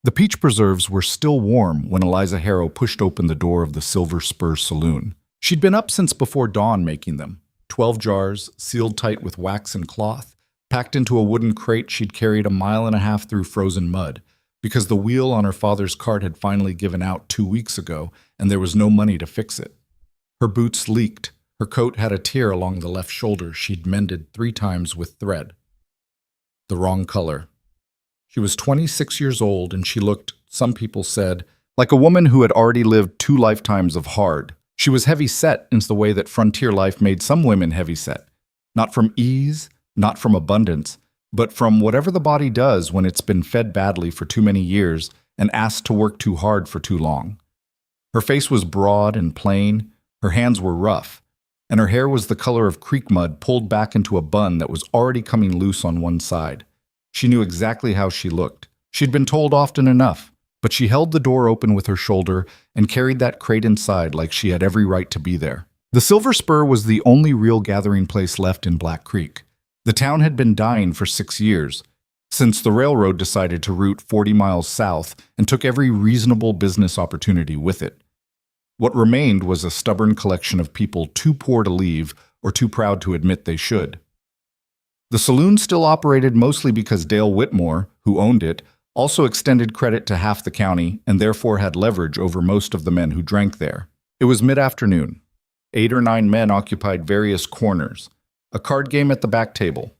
The peach preserves were still warm when Eliza Harrow pushed open the door of the Silver Spur saloon. She'd been up since before dawn making them. 12 jars, sealed tight with wax and cloth, packed into a wooden crate she'd carried a mile and a half through frozen mud, because the wheel on her father's cart had finally given out 2 weeks ago, and there was no money to fix it. Her boots leaked. Her coat had a tear along the left shoulder she'd mended 3 times with thread. The wrong color. She was 26 years old, and she looked, some people said, like a woman who had already lived 2 lifetimes of hard. She was heavy-set in the way that frontier life made some women heavy-set. Not from ease, not from abundance, but from whatever the body does when it's been fed badly for too many years and asked to work too hard for too long. Her face was broad and plain, her hands were rough, and her hair was the color of creek mud pulled back into a bun that was already coming loose on one side. She knew exactly how she looked. She'd been told often enough, but she held the door open with her shoulder and carried that crate inside like she had every right to be there. The Silver Spur was the only real gathering place left in Black Creek. The town had been dying for 6 years, since the railroad decided to route 40 miles south and took every reasonable business opportunity with it. What remained was a stubborn collection of people too poor to leave or too proud to admit they should. The saloon still operated mostly because Dale Whitmore, who owned it, also extended credit to half the county and therefore had leverage over most of the men who drank there. It was mid-afternoon. 8 or 9 men occupied various corners. A card game at the back table.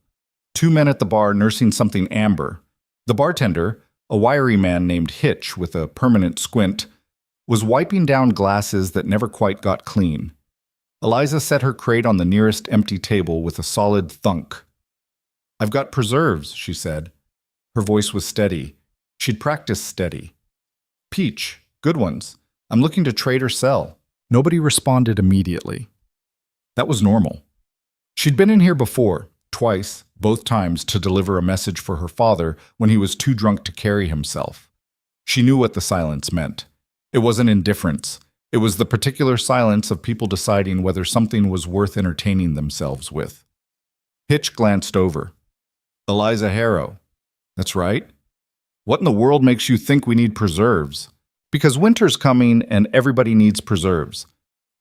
2 men at the bar nursing something amber. The bartender, a wiry man named Hitch with a permanent squint, was wiping down glasses that never quite got clean. Eliza set her crate on the nearest empty table with a solid thunk. "I've got preserves," she said. Her voice was steady. She'd practiced steady. "Peach, good ones. I'm looking to trade or sell." Nobody responded immediately. That was normal. She'd been in here before, twice, both times to deliver a message for her father when he was too drunk to carry himself. She knew what the silence meant. It wasn't indifference. It was the particular silence of people deciding whether something was worth entertaining themselves with. Hitch glanced over. "Eliza Harrow. That's right. What in the world makes you think we need preserves?" "Because winter's coming and everybody needs preserves.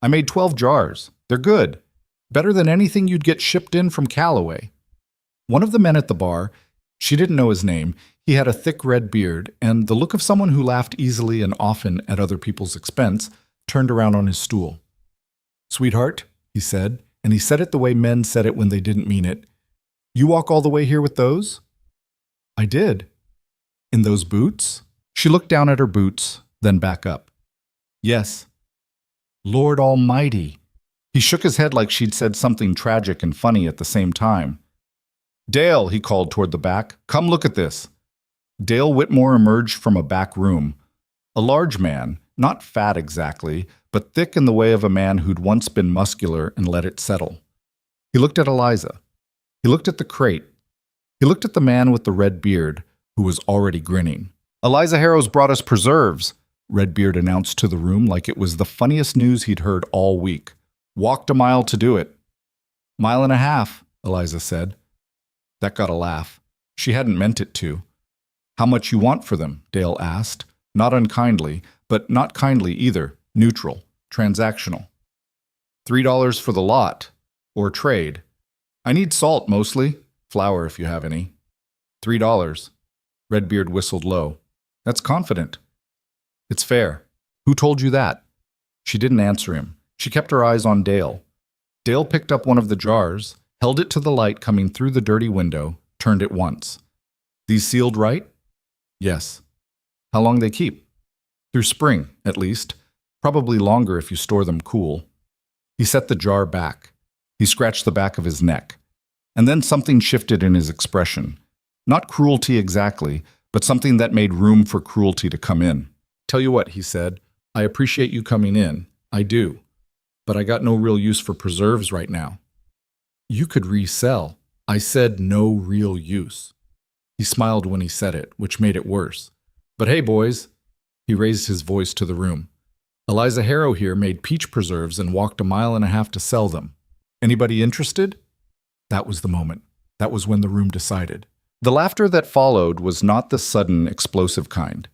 I made 12 jars. They're good. Better than anything you'd get shipped in from Callaway." One of the men at the bar, she didn't know his name, he had a thick red beard and the look of someone who laughed easily and often at other people's expense, turned around on his stool. "Sweetheart," he said, and he said it the way men said it when they didn't mean it. "You walk all the way here with those?" "I did." "In those boots?" She looked down at her boots, then back up. "Yes." "Lord Almighty." He shook his head like she'd said something tragic and funny at the same time. "Dale," he called toward the back, "come look at this." Dale Whitmore emerged from a back room. A large man, not fat exactly, but thick in the way of a man who'd once been muscular and let it settle. He looked at Eliza. He looked at the crate. He looked at the man with the red beard, who was already grinning. "Eliza Harrow's brought us preserves," Redbeard announced to the room like it was the funniest news he'd heard all week. "Walked a mile to do it." "Mile and a half," Eliza said. That got a laugh. She hadn't meant it to. "How much you want for them?" Dale asked, not unkindly, but not kindly either, neutral, transactional. $3 for the lot, or trade. I need salt mostly, flour if you have any. $3. Redbeard whistled low. That's confident. It's fair. Who told you that? She didn't answer him. She kept her eyes on Dale. Dale picked up one of the jars, held it to the light coming through the dirty window, turned it once. These sealed right? Yes. How long they keep? Through spring, at least. Probably longer if you store them cool. He set the jar back. He scratched the back of his neck. And then something shifted in his expression. Not cruelty exactly, but something that made room for cruelty to come in. Tell you what, he said, I appreciate you coming in. I do. But I got no real use for preserves right now. You could resell. I said no real use. He smiled when he said it, which made it worse. But hey, boys, he raised his voice to the room. Eliza Harrow here made peach preserves and walked a mile and a half to sell them. Anybody interested? That was the moment. That was when the room decided. The laughter that followed was not the sudden, explosive kind.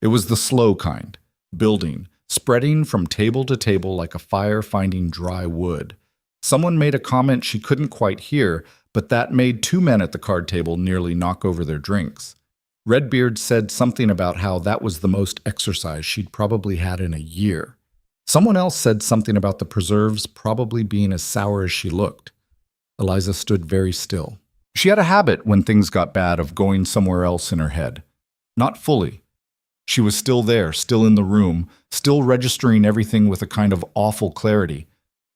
It was the slow kind, building, spreading from table to table like a fire finding dry wood. Someone made a comment she couldn't quite hear, but that made two men at the card table nearly knock over their drinks. Redbeard said something about how that was the most exercise she'd probably had in a year. Someone else said something about the preserves probably being as sour as she looked. Eliza stood very still. She had a habit when things got bad of going somewhere else in her head. Not fully. She was still there, still in the room, still registering everything with a kind of awful clarity,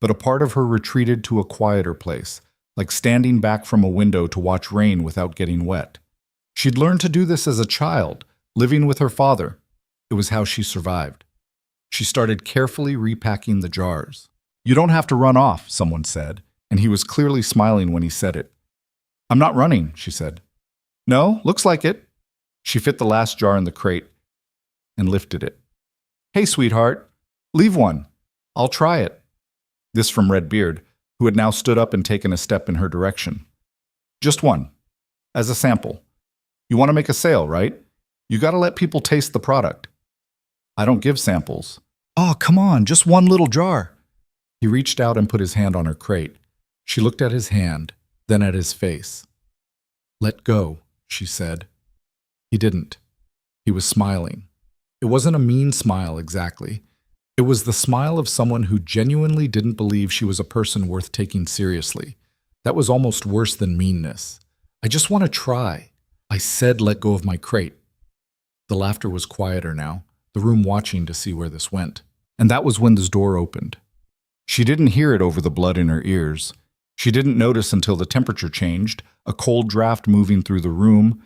but a part of her retreated to a quieter place, like standing back from a window to watch rain without getting wet. She'd learned to do this as a child, living with her father. It was how she survived. She started carefully repacking the jars. "You don't have to run off," someone said, and he was clearly smiling when he said it. "I'm not running," she said. "No, looks like it." She fit the last jar in the crate and lifted it. "Hey, sweetheart, leave one. I'll try it." This from Redbeard, who had now stood up and taken a step in her direction. "Just one. As a sample. You want to make a sale, right? You got to let people taste the product." "I don't give samples." "Oh, come on, just one little jar." He reached out and put his hand on her crate. She looked at his hand, then at his face. "Let go," she said. He didn't. He was smiling. It wasn't a mean smile exactly. It was the smile of someone who genuinely didn't believe she was a person worth taking seriously. That was almost worse than meanness. "I just want to try. I said let go of my crate." The laughter was quieter now, the room watching to see where this went. And that was when the door opened. She didn't hear it over the blood in her ears. She didn't notice until the temperature changed, a cold draft moving through the room,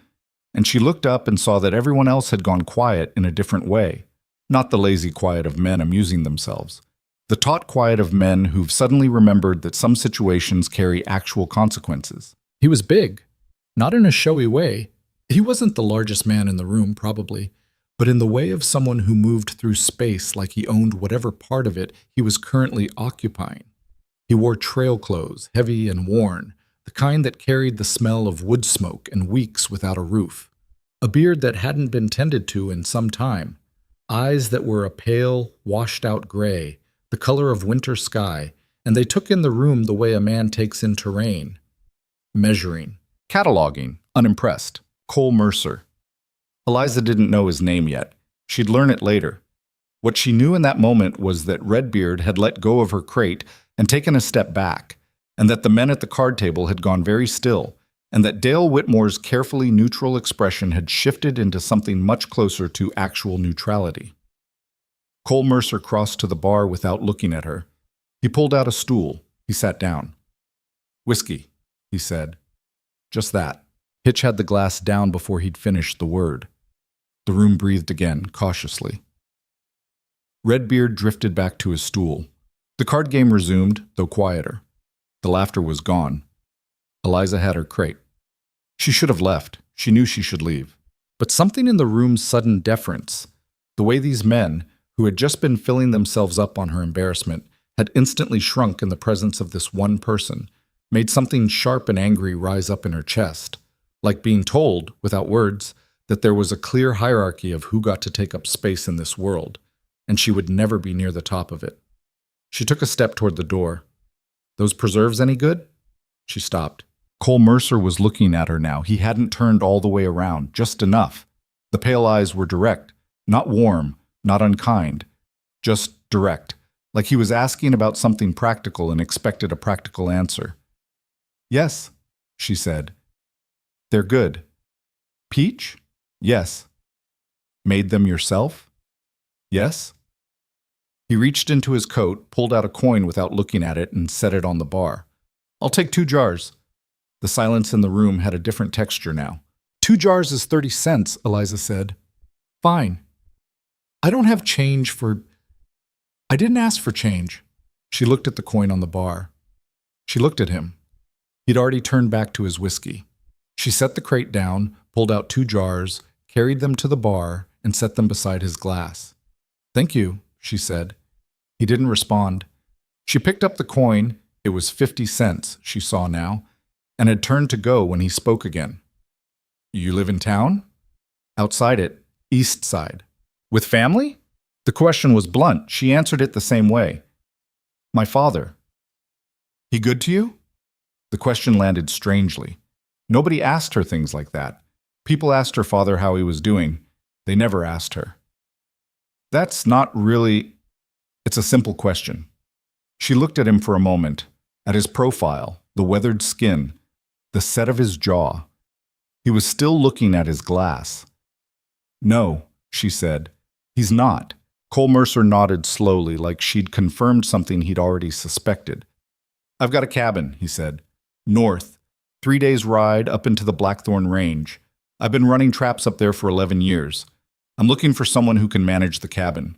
and she looked up and saw that everyone else had gone quiet in a different way. Not the lazy quiet of men amusing themselves. The taut quiet of men who've suddenly remembered that some situations carry actual consequences. He was big. Not in a showy way. He wasn't the largest man in the room, probably, but in the way of someone who moved through space like he owned whatever part of it he was currently occupying. He wore trail clothes, heavy and worn, the kind that carried the smell of wood smoke and weeks without a roof. A beard that hadn't been tended to in some time. Eyes that were a pale, washed-out gray, the color of winter sky, and they took in the room the way a man takes in terrain. Measuring. Cataloging. Unimpressed. Cole Mercer. Eliza didn't know his name yet. She'd learn it later. What she knew in that moment was that Redbeard had let go of her crate and taken a step back, and that the men at the card table had gone very still, and that Dale Whitmore's carefully neutral expression had shifted into something much closer to actual neutrality. Cole Mercer crossed to the bar without looking at her. He pulled out a stool. He sat down. "Whiskey," he said. Just that. Hitch had the glass down before he'd finished the word. The room breathed again, cautiously. Redbeard drifted back to his stool. The card game resumed, though quieter. The laughter was gone. Eliza had her crate. She should have left. She knew she should leave. But something in the room's sudden deference, the way these men, who had just been filling themselves up on her embarrassment, had instantly shrunk in the presence of this one person, made something sharp and angry rise up in her chest, like being told, without words, that there was a clear hierarchy of who got to take up space in this world, and she would never be near the top of it. She took a step toward the door. "Those preserves any good?" She stopped. Cole Mercer was looking at her now. He hadn't turned all the way around, just enough. The pale eyes were direct, not warm, not unkind, just direct, like he was asking about something practical and expected a practical answer. "Yes," she said. "They're good." "Peach?" "Yes." "Made them yourself?" "Yes." He reached into his coat, pulled out a coin without looking at it, and set it on the bar. "I'll take 2 jars. The silence in the room had a different texture now. 2 jars is 30 cents, Eliza said. "Fine. I don't have change for—" "I didn't ask for change." She looked at the coin on the bar. She looked at him. He'd already turned back to his whiskey. She set the crate down, pulled out 2 jars, carried them to the bar, and set them beside his glass. "Thank you," she said. He didn't respond. She picked up the coin. It was 50 cents, she saw now, and had turned to go when he spoke again. "You live in town?" "Outside it. East side." With family? The question was blunt. She answered it the same way. My father. He good to you? The question landed strangely. Nobody asked her things like that. People asked her father how he was doing. They never asked her. That's not really... It's a simple question. She looked at him for a moment, at his profile, the weathered skin, the set of his jaw. He was still looking at his glass. No, she said. He's not. Cole Mercer nodded slowly, like she'd confirmed something he'd already suspected. I've got a cabin, he said. North. 3 days' ride up into the Blackthorn Range. I've been running traps up there for 11 years. I'm looking for someone who can manage the cabin.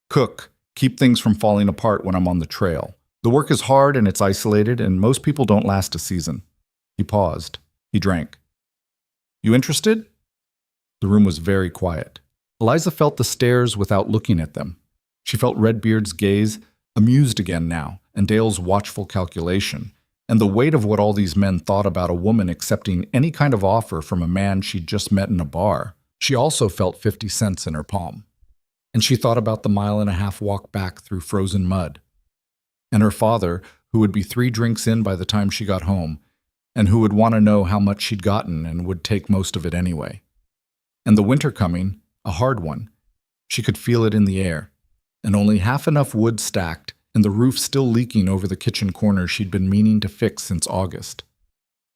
Cook. Keep things from falling apart when I'm on the trail. The work is hard and it's isolated, and most people don't last a season. He paused. He drank. You interested? The room was very quiet. Eliza felt the stares without looking at them. She felt Redbeard's gaze, amused again now, and Dale's watchful calculation, and the weight of what all these men thought about a woman accepting any kind of offer from a man she'd just met in a bar. She also felt 50 cents in her palm. And she thought about the 1.5-mile walk back through frozen mud. And her father, who would be 3 drinks in by the time she got home, and who would want to know how much she'd gotten and would take most of it anyway. And the winter coming, a hard one. She could feel it in the air, and only half enough wood stacked, and the roof still leaking over the kitchen corner she'd been meaning to fix since August.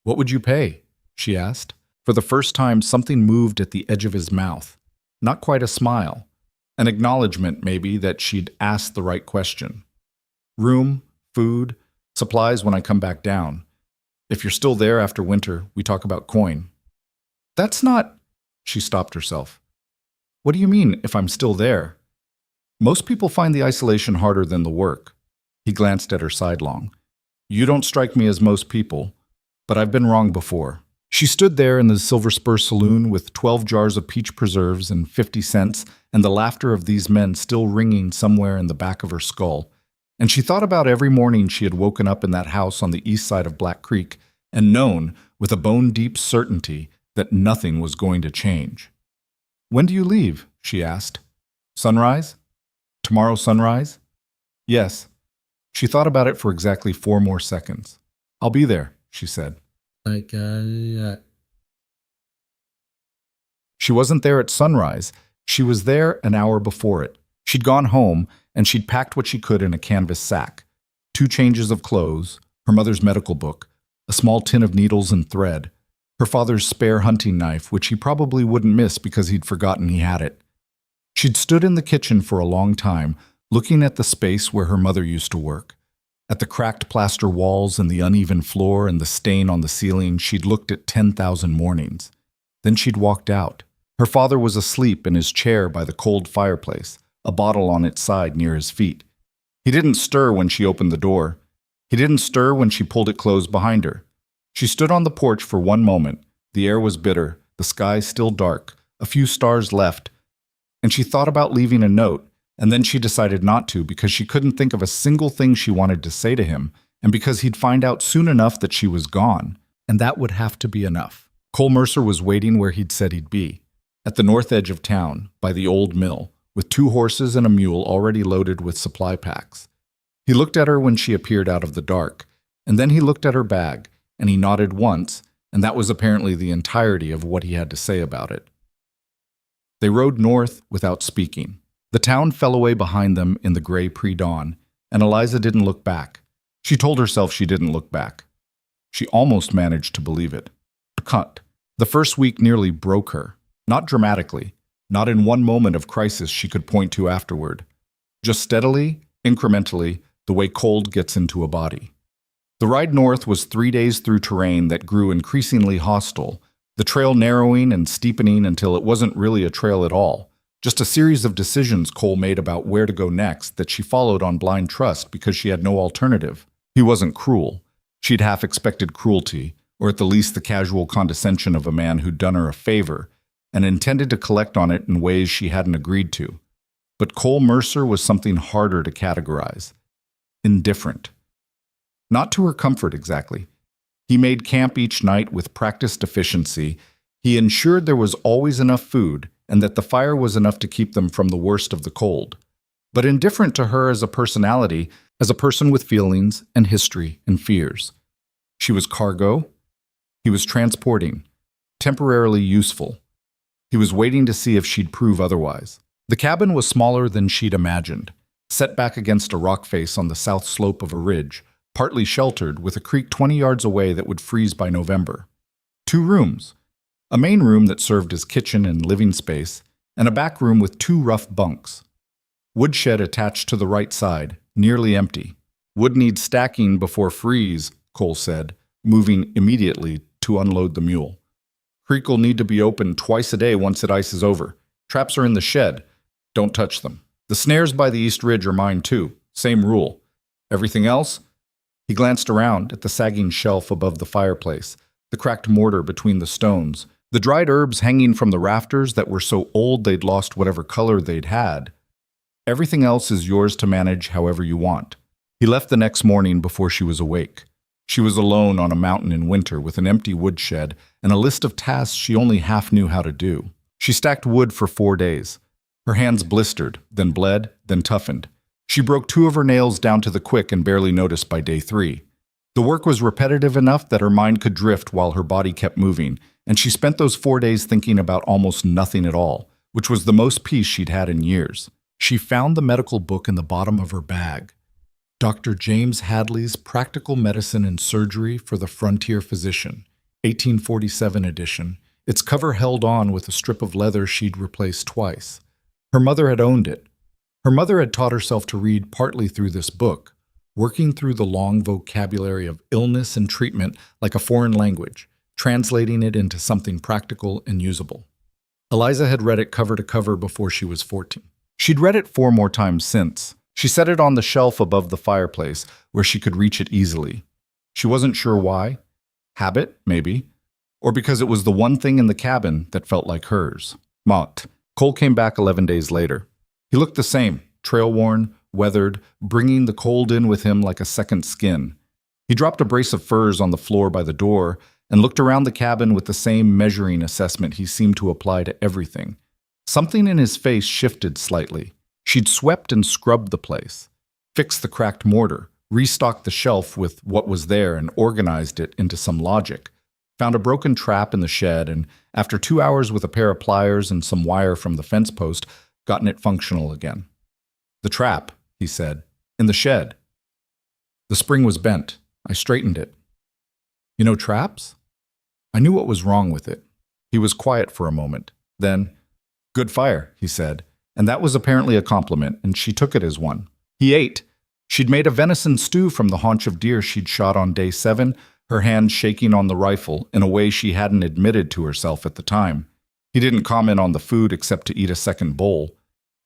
What would you pay? She asked. For the first time, something moved at the edge of his mouth. Not quite a smile. An acknowledgement, maybe, that she'd asked the right question. Room, food, supplies when I come back down. If you're still there after winter, we talk about coin. That's not... She stopped herself. What do you mean, if I'm still there? Most people find the isolation harder than the work. He glanced at her sidelong. You don't strike me as most people, but I've been wrong before. She stood there in the Silver Spur Saloon with 12 jars of peach preserves and 50 cents, and the laughter of these men still ringing somewhere in the back of her skull. And she thought about every morning she had woken up in that house on the east side of Black Creek and known, with a bone-deep certainty, that nothing was going to change. When do you leave? She asked. Sunrise? Tomorrow sunrise? Yes. She thought about it for exactly 4 more seconds. I'll be there, she said. She wasn't there at sunrise. She was there an hour before it. She'd gone home, and she'd packed what she could in a canvas sack. 2 changes of clothes, her mother's medical book, a small tin of needles and thread, her father's spare hunting knife, which he probably wouldn't miss because he'd forgotten he had it. She'd stood in the kitchen for a long time, looking at the space where her mother used to work. At the cracked plaster walls and the uneven floor and the stain on the ceiling, she'd looked at 10,000 mornings. Then she'd walked out. Her father was asleep in his chair by the cold fireplace, a bottle on its side near his feet. He didn't stir when she opened the door. He didn't stir when she pulled it closed behind her. She stood on the porch for 1 moment. The air was bitter, the sky still dark, a few stars left, and she thought about leaving a note, and then she decided not to because she couldn't think of a single thing she wanted to say to him, and because he'd find out soon enough that she was gone, and that would have to be enough. Cole Mercer was waiting where he'd said he'd be, at the north edge of town, by the old mill, with 2 horses and a mule already loaded with supply packs. He looked at her when she appeared out of the dark, and then he looked at her bag, and he nodded once, and that was apparently the entirety of what he had to say about it. They rode north without speaking. The town fell away behind them in the gray pre-dawn, and Eliza didn't look back. She told herself she didn't look back. She almost managed to believe it. Cut. The first week nearly broke her. Not dramatically, not in one moment of crisis she could point to afterward. Just steadily, incrementally, the way cold gets into a body. The ride north was 3 days through terrain that grew increasingly hostile, the trail narrowing and steepening until it wasn't really a trail at all, just a series of decisions Cole made about where to go next that she followed on blind trust because she had no alternative. He wasn't cruel. She'd half expected cruelty, or at the least the casual condescension of a man who'd done her a favor and intended to collect on it in ways she hadn't agreed to. But Cole Mercer was something harder to categorize. Indifferent. Not to her comfort exactly. He made camp each night with practiced efficiency. He ensured there was always enough food, and that the fire was enough to keep them from the worst of the cold. But indifferent to her as a personality, as a person with feelings and history and fears. She was cargo. He was transporting, temporarily useful. He was waiting to see if she'd prove otherwise. The cabin was smaller than she'd imagined, set back against a rock face on the south slope of a ridge, partly sheltered with a creek 20 yards away that would freeze by November. 2 rooms, a main room that served as kitchen and living space, and a back room with 2 rough bunks. Woodshed attached to the right side, nearly empty. Wood needs stacking before freeze, Cole said, moving immediately to unload the mule. Creek will need to be opened twice a day once it ices over. Traps are in the shed. Don't touch them. The snares by the east ridge are mine too. Same rule. Everything else? He glanced around at the sagging shelf above the fireplace, the cracked mortar between the stones, the dried herbs hanging from the rafters that were so old they'd lost whatever color they'd had. Everything else is yours to manage however you want. He left the next morning before she was awake. She was alone on a mountain in winter with an empty woodshed and a list of tasks she only half knew how to do. She stacked wood for 4 days. Her hands blistered, then bled, then toughened. She broke 2 of her nails down to the quick and barely noticed by day 3. The work was repetitive enough that her mind could drift while her body kept moving, and she spent those 4 days thinking about almost nothing at all, which was the most peace she'd had in years. She found the medical book in the bottom of her bag. Dr. James Hadley's Practical Medicine and Surgery for the Frontier Physician, 1847 edition, its cover held on with a strip of leather she'd replaced twice. Her mother had owned it. Her mother had taught herself to read partly through this book, working through the long vocabulary of illness and treatment like a foreign language, translating it into something practical and usable. Eliza had read it cover to cover before she was 14. She'd read it 4 more times since. She set it on the shelf above the fireplace where she could reach it easily. She wasn't sure why. Habit, maybe. Or because it was the one thing in the cabin that felt like hers. Mott. Cole came back 11 days later. He looked the same, trail-worn, weathered, bringing the cold in with him like a second skin. He dropped a brace of furs on the floor by the door and looked around the cabin with the same measuring assessment he seemed to apply to everything. Something in his face shifted slightly. She'd swept and scrubbed the place, fixed the cracked mortar, restocked the shelf with what was there and organized it into some logic, found a broken trap in the shed, and after 2 hours with a pair of pliers and some wire from the fence post, gotten it functional again. The trap, he said, in the shed. The spring was bent. I straightened it. You know traps? I knew what was wrong with it. He was quiet for a moment. Then, good fire, he said. And that was apparently a compliment, and she took it as one. He ate. She'd made a venison stew from the haunch of deer she'd shot on day 7, her hand shaking on the rifle in a way she hadn't admitted to herself at the time. He didn't comment on the food except to eat a second bowl.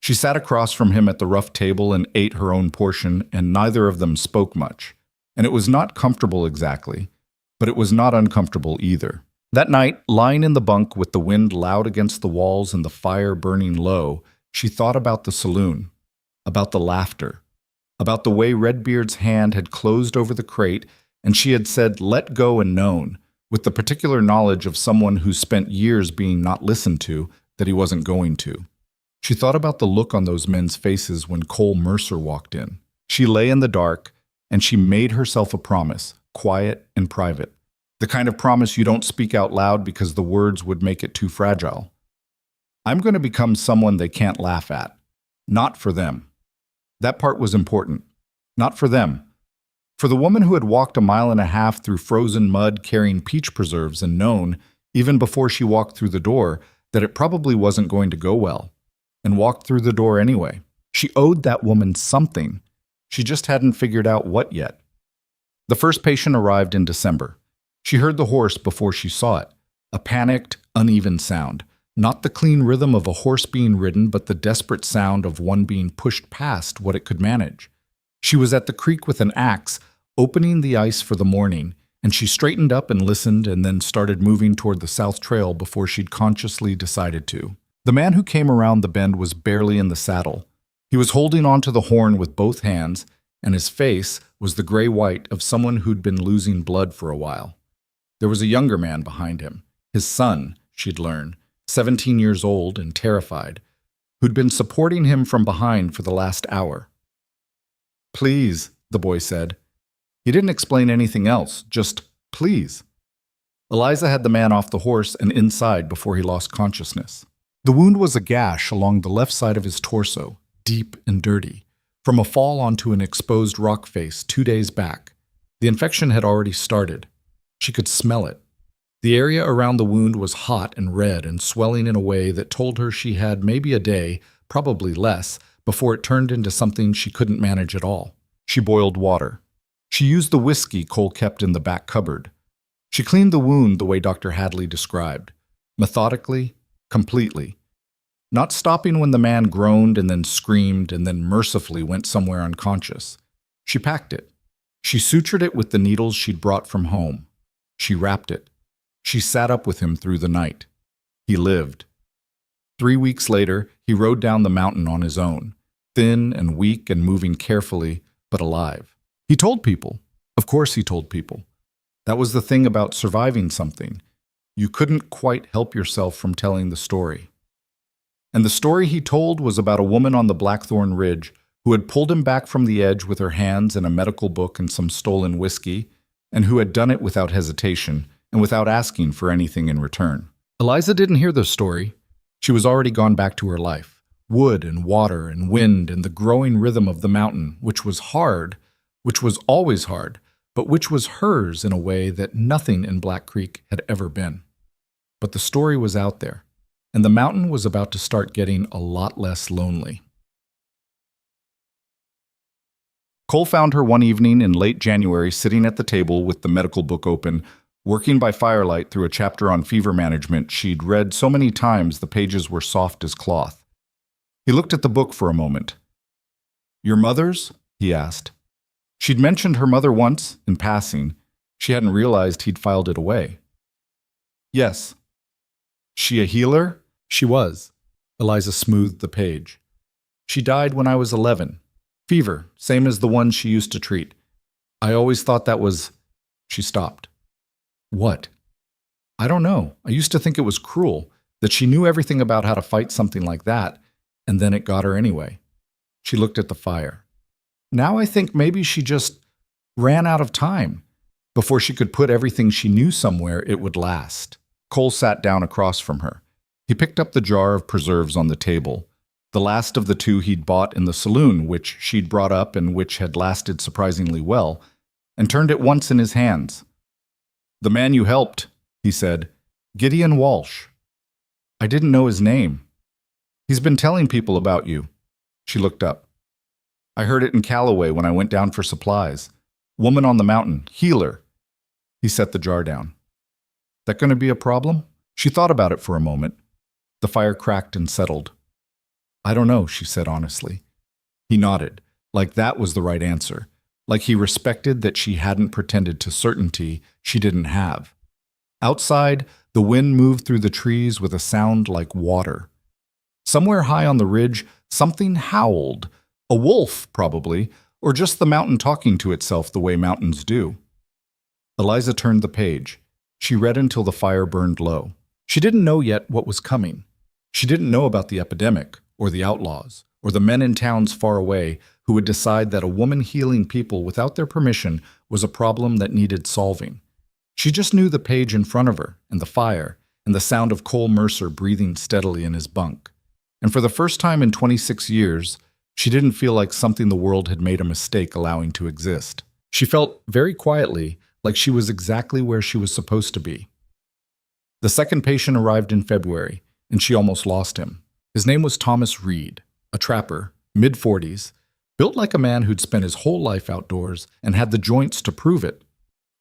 She sat across from him at the rough table and ate her own portion, and neither of them spoke much. And it was not comfortable exactly, but it was not uncomfortable either. That night, lying in the bunk with the wind loud against the walls and the fire burning low, she thought about the saloon, about the laughter, about the way Redbeard's hand had closed over the crate and she had said, "Let go," and known, with the particular knowledge of someone who spent years being not listened to, that he wasn't going to. She thought about the look on those men's faces when Cole Mercer walked in. She lay in the dark, and she made herself a promise, quiet and private. The kind of promise you don't speak out loud because the words would make it too fragile. I'm going to become someone they can't laugh at. Not for them. That part was important. Not for them. For the woman who had walked 1.5 miles through frozen mud carrying peach preserves and known, even before she walked through the door, that it probably wasn't going to go well, and walked through the door anyway. She owed that woman something. She just hadn't figured out what yet. The first patient arrived in December. She heard the horse before she saw it. A panicked, uneven sound. Not the clean rhythm of a horse being ridden, but the desperate sound of one being pushed past what it could manage. She was at the creek with an axe, opening the ice for the morning, and she straightened up and listened and then started moving toward the south trail before she'd consciously decided to. The man who came around the bend was barely in the saddle. He was holding onto the horn with both hands, and his face was the gray-white of someone who'd been losing blood for a while. There was a younger man behind him, his son, she'd learned, 17 years old and terrified, who'd been supporting him from behind for the last hour. "Please," the boy said. He didn't explain anything else, just please. Eliza had the man off the horse and inside before he lost consciousness. The wound was a gash along the left side of his torso, deep and dirty, from a fall onto an exposed rock face 2 days back. The infection had already started. She could smell it. The area around the wound was hot and red and swelling in a way that told her she had maybe a day, probably less, before it turned into something she couldn't manage at all. She boiled water. She used the whiskey Cole kept in the back cupboard. She cleaned the wound the way Dr. Hadley described, methodically, completely, not stopping when the man groaned and then screamed and then mercifully went somewhere unconscious. She packed it. She sutured it with the needles she'd brought from home. She wrapped it. She sat up with him through the night. He lived. 3 weeks later, he rode down the mountain on his own, thin and weak and moving carefully, but alive. He told people. Of course he told people. That was the thing about surviving something. You couldn't quite help yourself from telling the story. And the story he told was about a woman on the Blackthorn Ridge who had pulled him back from the edge with her hands and a medical book and some stolen whiskey, and who had done it without hesitation and without asking for anything in return. Eliza didn't hear the story. She was already gone back to her life. Wood and water and wind and the growing rhythm of the mountain, which was hard, which was always hard, but which was hers in a way that nothing in Black Creek had ever been. But the story was out there, and the mountain was about to start getting a lot less lonely. Cole found her one evening in late January sitting at the table with the medical book open, working by firelight through a chapter on fever management she'd read so many times the pages were soft as cloth. He looked at the book for a moment. "Your mother's?" he asked. She'd mentioned her mother once, in passing. She hadn't realized he'd filed it away. "Yes." "She a healer?" "She was." Eliza smoothed the page. "She died when I was 11. Fever, same as the one she used to treat. I always thought that was—" She stopped. "What?" "I don't know. I used to think it was cruel, that she knew everything about how to fight something like that, and then it got her anyway." She looked at the fire. "Now I think maybe she just ran out of time. Before she could put everything she knew somewhere, it would last." Cole sat down across from her. He picked up the jar of preserves on the table, the last of the 2 he'd bought in the saloon, which she'd brought up and which had lasted surprisingly well, and turned it once in his hands. "The man you helped," he said, "Gideon Walsh. I didn't know his name. He's been telling people about you." She looked up. "I heard it in Callaway when I went down for supplies. Woman on the mountain, healer." He set the jar down. "That going to be a problem?" She thought about it for a moment. The fire cracked and settled. "I don't know," she said honestly. He nodded, like that was the right answer, like he respected that she hadn't pretended to certainty she didn't have. Outside, the wind moved through the trees with a sound like water. Somewhere high on the ridge, something howled. A wolf, probably, or just the mountain talking to itself the way mountains do. Eliza turned the page. She read until the fire burned low. She didn't know yet what was coming. She didn't know about the epidemic, or the outlaws, or the men in towns far away who would decide that a woman healing people without their permission was a problem that needed solving. She just knew the page in front of her, and the fire, and the sound of Cole Mercer breathing steadily in his bunk. And for the first time in 26 years, she didn't feel like something the world had made a mistake allowing to exist. She felt, very quietly, like she was exactly where she was supposed to be. The second patient arrived in February, and she almost lost him. His name was Thomas Reed, a trapper, mid-40s, built like a man who'd spent his whole life outdoors and had the joints to prove it.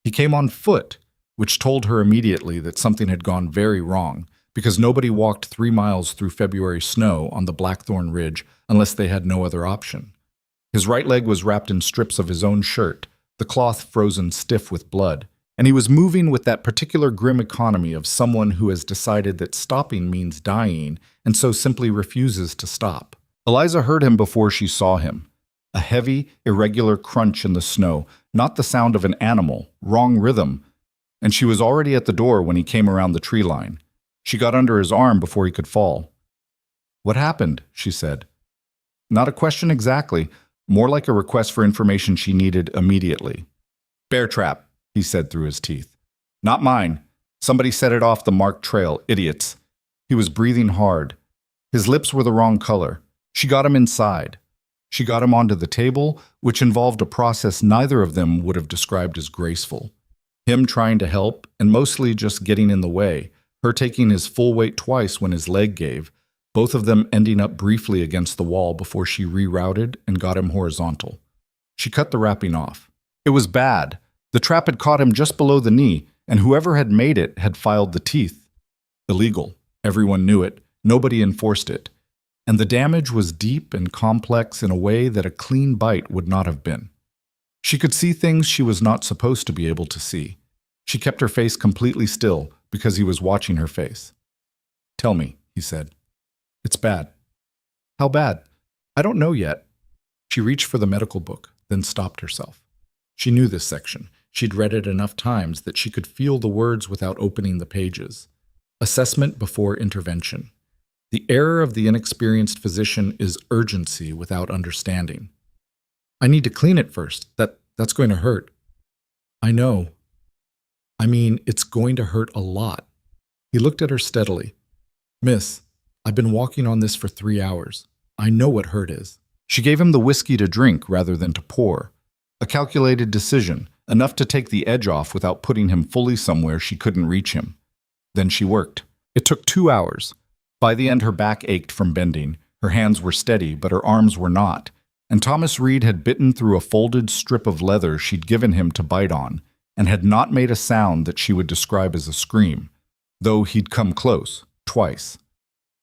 He came on foot, which told her immediately that something had gone very wrong, because nobody walked 3 miles through February snow on the Blackthorn Ridge unless they had no other option. His right leg was wrapped in strips of his own shirt, the cloth frozen stiff with blood, and he was moving with that particular grim economy of someone who has decided that stopping means dying and so simply refuses to stop. Eliza heard him before she saw him. A heavy, irregular crunch in the snow, not the sound of an animal, wrong rhythm, and she was already at the door when he came around the tree line. She got under his arm before he could fall. "What happened?" she said. Not a question exactly, more like a request for information she needed immediately. "Bear trap," he said through his teeth. "Not mine. Somebody set it off the marked trail, idiots." He was breathing hard. His lips were the wrong color. She got him inside. She got him onto the table, which involved a process neither of them would have described as graceful. Him trying to help, and mostly just getting in the way, her taking his full weight twice when his leg gave, both of them ending up briefly against the wall before she rerouted and got him horizontal. She cut the wrapping off. It was bad. The trap had caught him just below the knee, and whoever had made it had filed the teeth. Illegal. Everyone knew it. Nobody enforced it. And the damage was deep and complex in a way that a clean bite would not have been. She could see things she was not supposed to be able to see. She kept her face completely still because he was watching her face. "Tell me," he said. "It's bad." "How bad?" "I don't know yet." She reached for the medical book, then stopped herself. She knew this section. She'd read it enough times that she could feel the words without opening the pages. Assessment before intervention. The error of the inexperienced physician is urgency without understanding. "I need to clean it first. That's going to hurt." "I know. I mean, it's going to hurt a lot." He looked at her steadily. "Miss, I've been walking on this for 3 hours. I know what hurt is." She gave him the whiskey to drink rather than to pour. A calculated decision, enough to take the edge off without putting him fully somewhere she couldn't reach him. Then she worked. It took 2 hours. By the end, her back ached from bending. Her hands were steady, but her arms were not. And Thomas Reed had bitten through a folded strip of leather she'd given him to bite on, and had not made a sound that she would describe as a scream, though he'd come close, twice.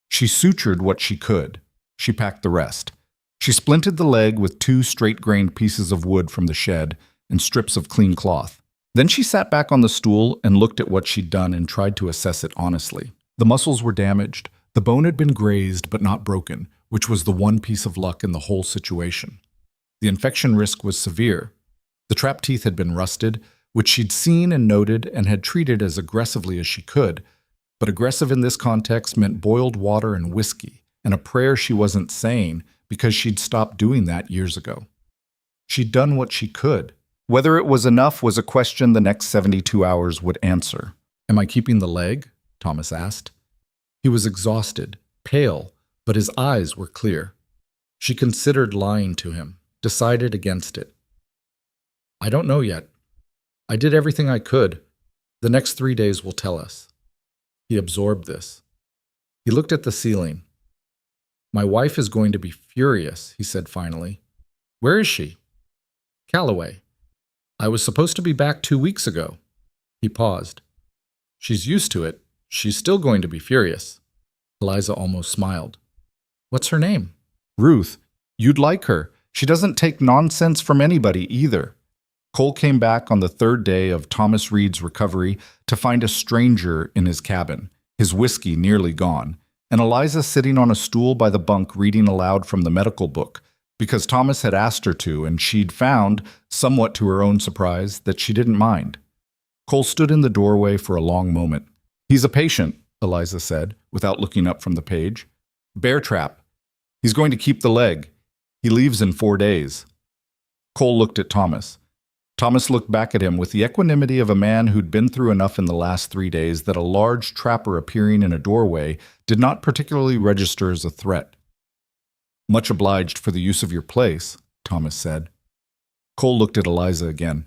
She sutured what she could. She packed the rest. She splinted the leg with 2 straight-grained pieces of wood from the shed and strips of clean cloth. Then she sat back on the stool and looked at what she'd done and tried to assess it honestly. The muscles were damaged. The bone had been grazed but not broken, which was the one piece of luck in the whole situation. The infection risk was severe. The trap teeth had been rusted, which she'd seen and noted and had treated as aggressively as she could, but aggressive in this context meant boiled water and whiskey, and a prayer she wasn't saying because she'd stopped doing that years ago. She'd done what she could. Whether it was enough was a question the next 72 hours would answer. "Am I keeping the leg?" Thomas asked. He was exhausted, pale, but his eyes were clear. She considered lying to him, decided against it. "I don't know yet. I did everything I could. The next 3 days will tell us." He absorbed this. He looked at the ceiling. "My wife is going to be furious," he said finally. "Where is she?" "Callaway. I was supposed to be back 2 weeks ago." He paused. "She's used to it. She's still going to be furious." Eliza almost smiled. "What's her name?" "Ruth. You'd like her. She doesn't take nonsense from anybody either." Cole came back on the 3rd day of Thomas Reed's recovery to find a stranger in his cabin, his whiskey nearly gone, and Eliza sitting on a stool by the bunk reading aloud from the medical book, because Thomas had asked her to, and she'd found, somewhat to her own surprise, that she didn't mind. Cole stood in the doorway for a long moment. "He's a patient," Eliza said, without looking up from the page. "Bear trap. He's going to keep the leg. He leaves in 4 days." Cole looked at Thomas. Thomas looked back at him with the equanimity of a man who'd been through enough in the last 3 days that a large trapper appearing in a doorway did not particularly register as a threat. "Much obliged for the use of your place," Thomas said. Cole looked at Eliza again.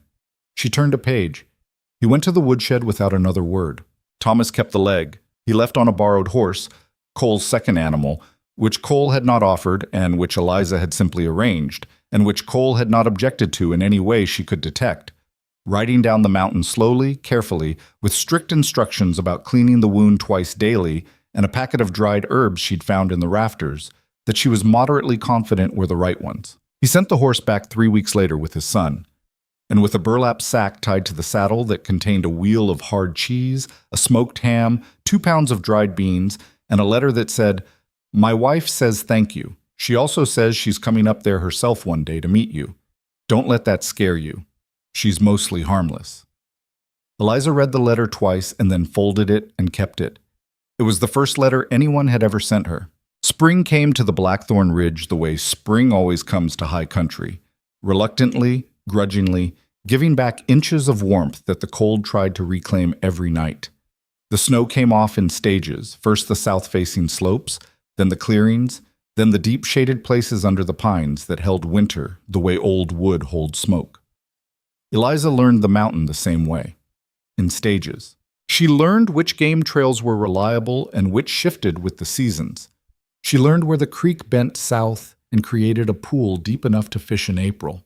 She turned a page. He went to the woodshed without another word. Thomas kept the leg. He left on a borrowed horse, Cole's second animal, which Cole had not offered and which Eliza had simply arranged, and which Cole had not objected to in any way she could detect. Riding down the mountain slowly, carefully, with strict instructions about cleaning the wound twice daily and a packet of dried herbs she'd found in the rafters, that she was moderately confident were the right ones. He sent the horse back 3 weeks later with his son, and with a burlap sack tied to the saddle that contained a wheel of hard cheese, a smoked ham, 2 pounds of dried beans, and a letter that said, "My wife says thank you. She also says she's coming up there herself one day to meet you. Don't let that scare you. She's mostly harmless." Eliza read the letter twice and then folded it and kept it. It was the first letter anyone had ever sent her. Spring came to the Blackthorn Ridge the way spring always comes to high country, reluctantly, grudgingly, giving back inches of warmth that the cold tried to reclaim every night. The snow came off in stages, first the south-facing slopes, then the clearings, then the deep shaded places under the pines that held winter the way old wood holds smoke. Eliza learned the mountain the same way, in stages. She learned which game trails were reliable and which shifted with the seasons. She learned where the creek bent south and created a pool deep enough to fish in April.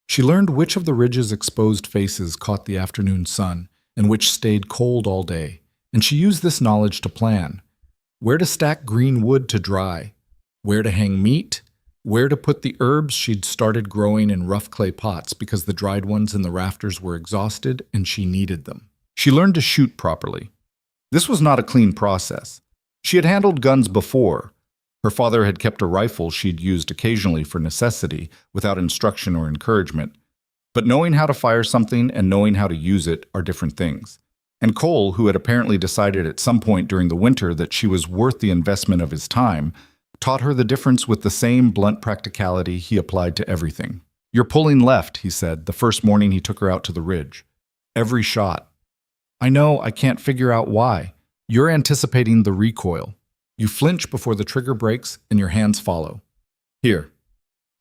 She learned which of the ridge's exposed faces caught the afternoon sun and which stayed cold all day, and she used this knowledge to plan where to stack green wood to dry, where to hang meat, where to put the herbs she'd started growing in rough clay pots because the dried ones in the rafters were exhausted and she needed them. She learned to shoot properly. This was not a clean process. She had handled guns before. Her father had kept a rifle she'd used occasionally for necessity, without instruction or encouragement. But knowing how to fire something and knowing how to use it are different things. And Cole, who had apparently decided at some point during the winter that she was worth the investment of his time, taught her the difference with the same blunt practicality he applied to everything. "You're pulling left," he said, the first morning he took her out to the ridge. "Every shot." "I know, I can't figure out why. You're anticipating the recoil. You flinch before the trigger breaks and your hands follow. Here."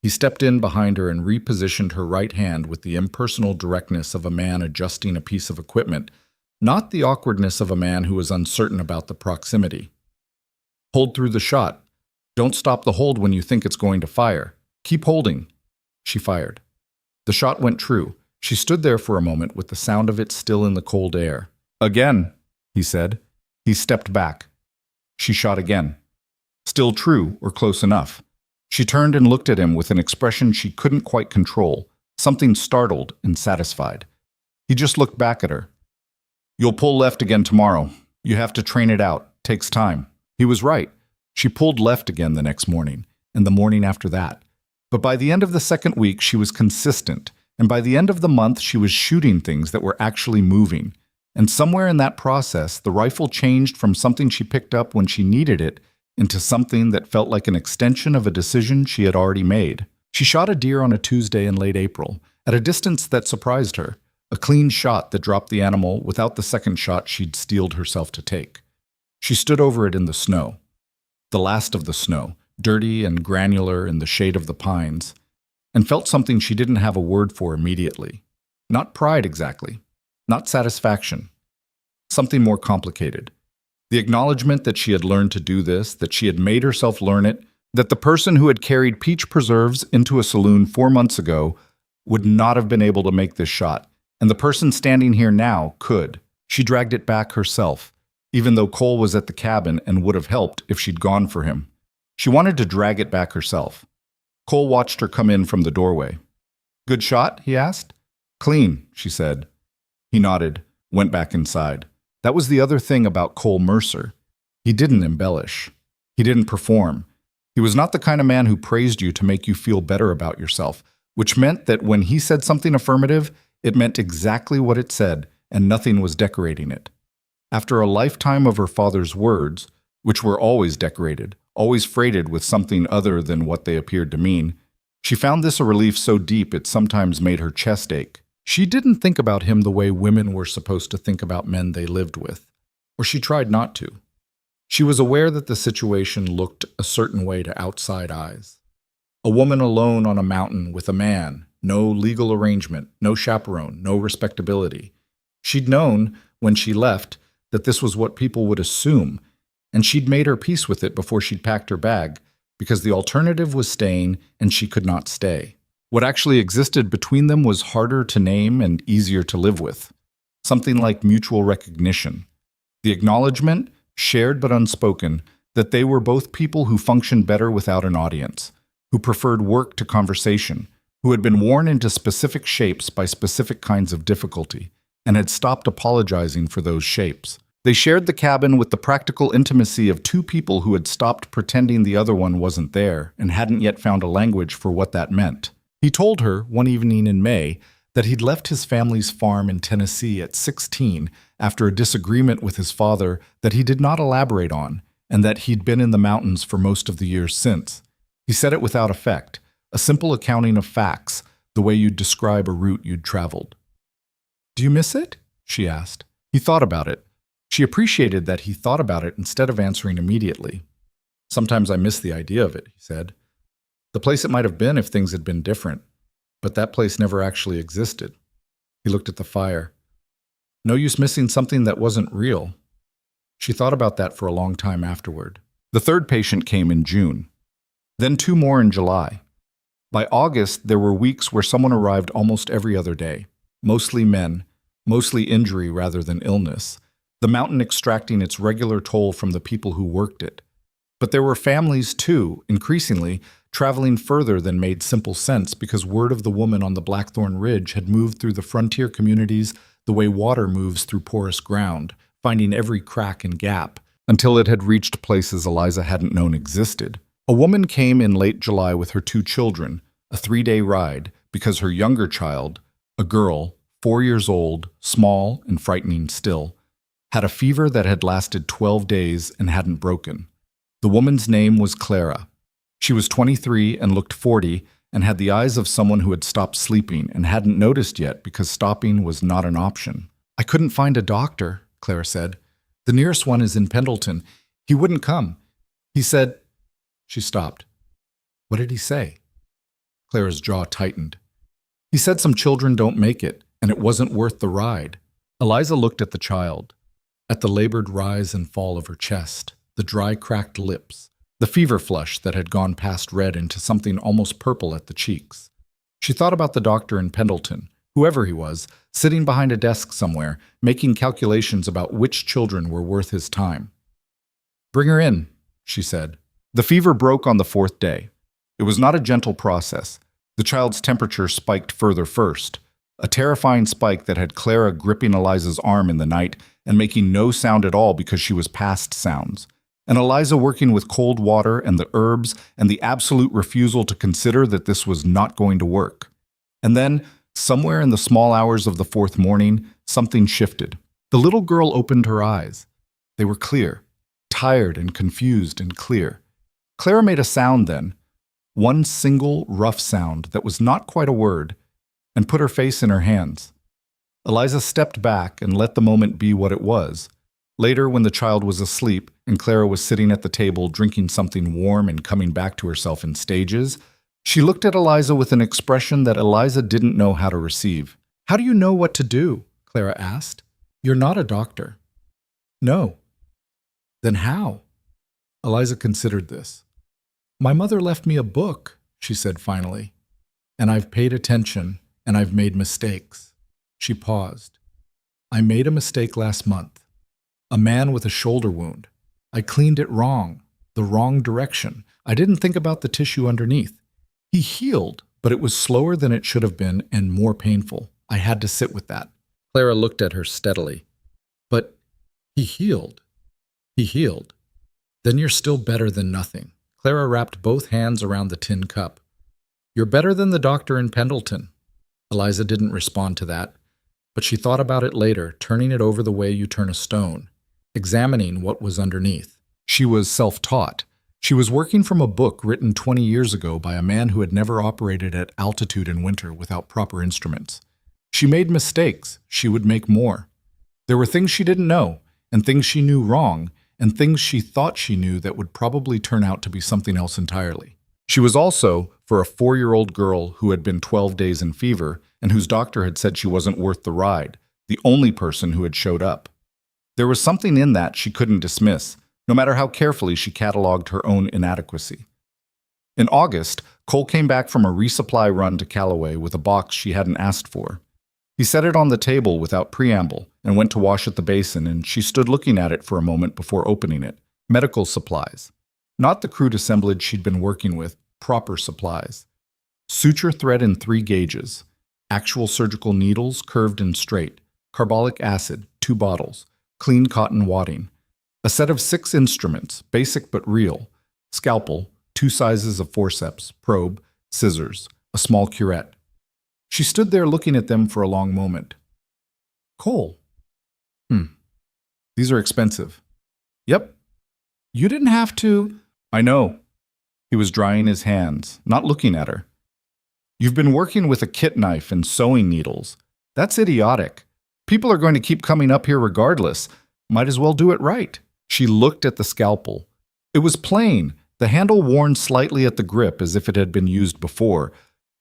He stepped in behind her and repositioned her right hand with the impersonal directness of a man adjusting a piece of equipment, not the awkwardness of a man who was uncertain about the proximity. "Hold through the shot. Don't stop the hold when you think it's going to fire. Keep holding." She fired. The shot went true. She stood there for a moment with the sound of it still in the cold air. "Again," he said. He stepped back. She shot again. Still true, or close enough. She turned and looked at him with an expression she couldn't quite control, something startled and satisfied. He just looked back at her. "You'll pull left again tomorrow. You have to train it out. Takes time." He was right. She pulled left again the next morning, and the morning after that. But by the end of the second week, she was consistent, and by the end of the month, she was shooting things that were actually moving. And somewhere in that process, the rifle changed from something she picked up when she needed it into something that felt like an extension of a decision she had already made. She shot a deer on a Tuesday in late April, at a distance that surprised her, a clean shot that dropped the animal without the second shot she'd steeled herself to take. She stood over it in the snow. The last of the snow, dirty and granular in the shade of the pines, and felt something she didn't have a word for immediately. Not pride exactly, not satisfaction. Something more complicated. The acknowledgement that she had learned to do this, that she had made herself learn it, that the person who had carried peach preserves into a saloon 4 months ago would not have been able to make this shot, and the person standing here now could. She dragged it back herself, even though Cole was at the cabin and would have helped if she'd gone for him. She wanted to drag it back herself. Cole watched her come in from the doorway. "Good shot?" he asked. "Clean," she said. He nodded, went back inside. That was the other thing about Cole Mercer. He didn't embellish. He didn't perform. He was not the kind of man who praised you to make you feel better about yourself, which meant that when he said something affirmative, it meant exactly what it said, and nothing was decorating it. After a lifetime of her father's words, which were always decorated, always freighted with something other than what they appeared to mean, she found this a relief so deep it sometimes made her chest ache. She didn't think about him the way women were supposed to think about men they lived with, or she tried not to. She was aware that the situation looked a certain way to outside eyes. A woman alone on a mountain with a man, no legal arrangement, no chaperone, no respectability. She'd known, when she left, that this was what people would assume, and she'd made her peace with it before she'd packed her bag, because the alternative was staying and she could not stay. What actually existed between them was harder to name and easier to live with. Something like mutual recognition. The acknowledgement, shared but unspoken, that they were both people who functioned better without an audience, who preferred work to conversation, who had been worn into specific shapes by specific kinds of difficulty, and had stopped apologizing for those shapes. They shared the cabin with the practical intimacy of two people who had stopped pretending the other one wasn't there and hadn't yet found a language for what that meant. He told her, one evening in May, that he'd left his family's farm in Tennessee at 16 after a disagreement with his father that he did not elaborate on, and that he'd been in the mountains for most of the years since. He said it without effect, a simple accounting of facts, the way you'd describe a route you'd traveled. "Do you miss it?" she asked. He thought about it. She appreciated that he thought about it instead of answering immediately. "Sometimes I miss the idea of it," he said. "The place it might have been if things had been different. But that place never actually existed." He looked at the fire. "No use missing something that wasn't real." She thought about that for a long time afterward. The third patient came in June. Then 2 more in July. By August, there were weeks where someone arrived almost every other day. Mostly men, mostly injury rather than illness, the mountain extracting its regular toll from the people who worked it. But there were families too, increasingly, traveling further than made simple sense because word of the woman on the Blackthorn Ridge had moved through the frontier communities the way water moves through porous ground, finding every crack and gap, until it had reached places Eliza hadn't known existed. A woman came in late July with her 2 children, a 3-day ride, because her younger child, a girl, 4 years old, small and frightening still, had a fever that had lasted 12 days and hadn't broken. The woman's name was Clara. She was 23 and looked 40 and had the eyes of someone who had stopped sleeping and hadn't noticed yet because stopping was not an option. "I couldn't find a doctor," Clara said. "The nearest one is in Pendleton. He wouldn't come. He said—" She stopped. "What did he say?" Clara's jaw tightened. "He said some children don't make it, and it wasn't worth the ride." Eliza looked at the child, at the labored rise and fall of her chest, the dry, cracked lips, the fever flush that had gone past red into something almost purple at the cheeks. She thought about the doctor in Pendleton, whoever he was, sitting behind a desk somewhere, making calculations about which children were worth his time. "Bring her in," she said. The fever broke on the 4th day. It was not a gentle process. The child's temperature spiked further first, a terrifying spike that had Clara gripping Eliza's arm in the night and making no sound at all because she was past sounds, and Eliza working with cold water and the herbs and the absolute refusal to consider that this was not going to work. And then, somewhere in the small hours of the 4th morning, something shifted. The little girl opened her eyes. They were clear, tired and confused and clear. Clara made a sound then, one single rough sound that was not quite a word, and put her face in her hands. Eliza stepped back and let the moment be what it was. Later, when the child was asleep and Clara was sitting at the table drinking something warm and coming back to herself in stages, she looked at Eliza with an expression that Eliza didn't know how to receive. "How do you know what to do?" Clara asked. "You're not a doctor." "No." "Then how?" Eliza considered this. "My mother left me a book," she said finally, "and I've paid attention, and I've made mistakes." She paused. "I made a mistake last month. A man with a shoulder wound. I cleaned it wrong, the wrong direction. I didn't think about the tissue underneath. He healed, but it was slower than it should have been and more painful. I had to sit with that." Clara looked at her steadily. "But he healed. He healed. Then you're still better than nothing." Clara wrapped both hands around the tin cup. "You're better than the doctor in Pendleton." Eliza didn't respond to that, but she thought about it later, turning it over the way you turn a stone, examining what was underneath. She was self-taught. She was working from a book written 20 years ago by a man who had never operated at altitude in winter without proper instruments. She made mistakes. She would make more. There were things she didn't know, and things she knew wrong, and things she thought she knew that would probably turn out to be something else entirely. She was also, for a 4-year-old girl who had been 12 days in fever and whose doctor had said she wasn't worth the ride, the only person who had showed up. There was something in that she couldn't dismiss, no matter how carefully she cataloged her own inadequacy. In August, Cole came back from a resupply run to Callaway with a box she hadn't asked for. He set it on the table without preamble and went to wash at the basin, and she stood looking at it for a moment before opening it. Medical supplies. Not the crude assemblage she'd been working with, proper supplies. Suture thread in 3 gauges. Actual surgical needles, curved and straight. Carbolic acid, 2 bottles. Clean cotton wadding. A set of 6 instruments, basic but real. Scalpel, 2 sizes of forceps, probe, scissors, a small curette. She stood there looking at them for a long moment. Cole. These are expensive. Yep. You didn't have to. I know. He was drying his hands, not looking at her. You've been working with a kit knife and sewing needles. That's idiotic. People are going to keep coming up here regardless. Might as well do it right. She looked at the scalpel. It was plain, the handle worn slightly at the grip as if it had been used before,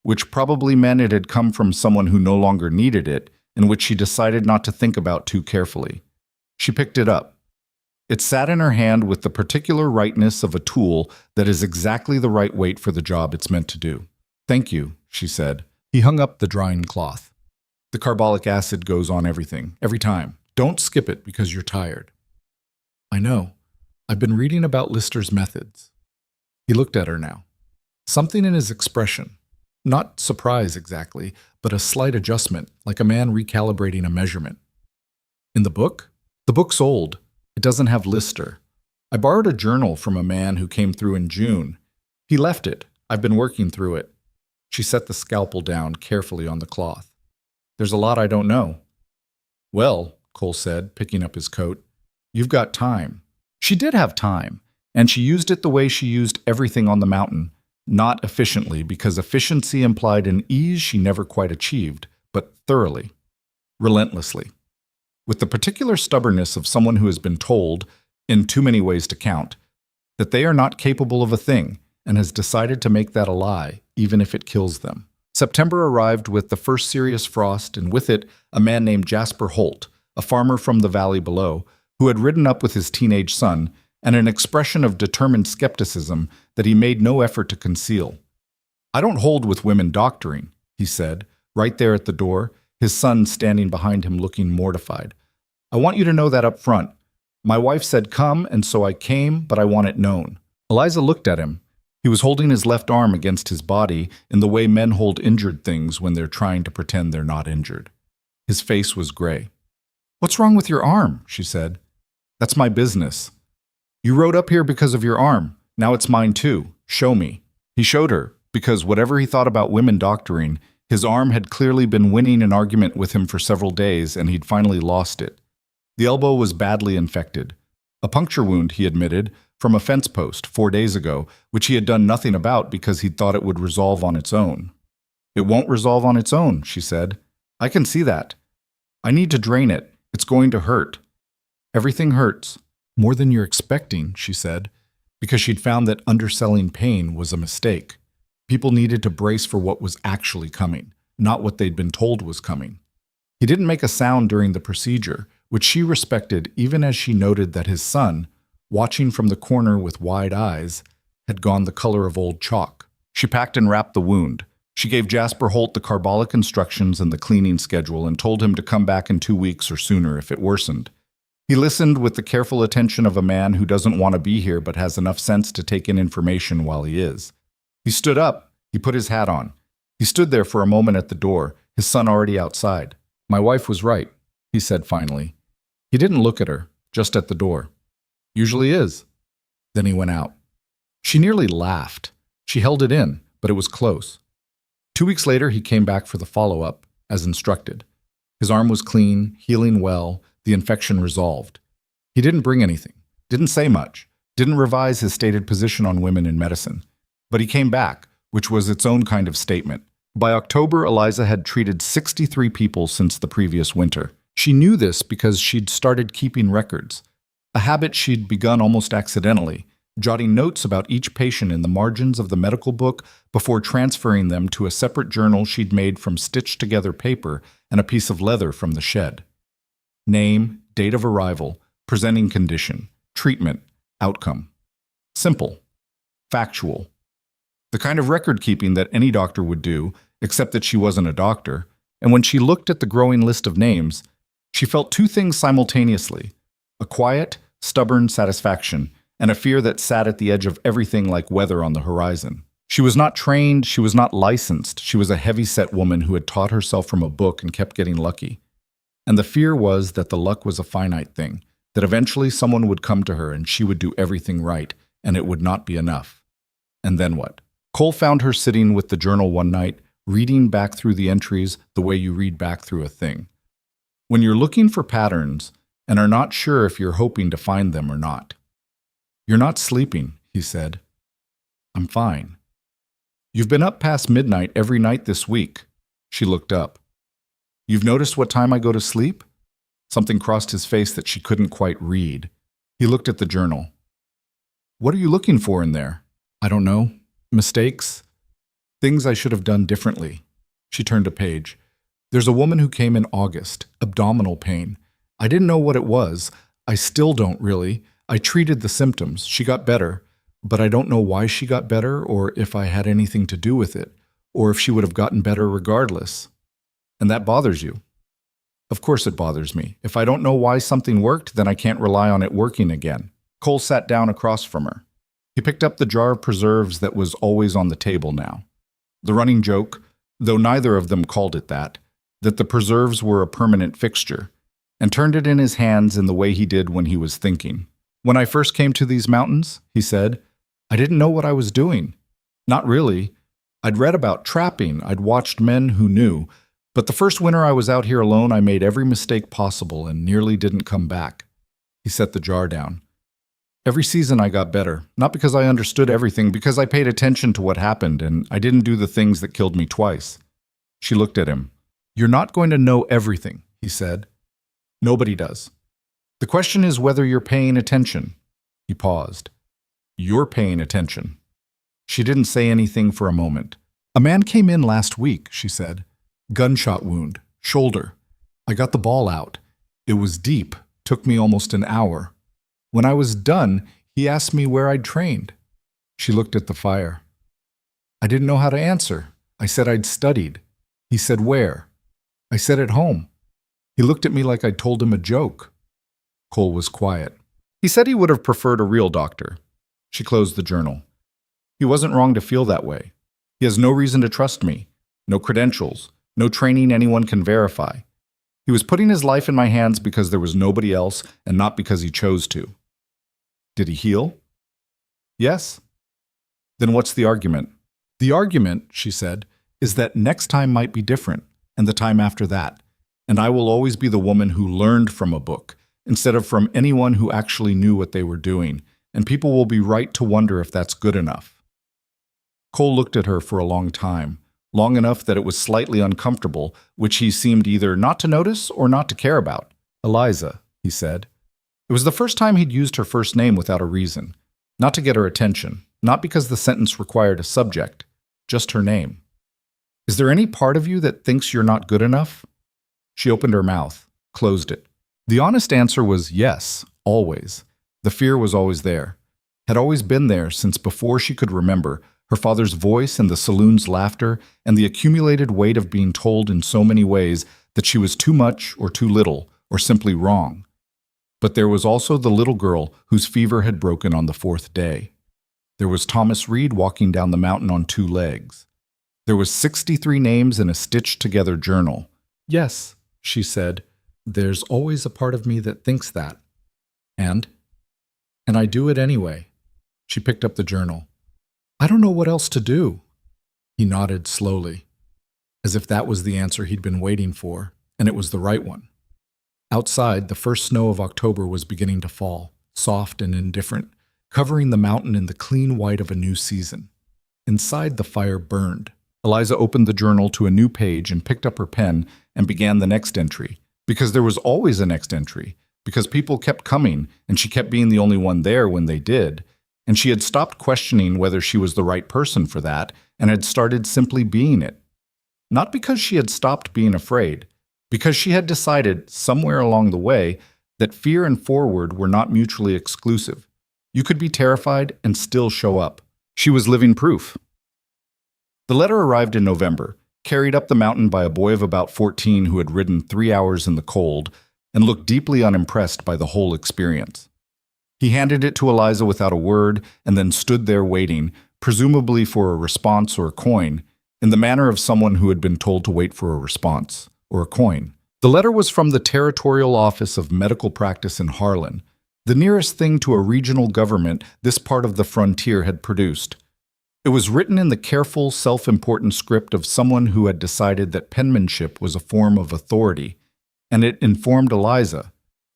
which probably meant it had come from someone who no longer needed it, and which she decided not to think about too carefully. She picked it up. It sat in her hand with the particular rightness of a tool that is exactly the right weight for the job it's meant to do. Thank you, she said. He hung up the drying cloth. The carbolic acid goes on everything, every time. Don't skip it because you're tired. I know. I've been reading about Lister's methods. He looked at her now. Something in his expression. Not surprise exactly, but a slight adjustment, like a man recalibrating a measurement. In the book? The book's old. It doesn't have Lister. I borrowed a journal from a man who came through in June. He left it. I've been working through it. She set the scalpel down carefully on the cloth. There's a lot I don't know. Well, Cole said, picking up his coat, you've got time. She did have time, and she used it the way she used everything on the mountain, not efficiently, because efficiency implied an ease she never quite achieved, but thoroughly, relentlessly. With the particular stubbornness of someone who has been told, in too many ways to count, that they are not capable of a thing, and has decided to make that a lie, even if it kills them. September arrived with the first serious frost, and with it, a man named Jasper Holt, a farmer from the valley below, who had ridden up with his teenage son, and an expression of determined skepticism that he made no effort to conceal. I don't hold with women doctoring, he said, right there at the door, his son standing behind him looking mortified. I want you to know that up front. My wife said come, and so I came, but I want it known. Eliza looked at him. He was holding his left arm against his body in the way men hold injured things when they're trying to pretend they're not injured. His face was gray. What's wrong with your arm? She said. That's my business. You rode up here because of your arm. Now it's mine too. Show me. He showed her, because whatever he thought about women doctoring, his arm had clearly been winning an argument with him for several days, and he'd finally lost it. The elbow was badly infected. A puncture wound, he admitted, from a fence post 4 days ago, which he had done nothing about because he'd thought it would resolve on its own. It won't resolve on its own, she said. I can see that. I need to drain it. It's going to hurt. Everything hurts. More than you're expecting, she said, because she'd found that underselling pain was a mistake. People needed to brace for what was actually coming, not what they'd been told was coming. He didn't make a sound during the procedure, which she respected even as she noted that his son, watching from the corner with wide eyes, had gone the color of old chalk. She packed and wrapped the wound. She gave Jasper Holt the carbolic instructions and the cleaning schedule and told him to come back in 2 weeks or sooner if it worsened. He listened with the careful attention of a man who doesn't want to be here but has enough sense to take in information while he is. He stood up. He put his hat on. He stood there for a moment at the door, his son already outside. My wife was right, he said finally. He didn't look at her, just at the door. Usually is. Then he went out. She nearly laughed. She held it in, but it was close. 2 weeks later, he came back for the follow-up, as instructed. His arm was clean, healing well, the infection resolved. He didn't bring anything, didn't say much, didn't revise his stated position on women in medicine. But he came back, which was its own kind of statement. By October, Eliza had treated 63 people since the previous winter. She knew this because she'd started keeping records, a habit she'd begun almost accidentally, jotting notes about each patient in the margins of the medical book before transferring them to a separate journal she'd made from stitched-together paper and a piece of leather from the shed. Name, date of arrival, presenting condition, treatment, outcome. Simple. Factual. The kind of record-keeping that any doctor would do, except that she wasn't a doctor, and when she looked at the growing list of names, she felt two things simultaneously: a quiet, stubborn satisfaction, and a fear that sat at the edge of everything like weather on the horizon. She was not trained, she was not licensed, she was a heavyset woman who had taught herself from a book and kept getting lucky. And the fear was that the luck was a finite thing, that eventually someone would come to her and she would do everything right, and it would not be enough. And then what? Cole found her sitting with the journal one night, reading back through the entries the way you read back through a thing. When you're looking for patterns and are not sure if you're hoping to find them or not. You're not sleeping, he said. I'm fine. You've been up past midnight every night this week. She looked up. You've noticed what time I go to sleep? Something crossed his face that she couldn't quite read. He looked at the journal. What are you looking for in there? I don't know. Mistakes? Things I should have done differently. She turned a page. There's a woman who came in August, abdominal pain. I didn't know what it was. I still don't really. I treated the symptoms. She got better, but I don't know why she got better or if I had anything to do with it, or if she would have gotten better regardless. And that bothers you. Of course it bothers me. If I don't know why something worked, then I can't rely on it working again. Cole sat down across from her. He picked up the jar of preserves that was always on the table now. The running joke, though neither of them called it that the preserves were a permanent fixture, and turned it in his hands in the way he did when he was thinking. When I first came to these mountains, he said, I didn't know what I was doing. Not really. I'd read about trapping, I'd watched men who knew, but the first winter I was out here alone, I made every mistake possible and nearly didn't come back. He set the jar down. Every season I got better, not because I understood everything, because I paid attention to what happened and I didn't do the things that killed me twice. She looked at him. You're not going to know everything, he said. Nobody does. The question is whether you're paying attention. He paused. You're paying attention. She didn't say anything for a moment. A man came in last week, she said. Gunshot wound, shoulder. I got the ball out. It was deep, took me almost an hour. When I was done, he asked me where I'd trained. She looked at the fire. I didn't know how to answer. I said I'd studied. He said where? I said at home. He looked at me like I'd told him a joke. Cole was quiet. He said he would have preferred a real doctor. She closed the journal. He wasn't wrong to feel that way. He has no reason to trust me. No credentials. No training anyone can verify. He was putting his life in my hands because there was nobody else and not because he chose to. Did he heal? Yes. Then what's the argument? The argument, she said, is that next time might be different, and the time after that. And I will always be the woman who learned from a book, instead of from anyone who actually knew what they were doing, and people will be right to wonder if that's good enough. Cole looked at her for a long time, long enough that it was slightly uncomfortable, which he seemed either not to notice or not to care about. Eliza, he said. It was the first time he'd used her first name without a reason, not to get her attention, not because the sentence required a subject, just her name. Is there any part of you that thinks you're not good enough? She opened her mouth, closed it. The honest answer was yes, always. The fear was always there, had always been there since before she could remember, her father's voice and the saloon's laughter and the accumulated weight of being told in so many ways that she was too much or too little or simply wrong. But there was also the little girl whose fever had broken on the 4th day. There was Thomas Reed walking down the mountain on 2 legs. There was 63 names in a stitched-together journal. Yes, she said, there's always a part of me that thinks that. And I do it anyway. She picked up the journal. I don't know what else to do. He nodded slowly, as if that was the answer he'd been waiting for, and it was the right one. Outside, the first snow of October was beginning to fall, soft and indifferent, covering the mountain in the clean white of a new season. Inside, the fire burned. Eliza opened the journal to a new page and picked up her pen and began the next entry, because there was always a next entry, because people kept coming and she kept being the only one there when they did, and she had stopped questioning whether she was the right person for that and had started simply being it. Not because she had stopped being afraid, because she had decided somewhere along the way that fear and forward were not mutually exclusive. You could be terrified and still show up. She was living proof. The letter arrived in November, carried up the mountain by a boy of about 14 who had ridden 3 hours in the cold and looked deeply unimpressed by the whole experience. He handed it to Eliza without a word and then stood there waiting, presumably for a response or a coin, in the manner of someone who had been told to wait for a response or a coin. The letter was from the Territorial Office of Medical Practice in Harlan, the nearest thing to a regional government this part of the frontier had produced. It was written in the careful, self-important script of someone who had decided that penmanship was a form of authority, and it informed Eliza,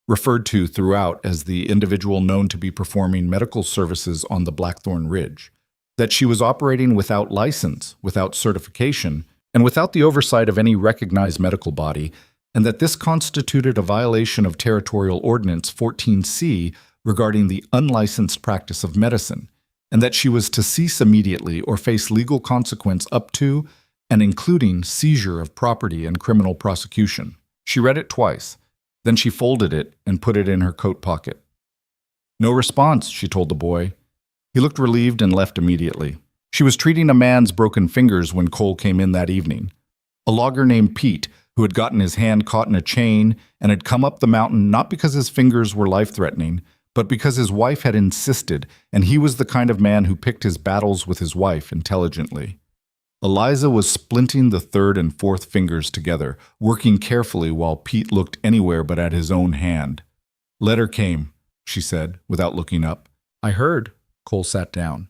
referred to throughout as the individual known to be performing medical services on the Blackthorn Ridge, that she was operating without license, without certification, and without the oversight of any recognized medical body, and that this constituted a violation of Territorial Ordinance 14C regarding the unlicensed practice of medicine, and that she was to cease immediately or face legal consequence up to and including seizure of property and criminal prosecution. She read it twice. Then she folded it and put it in her coat pocket. "No response," she told the boy. He looked relieved and left immediately. She was treating a man's broken fingers when Cole came in that evening. A logger named Pete, who had gotten his hand caught in a chain and had come up the mountain not because his fingers were life-threatening, but because his wife had insisted, and he was the kind of man who picked his battles with his wife intelligently. Eliza was splinting the third and fourth fingers together, working carefully while Pete looked anywhere but at his own hand. "Letter came," she said, without looking up. "I heard." Cole sat down.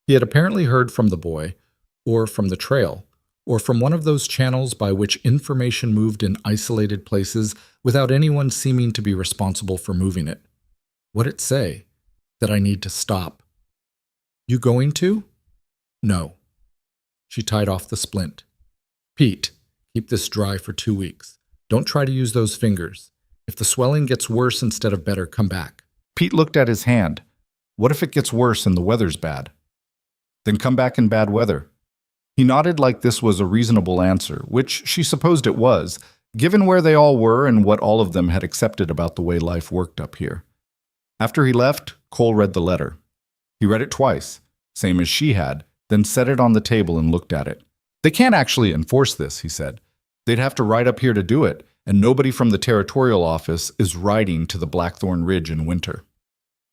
He had apparently heard from the boy, or from the trail, or from one of those channels by which information moved in isolated places without anyone seeming to be responsible for moving it. What'd it say? That I need to stop. "You going to?" "No." She tied off the splint. "Pete, keep this dry for 2 weeks. Don't try to use those fingers. If the swelling gets worse instead of better, come back." Pete looked at his hand. "What if it gets worse and the weather's bad?" "Then come back in bad weather." He nodded like this was a reasonable answer, which she supposed it was, given where they all were and what all of them had accepted about the way life worked up here. After he left, Cole read the letter. He read it twice, same as she had, then set it on the table and looked at it. "They can't actually enforce this," he said. "They'd have to ride up here to do it, and nobody from the territorial office is riding to the Blackthorn Ridge in winter.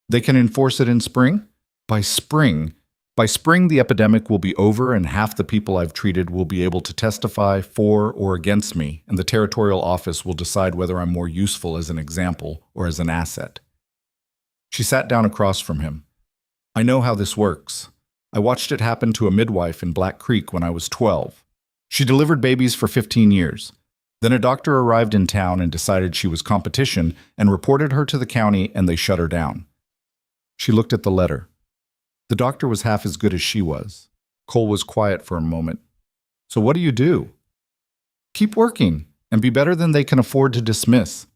They can enforce it in spring? By spring, the epidemic will be over and half the people I've treated will be able to testify for or against me, and the territorial office will decide whether I'm more useful as an example or as an asset." She sat down across from him. "I know how this works. I watched it happen to a midwife in Black Creek when I was 12. She delivered babies for 15 years. Then a doctor arrived in town and decided she was competition and reported her to the county, and they shut her down." She looked at the letter. The doctor was half as good as she was. Cole was quiet for a moment. "So what do you do?" "Keep working and be better than they can afford to dismiss."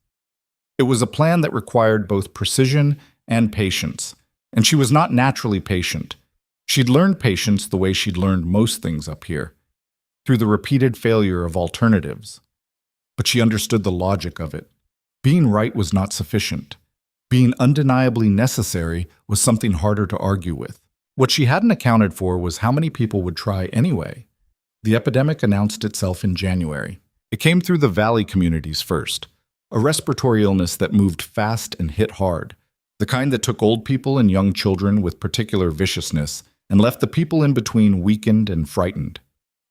It was a plan that required both precision and patience, and she was not naturally patient. She'd learned patience the way she'd learned most things up here, through the repeated failure of alternatives. But she understood the logic of it. Being right was not sufficient. Being undeniably necessary was something harder to argue with. What she hadn't accounted for was how many people would try anyway. The epidemic announced itself in January. It came through the valley communities first, a respiratory illness that moved fast and hit hard, the kind that took old people and young children with particular viciousness and left the people in between weakened and frightened.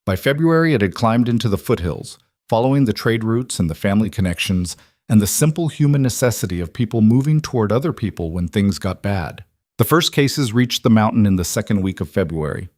By February, it had climbed into the foothills, following the trade routes and the family connections and the simple human necessity of people moving toward other people when things got bad. The first cases reached the mountain in the second week of February.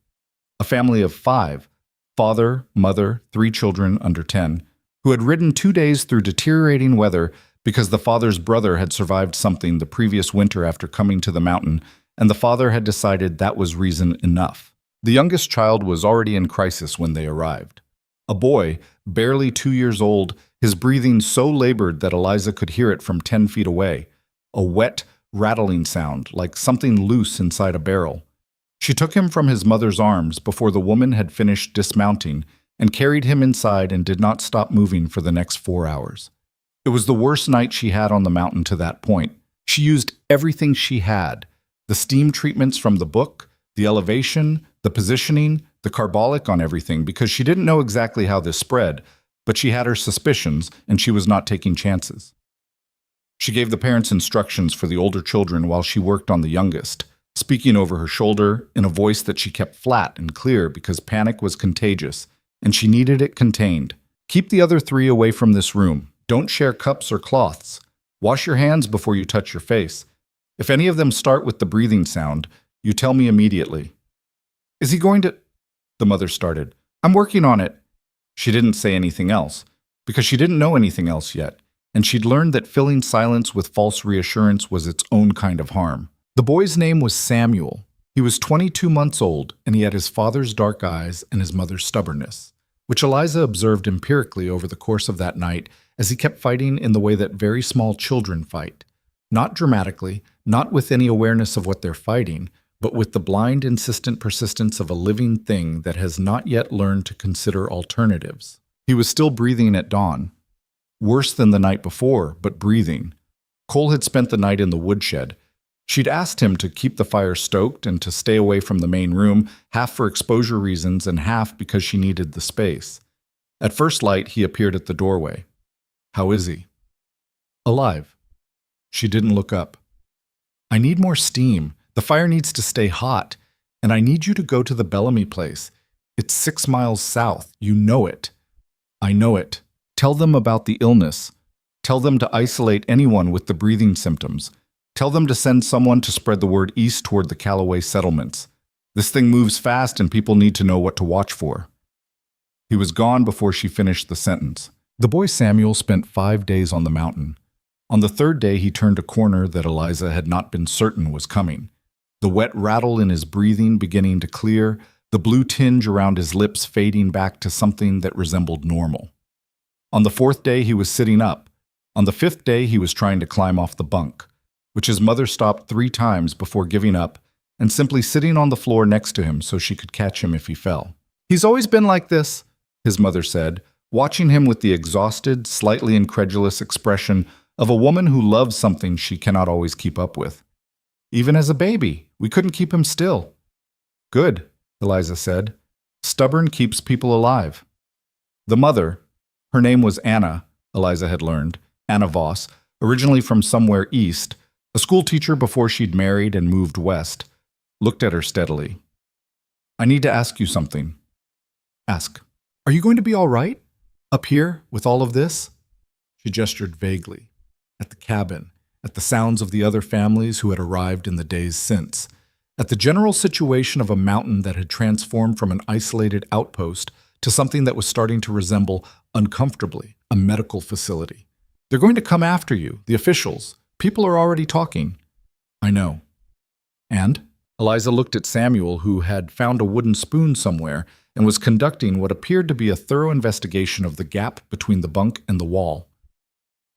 A family of 5, father, mother, 3 children under 10, who had ridden 2 days through deteriorating weather because the father's brother had survived something the previous winter after coming to the mountain, and the father had decided that was reason enough. The youngest child was already in crisis when they arrived. A boy, barely 2 years old, his breathing so labored that Eliza could hear it from 10 feet away, a wet, rattling sound like something loose inside a barrel. She took him from his mother's arms before the woman had finished dismounting and carried him inside and did not stop moving for the next 4 hours. It was the worst night she had on the mountain to that point. She used everything she had, the steam treatments from the book, the elevation, the positioning, the carbolic on everything, because she didn't know exactly how this spread, but she had her suspicions and she was not taking chances. She gave the parents instructions for the older children while she worked on the youngest, speaking over her shoulder in a voice that she kept flat and clear because panic was contagious, and she needed it contained. "Keep the other 3 away from this room. Don't share cups or cloths. Wash your hands before you touch your face. If any of them start with the breathing sound, you tell me immediately." Is he going to? The mother started. I'm working on it. She didn't say anything else, because she didn't know anything else yet, and she'd learned that filling silence with false reassurance was its own kind of harm. The boy's name was Samuel. He was 22 months old, and he had his father's dark eyes and his mother's stubbornness, which Eliza observed empirically over the course of that night as he kept fighting in the way that very small children fight. Not dramatically, not with any awareness of what they're fighting, but with the blind, insistent persistence of a living thing that has not yet learned to consider alternatives. He was still breathing at dawn. Worse than the night before, but breathing. Cole had spent the night in the woodshed. She'd asked him to keep the fire stoked and to stay away from the main room, half for exposure reasons and half because she needed the space. At first light, he appeared at the doorway. How is he? Alive. She didn't look up. I need more steam. The fire needs to stay hot, and I need you to go to the Bellamy place. It's 6 miles south. You know it. I know it. Tell them about the illness. Tell them to isolate anyone with the breathing symptoms. Tell them to send someone to spread the word east toward the Callaway settlements. This thing moves fast and people need to know what to watch for. He was gone before she finished the sentence. The boy Samuel spent 5 days on the mountain. On the 3rd day, he turned a corner that Eliza had not been certain was coming. The wet rattle in his breathing beginning to clear, the blue tinge around his lips fading back to something that resembled normal. On the 4th day, he was sitting up. On the 5th day, he was trying to climb off the bunk, which his mother stopped 3 times before giving up and simply sitting on the floor next to him so she could catch him if he fell. He's always been like this, his mother said, watching him with the exhausted, slightly incredulous expression of a woman who loves something she cannot always keep up with. Even as a baby, we couldn't keep him still. Good, Eliza said. Stubborn keeps people alive. The mother, her name was Anna, Eliza had learned, Anna Voss, originally from somewhere east, a schoolteacher before she'd married and moved west, looked at her steadily. I need to ask you something. Ask. Are you going to be all right? Up here, with all of this? She gestured vaguely. At the cabin, at the sounds of the other families who had arrived in the days since, at the general situation of a mountain that had transformed from an isolated outpost to something that was starting to resemble, uncomfortably, a medical facility. They're going to come after you, the officials. People are already talking. I know. And? Eliza looked at Samuel, who had found a wooden spoon somewhere and was conducting what appeared to be a thorough investigation of the gap between the bunk and the wall.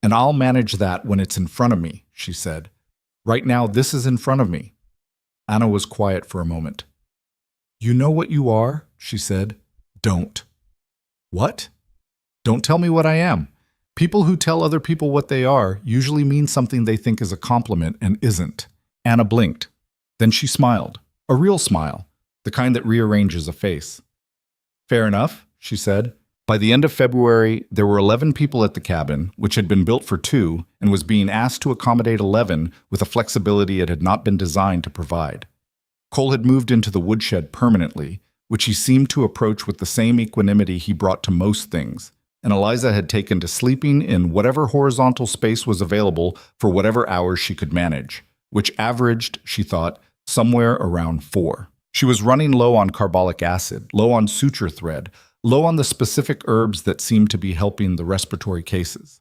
And I'll manage that when it's in front of me, she said. Right now, this is in front of me. Anna was quiet for a moment. You know what you are, she said. Don't. What? Don't tell me what I am. People who tell other people what they are usually mean something they think is a compliment and isn't. Anna blinked. Then she smiled. A real smile, the kind that rearranges a face. Fair enough, she said. By the end of February, there were 11 people at the cabin, which had been built for 2 and was being asked to accommodate 11 with a flexibility it had not been designed to provide. Cole had moved into the woodshed permanently, which he seemed to approach with the same equanimity he brought to most things, and Eliza had taken to sleeping in whatever horizontal space was available for whatever hours she could manage, which averaged, she thought, somewhere around 4. She was running low on carbolic acid, low on suture thread, low on the specific herbs that seemed to be helping the respiratory cases.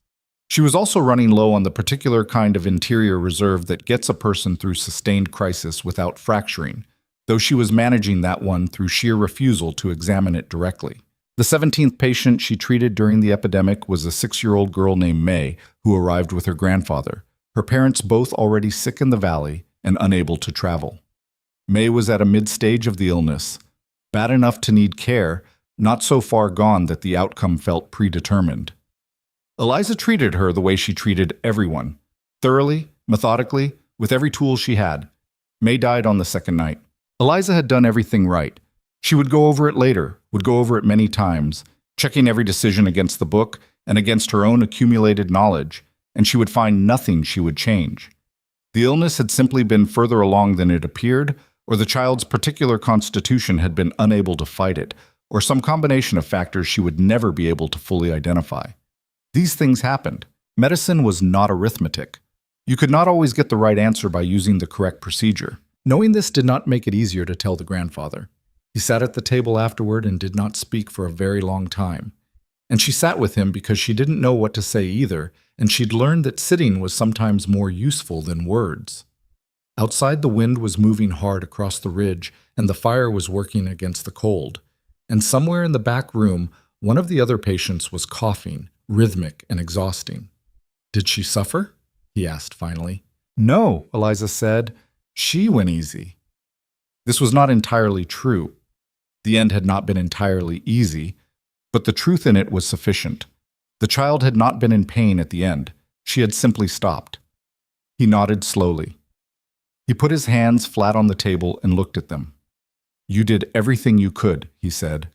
She was also running low on the particular kind of interior reserve that gets a person through sustained crisis without fracturing, though she was managing that one through sheer refusal to examine it directly. The 17th patient she treated during the epidemic was a 6-year-old girl named May, who arrived with her grandfather, her parents both already sick in the valley and unable to travel. May was at a mid-stage of the illness, bad enough to need care, not so far gone that the outcome felt predetermined. Eliza treated her the way she treated everyone, thoroughly, methodically, with every tool she had. May died on the 2nd night. Eliza had done everything right. She would go over it later, would go over it many times, checking every decision against the book and against her own accumulated knowledge, and she would find nothing she would change. The illness had simply been further along than it appeared, or the child's particular constitution had been unable to fight it, or some combination of factors she would never be able to fully identify. These things happened. Medicine was not arithmetic. You could not always get the right answer by using the correct procedure. Knowing this did not make it easier to tell the grandfather. He sat at the table afterward and did not speak for a very long time. And she sat with him because she didn't know what to say either, and she'd learned that sitting was sometimes more useful than words. Outside, the wind was moving hard across the ridge, and the fire was working against the cold. And somewhere in the back room, one of the other patients was coughing, rhythmic and exhausting. "Did she suffer?" he asked finally. "No," Eliza said. "She went easy." This was not entirely true. The end had not been entirely easy, but the truth in it was sufficient. The child had not been in pain at the end. She had simply stopped. He nodded slowly. He put his hands flat on the table and looked at them. "You did everything you could," he said.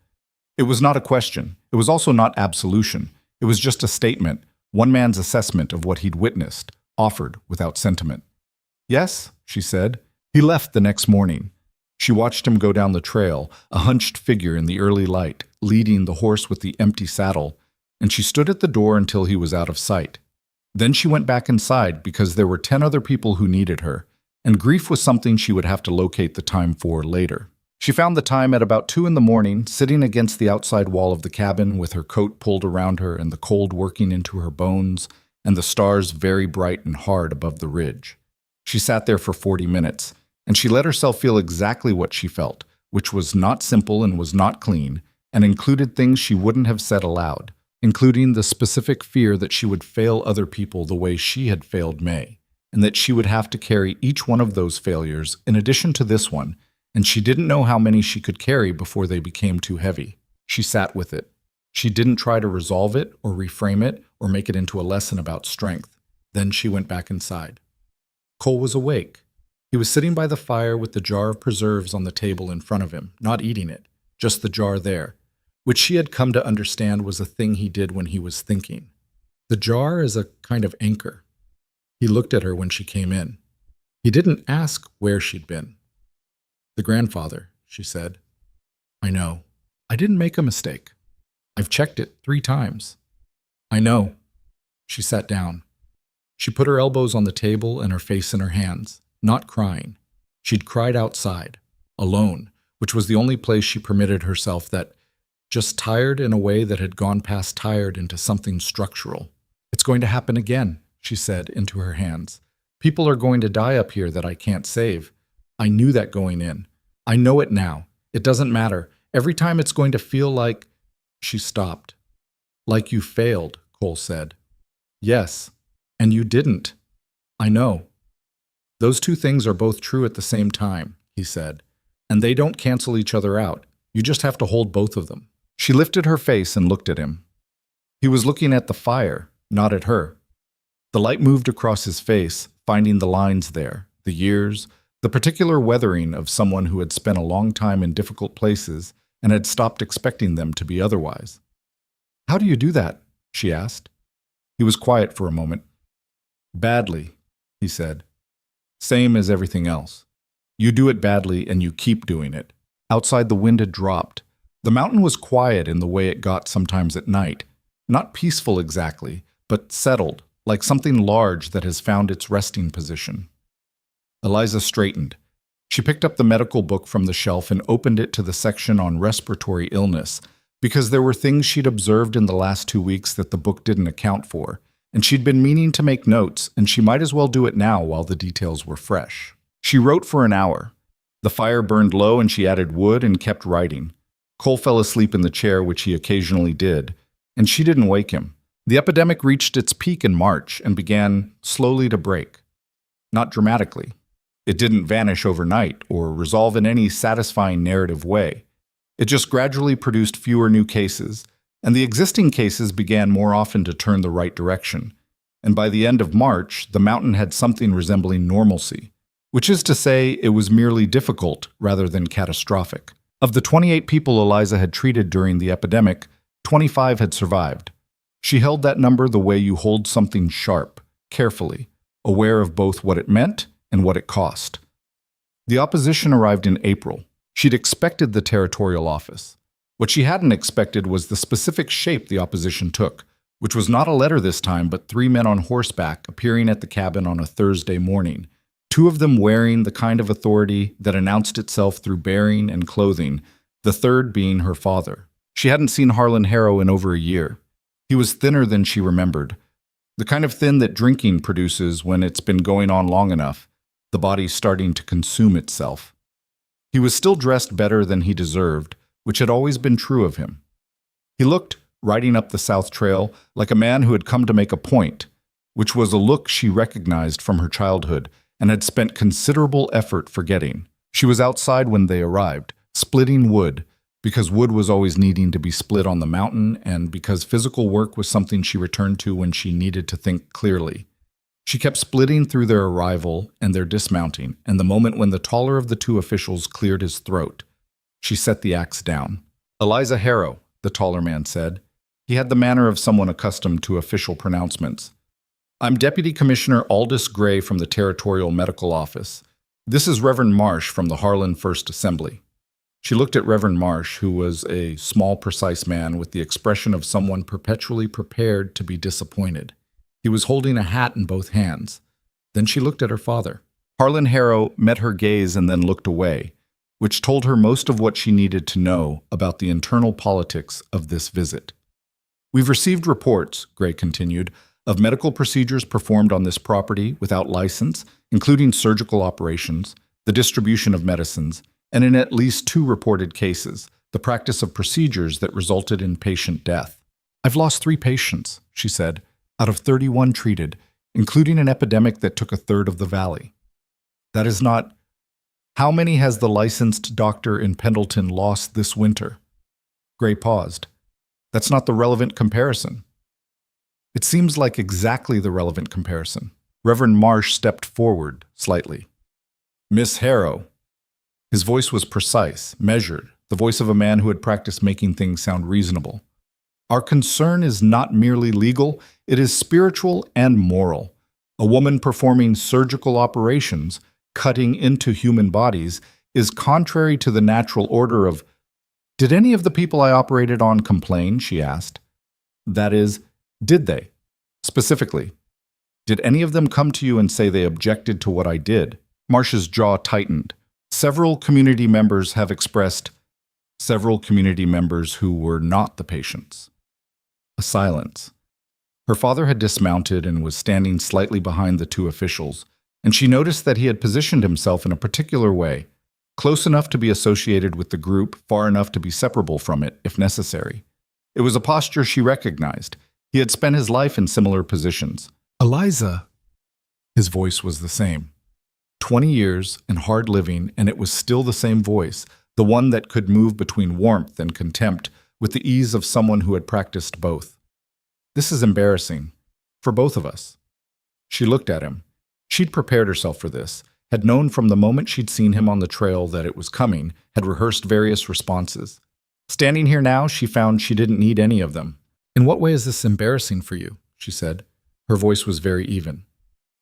It was not a question. It was also not absolution. It was just a statement, one man's assessment of what he'd witnessed, offered without sentiment. "Yes," she said. He left the next morning. She watched him go down the trail, a hunched figure in the early light, leading the horse with the empty saddle, and she stood at the door until he was out of sight. Then she went back inside because there were 10 other people who needed her, and grief was something she would have to locate the time for later. She found the time at about 2 in the morning, sitting against the outside wall of the cabin with her coat pulled around her and the cold working into her bones, and the stars very bright and hard above the ridge. She sat there for 40 minutes, and she let herself feel exactly what she felt, which was not simple and was not clean, and included things she wouldn't have said aloud, including the specific fear that she would fail other people the way she had failed May, and that she would have to carry each one of those failures in addition to this one, and she didn't know how many she could carry before they became too heavy. She sat with it. She didn't try to resolve it or reframe it or make it into a lesson about strength. Then she went back inside. Cole was awake. He was sitting by the fire with the jar of preserves on the table in front of him, not eating it, just the jar there, which she had come to understand was a thing he did when he was thinking. The jar is a kind of anchor. He looked at her when she came in. He didn't ask where she'd been. "The grandfather," she said. "I know. I didn't make a mistake. I've checked it 3 times. "I know." She sat down. She put her elbows on the table and her face in her hands, not crying. She'd cried outside, alone, which was the only place she permitted herself that, just tired in a way that had gone past tired into something structural. "It's going to happen again," she said into her hands. "People are going to die up here that I can't save. I knew that going in. I know it now. It doesn't matter. Every time it's going to feel like—" She stopped. "Like you failed," Cole said. "Yes, and you didn't. I know." "Those 2 things are both true at the same time," he said, "and they don't cancel each other out. You just have to hold both of them." She lifted her face and looked at him. He was looking at the fire, not at her. The light moved across his face, finding the lines there, the years, the particular weathering of someone who had spent a long time in difficult places and had stopped expecting them to be otherwise. "How do you do that?" she asked. He was quiet for a moment. "Badly," he said. "Same as everything else. You do it badly and you keep doing it." Outside, the wind had dropped. The mountain was quiet in the way it got sometimes at night. Not peaceful exactly, but settled, like something large that has found its resting position. Eliza straightened. She picked up the medical book from the shelf and opened it to the section on respiratory illness, because there were things she'd observed in the last 2 weeks that the book didn't account for, and she'd been meaning to make notes, and she might as well do it now while the details were fresh. She wrote for an hour. The fire burned low and she added wood and kept writing. Cole fell asleep in the chair, which he occasionally did, and she didn't wake him. The epidemic reached its peak in March and began slowly to break. Not dramatically. It didn't vanish overnight or resolve in any satisfying narrative way. It just gradually produced fewer new cases, and the existing cases began more often to turn the right direction. And by the end of March, the mountain had something resembling normalcy, which is to say it was merely difficult rather than catastrophic. Of the 28 people Eliza had treated during the epidemic, 25 had survived. She held that number the way you hold something sharp, carefully, aware of both what it meant and what it cost. The opposition arrived in April. She'd expected the territorial office. What she hadn't expected was the specific shape the opposition took, which was not a letter this time, but 3 men on horseback appearing at the cabin on a Thursday morning, 2 of them wearing the kind of authority that announced itself through bearing and clothing, the third being her father. She hadn't seen Harlan Harrow in over a year. He was thinner than she remembered, the kind of thin that drinking produces when it's been going on long enough, the body starting to consume itself. He was still dressed better than he deserved, which had always been true of him. He looked, riding up the South Trail, like a man who had come to make a point, which was a look she recognized from her childhood and had spent considerable effort forgetting. She was outside when they arrived, splitting wood, because wood was always needing to be split on the mountain and because physical work was something she returned to when she needed to think clearly. She kept splitting through their arrival and their dismounting, and the moment when the taller of the two officials cleared his throat, she set the axe down. "Eliza Harrow," the taller man said. He had the manner of someone accustomed to official pronouncements. "I'm Deputy Commissioner Aldous Gray from the Territorial Medical Office. This is Reverend Marsh from the Harlan First Assembly." She looked at Reverend Marsh, who was a small, precise man with the expression of someone perpetually prepared to be disappointed. He was holding a hat in both hands. Then she looked at her father. Harlan Harrow met her gaze and then looked away, which told her most of what she needed to know about the internal politics of this visit. "We've received reports," Gray continued, "of medical procedures performed on this property without license, including surgical operations, the distribution of medicines, and in at least 2 reported cases, the practice of procedures that resulted in patient death." "I've lost 3 patients," she said, "out of 31 treated, including an epidemic that took a third of the valley." "That is not... How many has the licensed doctor in Pendleton lost this winter?" Gray paused. "That's not the relevant comparison." "It seems like exactly the relevant comparison." Reverend Marsh stepped forward slightly. "Miss Harrow." His voice was precise, measured, the voice of a man who had practiced making things sound reasonable. "Our concern is not merely legal, it is spiritual and moral. A woman performing surgical operations, cutting into human bodies, is contrary to the natural order of—" "Did any of the people I operated on complain?" she asked. "That is, did they? Specifically, did any of them come to you and say they objected to what I did?" Marsh's jaw tightened. "Several community members have expressed—" "Several community members who were not the patients." A silence. Her father had dismounted and was standing slightly behind the 2 officials, and she noticed that he had positioned himself in a particular way, close enough to be associated with the group, far enough to be separable from it, if necessary. It was a posture she recognized. He had spent his life in similar positions. "Eliza." His voice was the same. 20 years and hard living, and it was still the same voice, the one that could move between warmth and contempt with the ease of someone who had practiced both. "This is embarrassing. For both of us." She looked at him. She'd prepared herself for this, had known from the moment she'd seen him on the trail that it was coming, had rehearsed various responses. Standing here now, she found she didn't need any of them. "In what way is this embarrassing for you?" she said. Her voice was very even.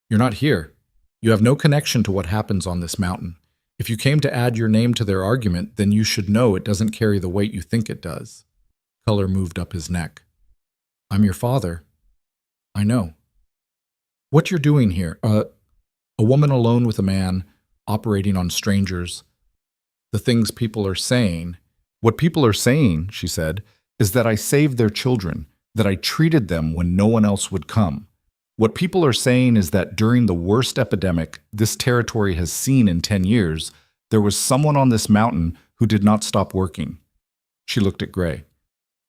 "You're not here. You have no connection to what happens on this mountain. If you came to add your name to their argument, then you should know it doesn't carry the weight you think it does." Color moved up his neck. "I'm your father." "I know." "What you're doing here, a woman alone with a man, operating on strangers. The things people are saying—" "What people are saying," she said, "is that I saved their children, that I treated them when no one else would come. What people are saying is that during the worst epidemic this territory has seen in 10 years, there was someone on this mountain who did not stop working." She looked at Gray.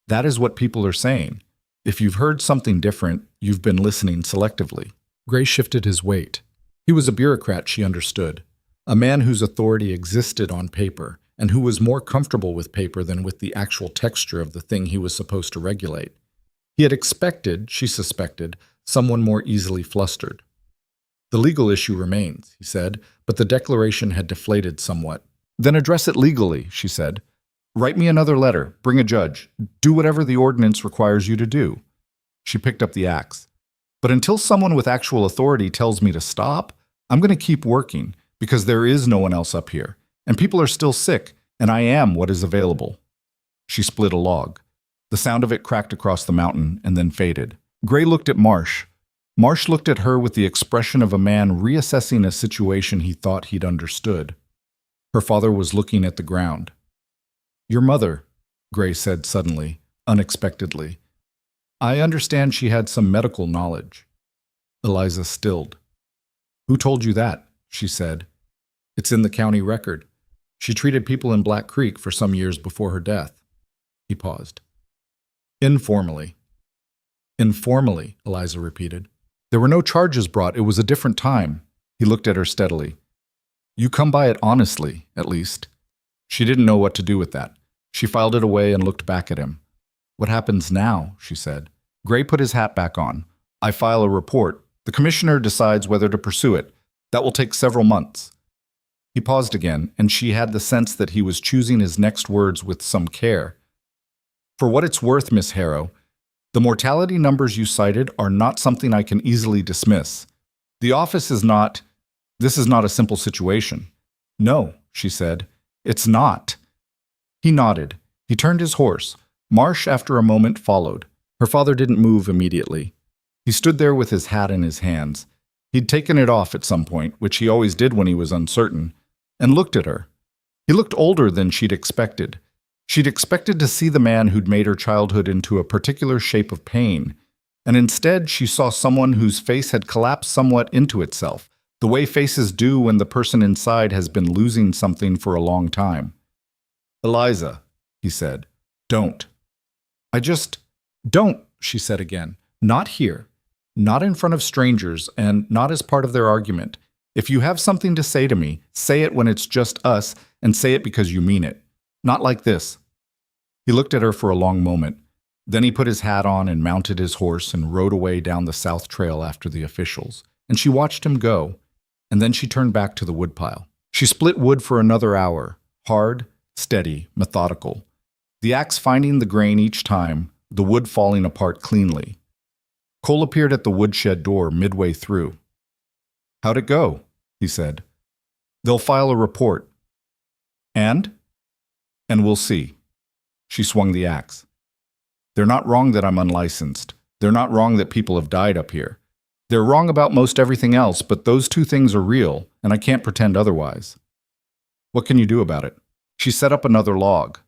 "That is what people are saying. If you've heard something different, you've been listening selectively." Gray shifted his weight. He was a bureaucrat, she understood, a man whose authority existed on paper, and who was more comfortable with paper than with the actual texture of the thing he was supposed to regulate. He had expected, she suspected, someone more easily flustered. "The legal issue remains," he said, but the declaration had deflated somewhat. "Then address it legally," she said. "Write me another letter, bring a judge, do whatever the ordinance requires you to do." She picked up the axe. "But until someone with actual authority tells me to stop, I'm going to keep working, because there is no one else up here, and people are still sick, and I am what is available." She split a log. The sound of it cracked across the mountain and then faded. Gray looked at Marsh. Marsh looked at her with the expression of a man reassessing a situation he thought he'd understood. Her father was looking at the ground. Your mother, Gray said suddenly, unexpectedly. I understand she had some medical knowledge. Eliza stilled. Who told you that? She said. It's in the county record. She treated people in Black Creek for some years before her death. He paused. Informally. Informally, Eliza repeated. There were no charges brought. It was a different time. He looked at her steadily. You come by it honestly, at least. She didn't know what to do with that. She filed it away and looked back at him. What happens now? She said. Gray put his hat back on. I file a report. The commissioner decides whether to pursue it. That will take several months. He paused again, and she had the sense that he was choosing his next words with some care. For what it's worth, Miss Harrow, the mortality numbers you cited are not something I can easily dismiss. The office is not... This is not a simple situation. No, she said. It's not. He nodded. He turned his horse. Marsh, after a moment, followed. Her father didn't move immediately. He stood there with his hat in his hands. He'd taken it off at some point, which he always did when he was uncertain, and looked at her. He looked older than she'd expected. She'd expected to see the man who'd made her childhood into a particular shape of pain, and instead she saw someone whose face had collapsed somewhat into itself, the way faces do when the person inside has been losing something for a long time. Eliza, he said, don't. Don't, she said again. Not here. Not in front of strangers, and not as part of their argument. If you have something to say to me, say it when it's just us, and say it because you mean it. Not like this. He looked at her for a long moment. Then he put his hat on and mounted his horse and rode away down the south trail after the officials, and she watched him go, and then she turned back to the woodpile. She split wood for another hour, hard, steady, methodical. The axe finding the grain each time, the wood falling apart cleanly. Cole appeared at the woodshed door midway through. How'd it go? He said. They'll file a report. And? And we'll see. She swung the axe. They're not wrong that I'm unlicensed. They're not wrong that people have died up here. They're wrong about most everything else, but those two things are real, and I can't pretend otherwise. What can you do about it? She set up another log.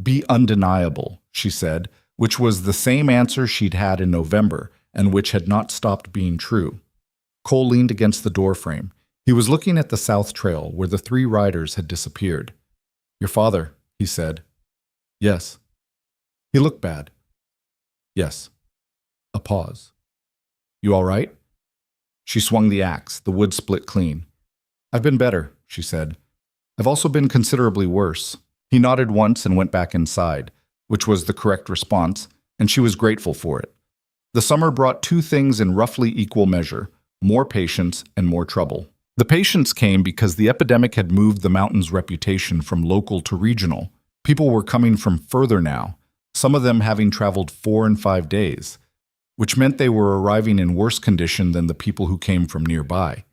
Be undeniable, she said, which was the same answer she'd had in November, and which had not stopped being true. Cole leaned against the doorframe. He was looking at the south trail, where the three riders had disappeared. Your father, he said. Yes. He looked bad. Yes. A pause. You all right? She swung the axe. The wood split clean. I've been better, she said. I've also been considerably worse. He nodded once and went back inside, which was the correct response, and she was grateful for it. The summer brought two things in roughly equal measure, more patience and more trouble. The patience came because the epidemic had moved the mountain's reputation from local to regional. People were coming from further now, some of them having traveled 4 and 5 days, which meant they were arriving in worse condition than the people who came from nearby,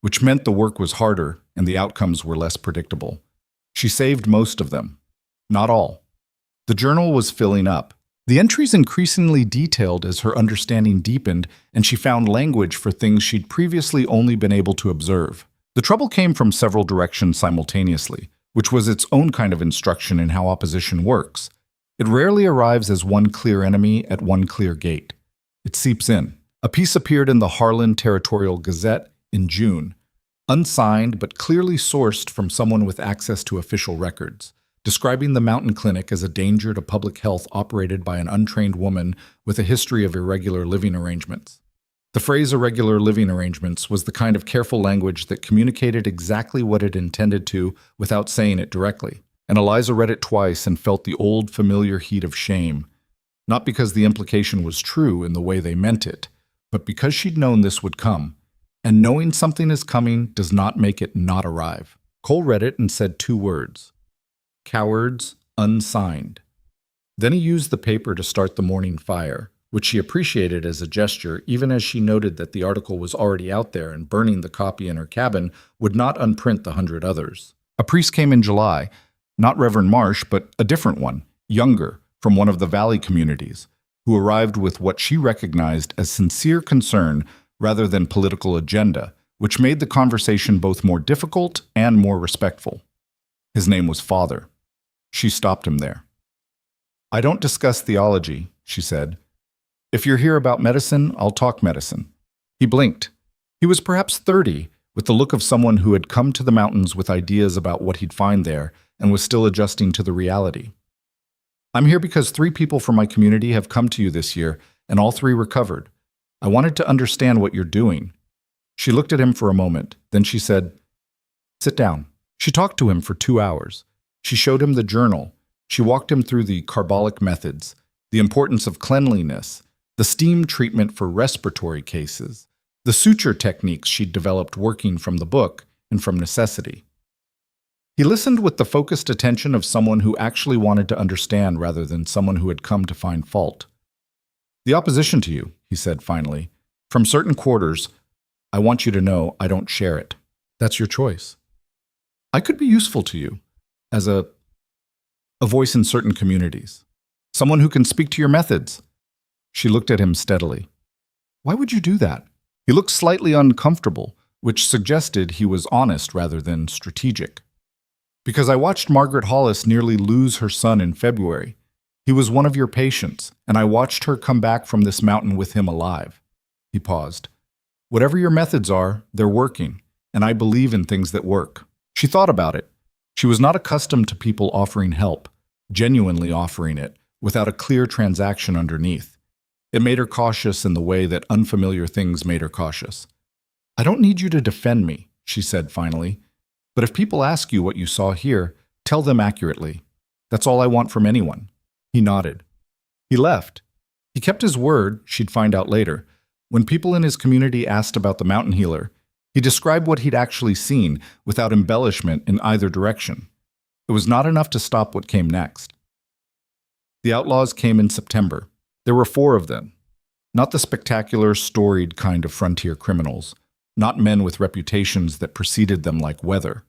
which meant the work was harder and the outcomes were less predictable. She saved most of them. Not all. The journal was filling up. The entries increasingly detailed as her understanding deepened, and she found language for things she'd previously only been able to observe. The trouble came from several directions simultaneously, which was its own kind of instruction in how opposition works. It rarely arrives as one clear enemy at one clear gate. It seeps in. A piece appeared in the Harlan Territorial Gazette in June, unsigned but clearly sourced from someone with access to official records, describing the mountain clinic as a danger to public health operated by an untrained woman with a history of irregular living arrangements. The phrase irregular living arrangements was the kind of careful language that communicated exactly what it intended to without saying it directly, and Eliza read it twice and felt the old familiar heat of shame, not because the implication was true in the way they meant it, but because she'd known this would come, and knowing something is coming does not make it not arrive. Cole read it and said 2 words. Cowards, unsigned. Then he used the paper to start the morning fire, which she appreciated as a gesture, even as she noted that the article was already out there and burning the copy in her cabin would not unprint the 100 others. A priest came in July, not Reverend Marsh, but a different one, younger, from one of the valley communities, who arrived with what she recognized as sincere concern rather than political agenda, which made the conversation both more difficult and more respectful. His name was Father. She stopped him there. "I don't discuss theology," she said. "If you're here about medicine, I'll talk medicine." He blinked. He was perhaps 30, with the look of someone who had come to the mountains with ideas about what he'd find there and was still adjusting to the reality. "I'm here because 3 people from my community have come to you this year, and all 3 recovered. I wanted to understand what you're doing." She looked at him for a moment. Then she said, "Sit down." She talked to him for 2 hours. She showed him the journal. She walked him through the carbolic methods, the importance of cleanliness, the steam treatment for respiratory cases, the suture techniques she'd developed working from the book and from necessity. He listened with the focused attention of someone who actually wanted to understand rather than someone who had come to find fault. "The opposition to you," he said finally, "from certain quarters, I want you to know I don't share it. That's your choice. I could be useful to you as a voice in certain communities, someone who can speak to your methods." She looked at him steadily. "Why would you do that?" He looked slightly uncomfortable, which suggested he was honest rather than strategic. "Because I watched Margaret Hollis nearly lose her son in February. He was one of your patients, and I watched her come back from this mountain with him alive." He paused. "Whatever your methods are, they're working, and I believe in things that work." She thought about it. She was not accustomed to people offering help, genuinely offering it, without a clear transaction underneath. It made her cautious in the way that unfamiliar things made her cautious. "I don't need you to defend me," she said finally. "But if people ask you what you saw here, tell them accurately. That's all I want from anyone." He nodded. He left. He kept his word, she'd find out later. When people in his community asked about the mountain healer, he described what he'd actually seen without embellishment in either direction. It was not enough to stop what came next. The outlaws came in September. There were 4 of them. Not the spectacular, storied kind of frontier criminals. Not men with reputations that preceded them like weather.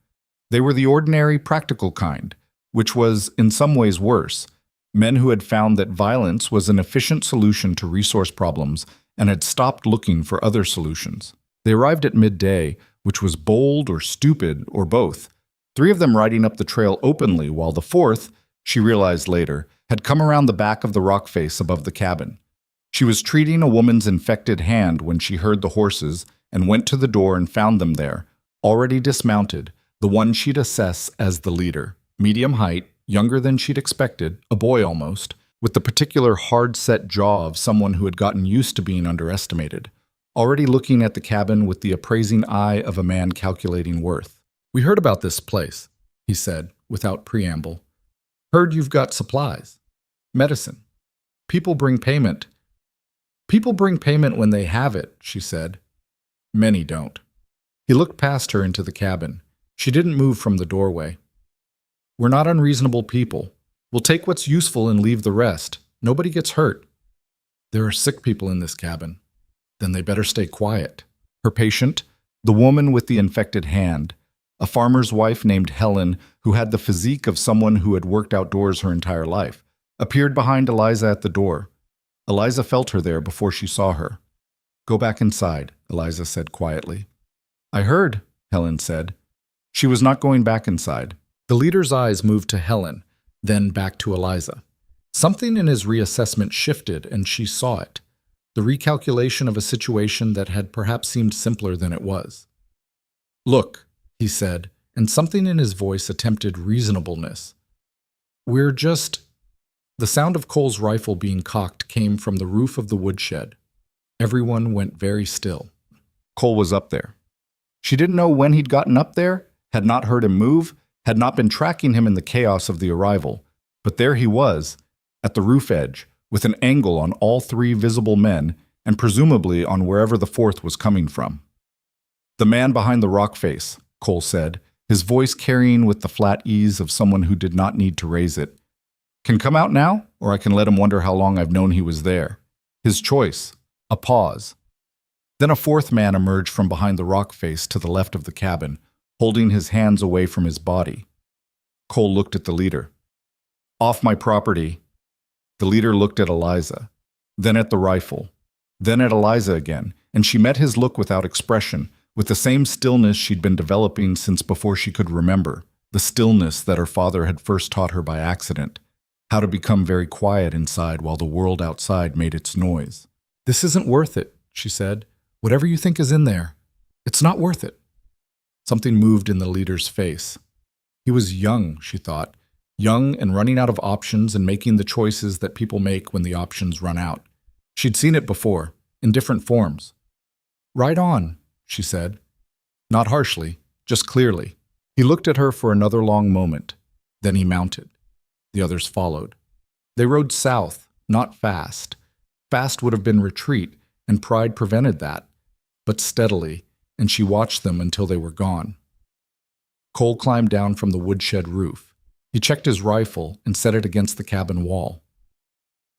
They were the ordinary, practical kind, which was, in some ways, worse. Men who had found that violence was an efficient solution to resource problems and had stopped looking for other solutions. They arrived at midday, which was bold or stupid or both. 3 of them riding up the trail openly, while the 4th, she realized later, had come around the back of the rock face above the cabin. She was treating a woman's infected hand when she heard the horses and went to the door and found them there, already dismounted, the one she'd assess as the leader. Medium height, younger than she'd expected, a boy almost, with the particular hard-set jaw of someone who had gotten used to being underestimated, already looking at the cabin with the appraising eye of a man calculating worth. "We heard about this place," he said, without preamble. "Heard you've got supplies. Medicine. People bring payment." "People bring payment when they have it," she said. "Many don't." He looked past her into the cabin. She didn't move from the doorway. "We're not unreasonable people. We'll take what's useful and leave the rest. Nobody gets hurt." "There are sick people in this cabin." "Then they better stay quiet." Her patient, the woman with the infected hand, a farmer's wife named Helen who had the physique of someone who had worked outdoors her entire life, appeared behind Eliza at the door. Eliza felt her there before she saw her. "Go back inside," Eliza said quietly. "I heard," Helen said. She was not going back inside. The leader's eyes moved to Helen, then back to Eliza. Something in his reassessment shifted, and she saw it. The recalculation of a situation that had perhaps seemed simpler than it was. "Look," he said, and something in his voice attempted reasonableness. "We're just—" The sound of Cole's rifle being cocked came from the roof of the woodshed. Everyone went very still. Cole was up there. She didn't know when he'd gotten up there, had not heard him move, had not been tracking him in the chaos of the arrival. But there he was, at the roof edge, with an angle on all 3 visible men, and presumably on wherever the 4th was coming from. "The man behind the rock face," Cole said, his voice carrying with the flat ease of someone who did not need to raise it. "Can come out now, or I can let him wonder how long I've known he was there." His choice. A pause. Then a 4th man emerged from behind the rock face to the left of the cabin, holding his hands away from his body. Cole looked at the leader. "Off my property." The leader looked at Eliza, then at the rifle, then at Eliza again, and she met his look without expression, with the same stillness she'd been developing since before she could remember. the stillness that her father had first taught her by accident, how to become very quiet inside while the world outside made its noise. "This isn't worth it," she said. "Whatever you think is in there, it's not worth it." Something moved in the leader's face. He was young, she thought, young and running out of options and making the choices that people make when the options run out. She'd seen it before, in different forms. "Right on," she said. Not harshly, just clearly. He looked at her for another long moment. Then he mounted. The others followed. They rode south, not fast. Fast would have been retreat, and pride prevented that, but steadily, and she watched them until they were gone. Cole climbed down from the woodshed roof. He checked his rifle and set it against the cabin wall.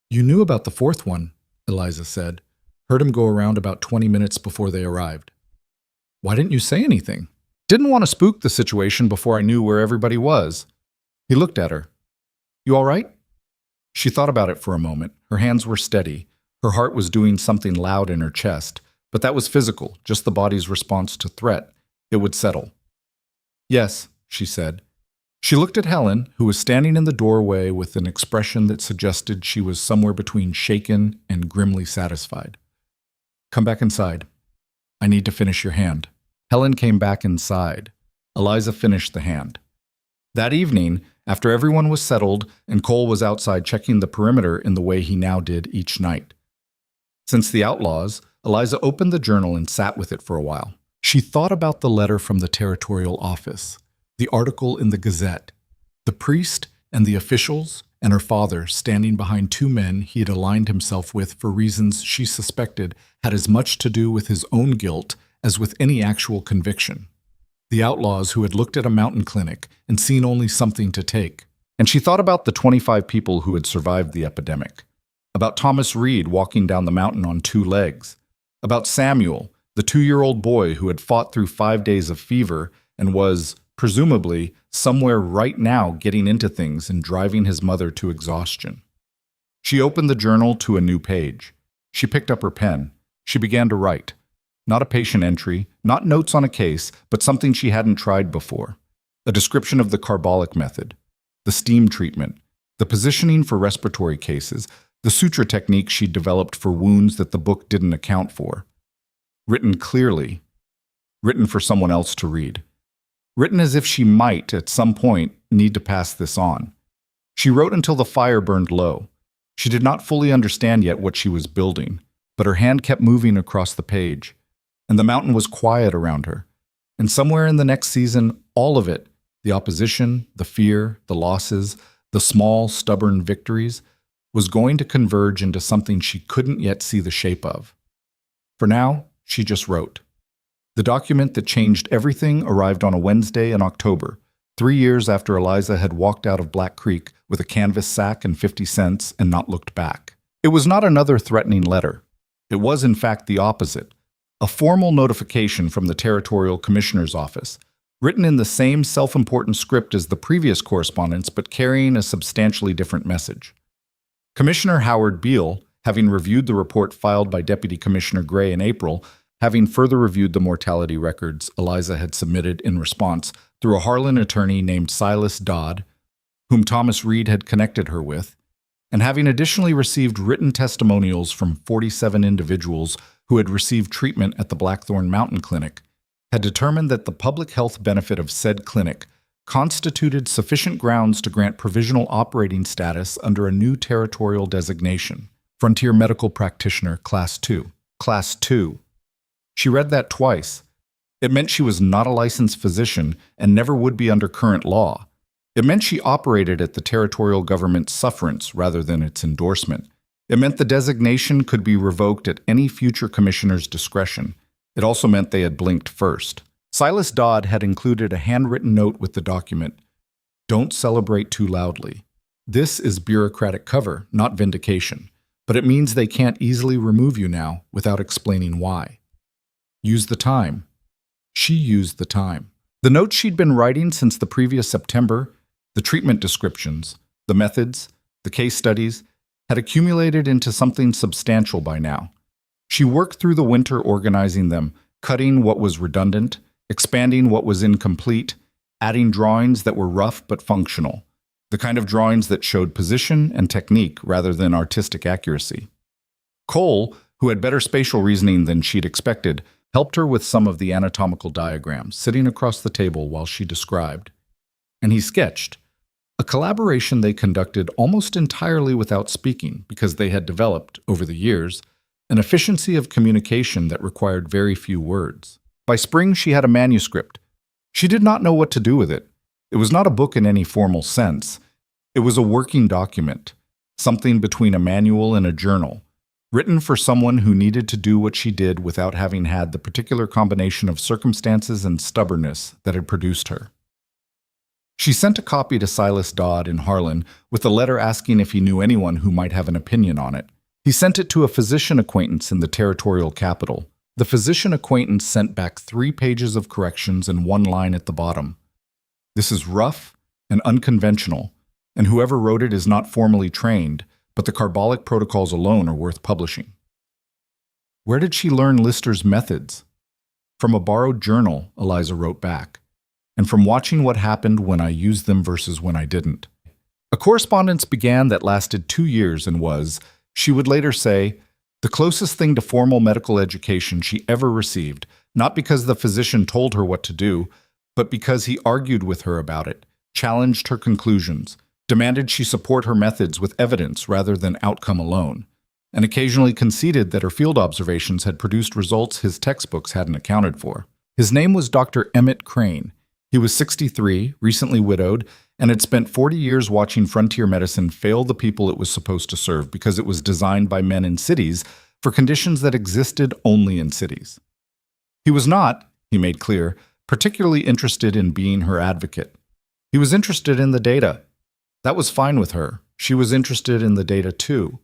"You knew about the fourth one," Eliza said. "Heard him go around about 20 minutes before they arrived." "Why didn't you say anything?" "Didn't want to spook the situation before I knew where everybody was." He looked at her. "You all right?" She thought about it for a moment. Her hands were steady. Her heart was doing something loud in her chest, but that was physical, just the body's response to threat. It would settle. "Yes," she said. She looked at Helen, who was standing in the doorway with an expression that suggested she was somewhere between shaken and grimly satisfied. "Come back inside. I need to finish your hand." Helen came back inside. Eliza finished the hand. That evening, after everyone was settled and Cole was outside checking the perimeter in the way he now did each night. Since the outlaws, Eliza opened the journal and sat with it for a while. She thought about the letter from the territorial office, the article in the Gazette, the priest and the officials, and her father standing behind two men he had aligned himself with for reasons she suspected had as much to do with his own guilt as with any actual conviction. The outlaws who had looked at a mountain clinic and seen only something to take. And she thought about the 25 people who had survived the epidemic, about Thomas Reed walking down the mountain on 2 legs, about Samuel, the 2-year-old boy who had fought through 5 days of fever and was, presumably, somewhere right now getting into things and driving his mother to exhaustion. She opened the journal to a new page. She picked up her pen. She began to write. Not a patient entry, not notes on a case, but something she hadn't tried before. A description of the carbolic method, the steam treatment, the positioning for respiratory cases, the suture technique she'd developed for wounds that the book didn't account for. Written clearly. Written for someone else to read. Written as if she might, at some point, need to pass this on. She wrote until the fire burned low. She did not fully understand yet what she was building, but her hand kept moving across the page. And the mountain was quiet around her. And somewhere in the next season, all of it, the opposition, the fear, the losses, the small, stubborn victories, was going to converge into something she couldn't yet see the shape of. For now, she just wrote. The document that changed everything arrived on a Wednesday in October, 3 years after Eliza had walked out of Black Creek with a canvas sack and 50 cents and not looked back. It was not another threatening letter. It was, in fact, the opposite. A formal notification from the Territorial Commissioner's Office, written in the same self-important script as the previous correspondence but carrying a substantially different message. Commissioner Howard Beale, having reviewed the report filed by Deputy Commissioner Gray in April, having further reviewed the mortality records Eliza had submitted in response through a Harlan attorney named Silas Dodd, whom Thomas Reed had connected her with, and having additionally received written testimonials from 47 individuals who had received treatment at the Blackthorn Mountain Clinic, had determined that the public health benefit of said clinic constituted sufficient grounds to grant provisional operating status under a new territorial designation, Frontier Medical Practitioner Class 2. Class 2. She read that twice. It meant she was not a licensed physician and never would be under current law. It meant she operated at the territorial government's sufferance rather than its endorsement. It meant the designation could be revoked at any future commissioner's discretion. It also meant they had blinked first. Silas Dodd had included a handwritten note with the document. Don't celebrate too loudly. This is bureaucratic cover, not vindication, but it means they can't easily remove you now without explaining why. Use the time. She used the time. The notes she'd been writing since the previous September, the treatment descriptions, the methods, the case studies, had accumulated into something substantial by now. She worked through the winter organizing them, cutting what was redundant, expanding what was incomplete, adding drawings that were rough but functional, the kind of drawings that showed position and technique rather than artistic accuracy. Cole, who had better spatial reasoning than she'd expected, helped her with some of the anatomical diagrams, sitting across the table while she described. And he sketched, a collaboration they conducted almost entirely without speaking because they had developed, over the years, an efficiency of communication that required very few words. By spring, she had a manuscript. She did not know what to do with it. It was not a book in any formal sense. It was a working document, something between a manual and a journal, written for someone who needed to do what she did without having had the particular combination of circumstances and stubbornness that had produced her. She sent a copy to Silas Dodd in Harlan with a letter asking if he knew anyone who might have an opinion on it. He sent it to a physician acquaintance in the territorial capital. The physician acquaintance sent back 3 pages of corrections and 1 line at the bottom. This is rough and unconventional, and whoever wrote it is not formally trained, but the carbolic protocols alone are worth publishing. Where did she learn Lister's methods? From a borrowed journal, Eliza wrote back, and from watching what happened when I used them versus when I didn't. A correspondence began that lasted 2 years and was, she would later say, the closest thing to formal medical education she ever received, not because the physician told her what to do, but because he argued with her about it, challenged her conclusions, demanded she support her methods with evidence rather than outcome alone, and occasionally conceded that her field observations had produced results his textbooks hadn't accounted for. His name was Dr. Emmett Crane. He was 63, recently widowed, and had spent 40 years watching frontier medicine fail the people it was supposed to serve because it was designed by men in cities for conditions that existed only in cities. He was not, he made clear, particularly interested in being her advocate. He was interested in the data. That was fine with her. She was interested in the data too.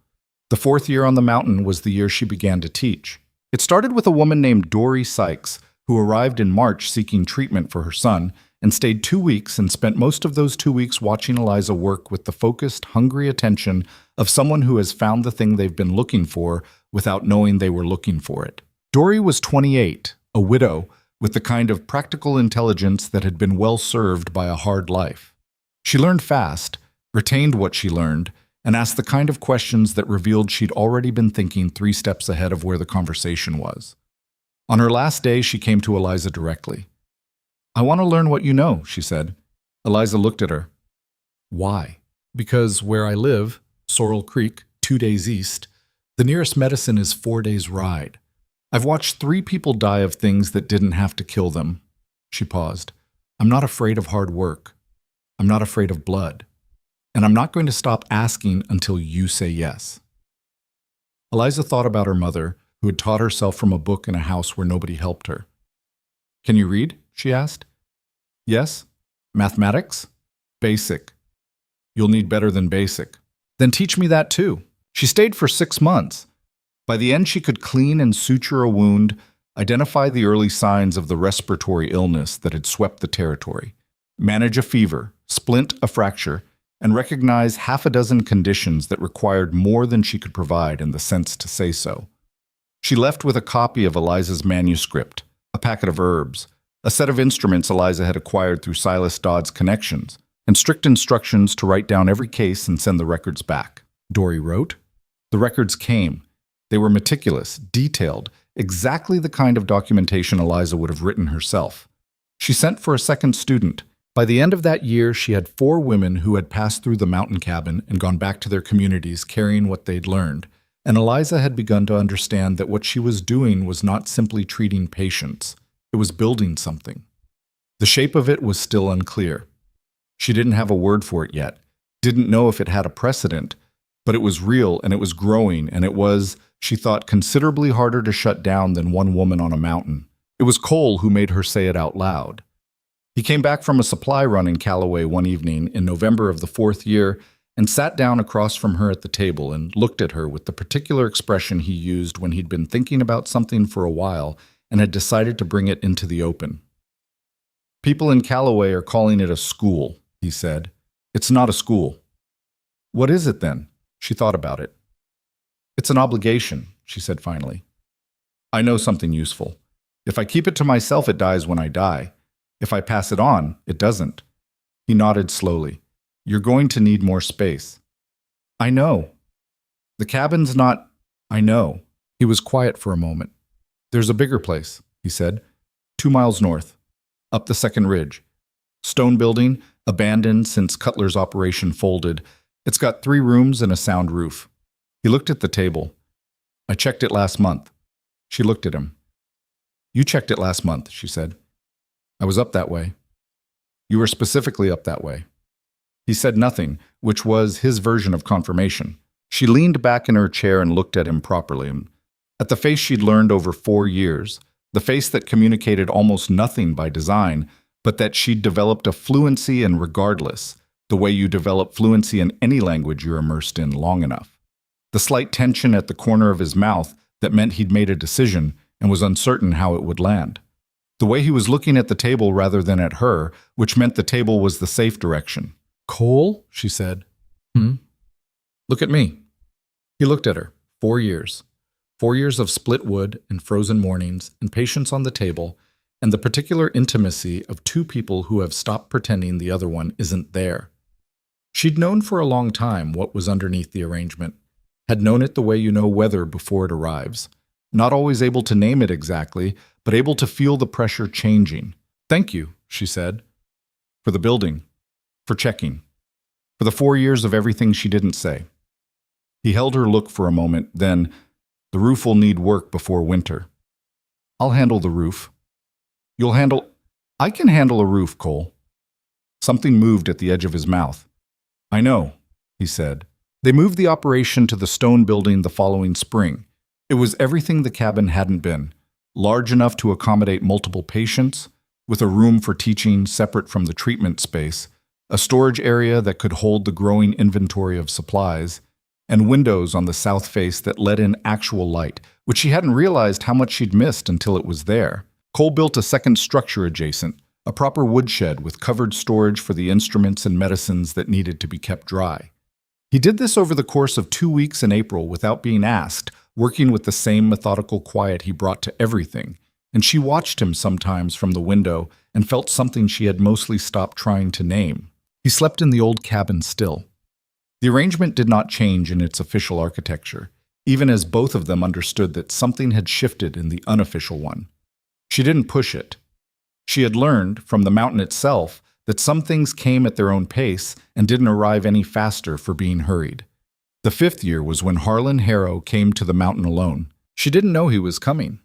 The 4th year on the mountain was the year she began to teach. It started with a woman named Dory Sykes, who arrived in March seeking treatment for her son, and stayed 2 weeks and spent most of those 2 weeks watching Eliza work with the focused, hungry attention of someone who has found the thing they've been looking for without knowing they were looking for it. Dory was 28, a widow, with the kind of practical intelligence that had been well served by a hard life. She learned fast, retained what she learned, and asked the kind of questions that revealed she'd already been thinking 3 steps ahead of where the conversation was. On her last day, she came to Eliza directly. I want to learn what you know, she said. Eliza looked at her. Why? Because where I live, Sorrel Creek, 2 days east, the nearest medicine is 4 days' ride. I've watched 3 people die of things that didn't have to kill them. She paused. I'm not afraid of hard work. I'm not afraid of blood. And I'm not going to stop asking until you say yes. Eliza thought about her mother, who had taught herself from a book in a house where nobody helped her. Can you read? She asked. Yes. Mathematics? Basic. You'll need better than basic. Then teach me that too. She stayed for 6 months. By the end, she could clean and suture a wound, identify the early signs of the respiratory illness that had swept the territory, manage a fever, splint a fracture, and recognize 6 conditions that required more than she could provide in the sense to say so. She left with a copy of Eliza's manuscript, a packet of herbs, a set of instruments Eliza had acquired through Silas Dodd's connections, and strict instructions to write down every case and send the records back. Dory wrote. The records came. They were meticulous, detailed, exactly the kind of documentation Eliza would have written herself. She sent for a second student. By the end of that year, she had 4 women who had passed through the mountain cabin and gone back to their communities carrying what they'd learned, and Eliza had begun to understand that what she was doing was not simply treating patients. It was building something. The shape of it was still unclear. She didn't have a word for it yet, didn't know if it had a precedent, but it was real and it was growing, and it was, she thought, considerably harder to shut down than one woman on a mountain. It was Cole who made her say it out loud. He came back from a supply run in Callaway one evening in November of the 4th year and sat down across from her at the table and looked at her with the particular expression he used when he'd been thinking about something for a while and had decided to bring it into the open. People in Callaway are calling it a school, he said. It's not a school. What is it then? She thought about it. It's an obligation, she said finally. I know something useful. If I keep it to myself, it dies when I die. If I pass it on, it doesn't. He nodded slowly. You're going to need more space. I know. The cabin's not... I know. He was quiet for a moment. There's a bigger place, he said. 2 miles north. Up the second ridge. Stone building, abandoned since Cutler's operation folded. It's got 3 rooms and a sound roof. He looked at the table. I checked it last month. She looked at him. You checked it last month, she said. I was up that way. You were specifically up that way. He said nothing, which was his version of confirmation. She leaned back in her chair and looked at him properly. At the face she'd learned over 4 years, the face that communicated almost nothing by design, but that she'd developed a fluency in regardless, the way you develop fluency in any language you're immersed in long enough. The slight tension at the corner of his mouth that meant he'd made a decision and was uncertain how it would land. The way he was looking at the table rather than at her, which meant the table was the safe direction. Cole, she said. Look at me. He looked at her. 4 years. 4 years of split wood and frozen mornings and patience on the table and the particular intimacy of 2 people who have stopped pretending the other one isn't there. She'd known for a long time what was underneath the arrangement, had known it the way you know weather before it arrives, not always able to name it exactly, but able to feel the pressure changing. Thank you, she said, for the building, for checking, for the 4 years of everything she didn't say. He held her look for a moment, then, the roof will need work before winter. I'll handle the roof. You'll handle... I can handle a roof, Cole. Something moved at the edge of his mouth. I know, he said. They moved the operation to the stone building the following spring. It was everything the cabin hadn't been. Large enough to accommodate multiple patients, with a room for teaching separate from the treatment space, a storage area that could hold the growing inventory of supplies, and windows on the south face that let in actual light, which she hadn't realized how much she'd missed until it was there. Cole built a second structure adjacent, a proper woodshed with covered storage for the instruments and medicines that needed to be kept dry. He did this over the course of 2 weeks in April without being asked, working with the same methodical quiet he brought to everything, and she watched him sometimes from the window and felt something she had mostly stopped trying to name. He slept in the old cabin still. The arrangement did not change in its official architecture, even as both of them understood that something had shifted in the unofficial one. She didn't push it. She had learned, from the mountain itself, that some things came at their own pace and didn't arrive any faster for being hurried. The 5th year was when Harlan Harrow came to the mountain alone. She didn't know he was coming.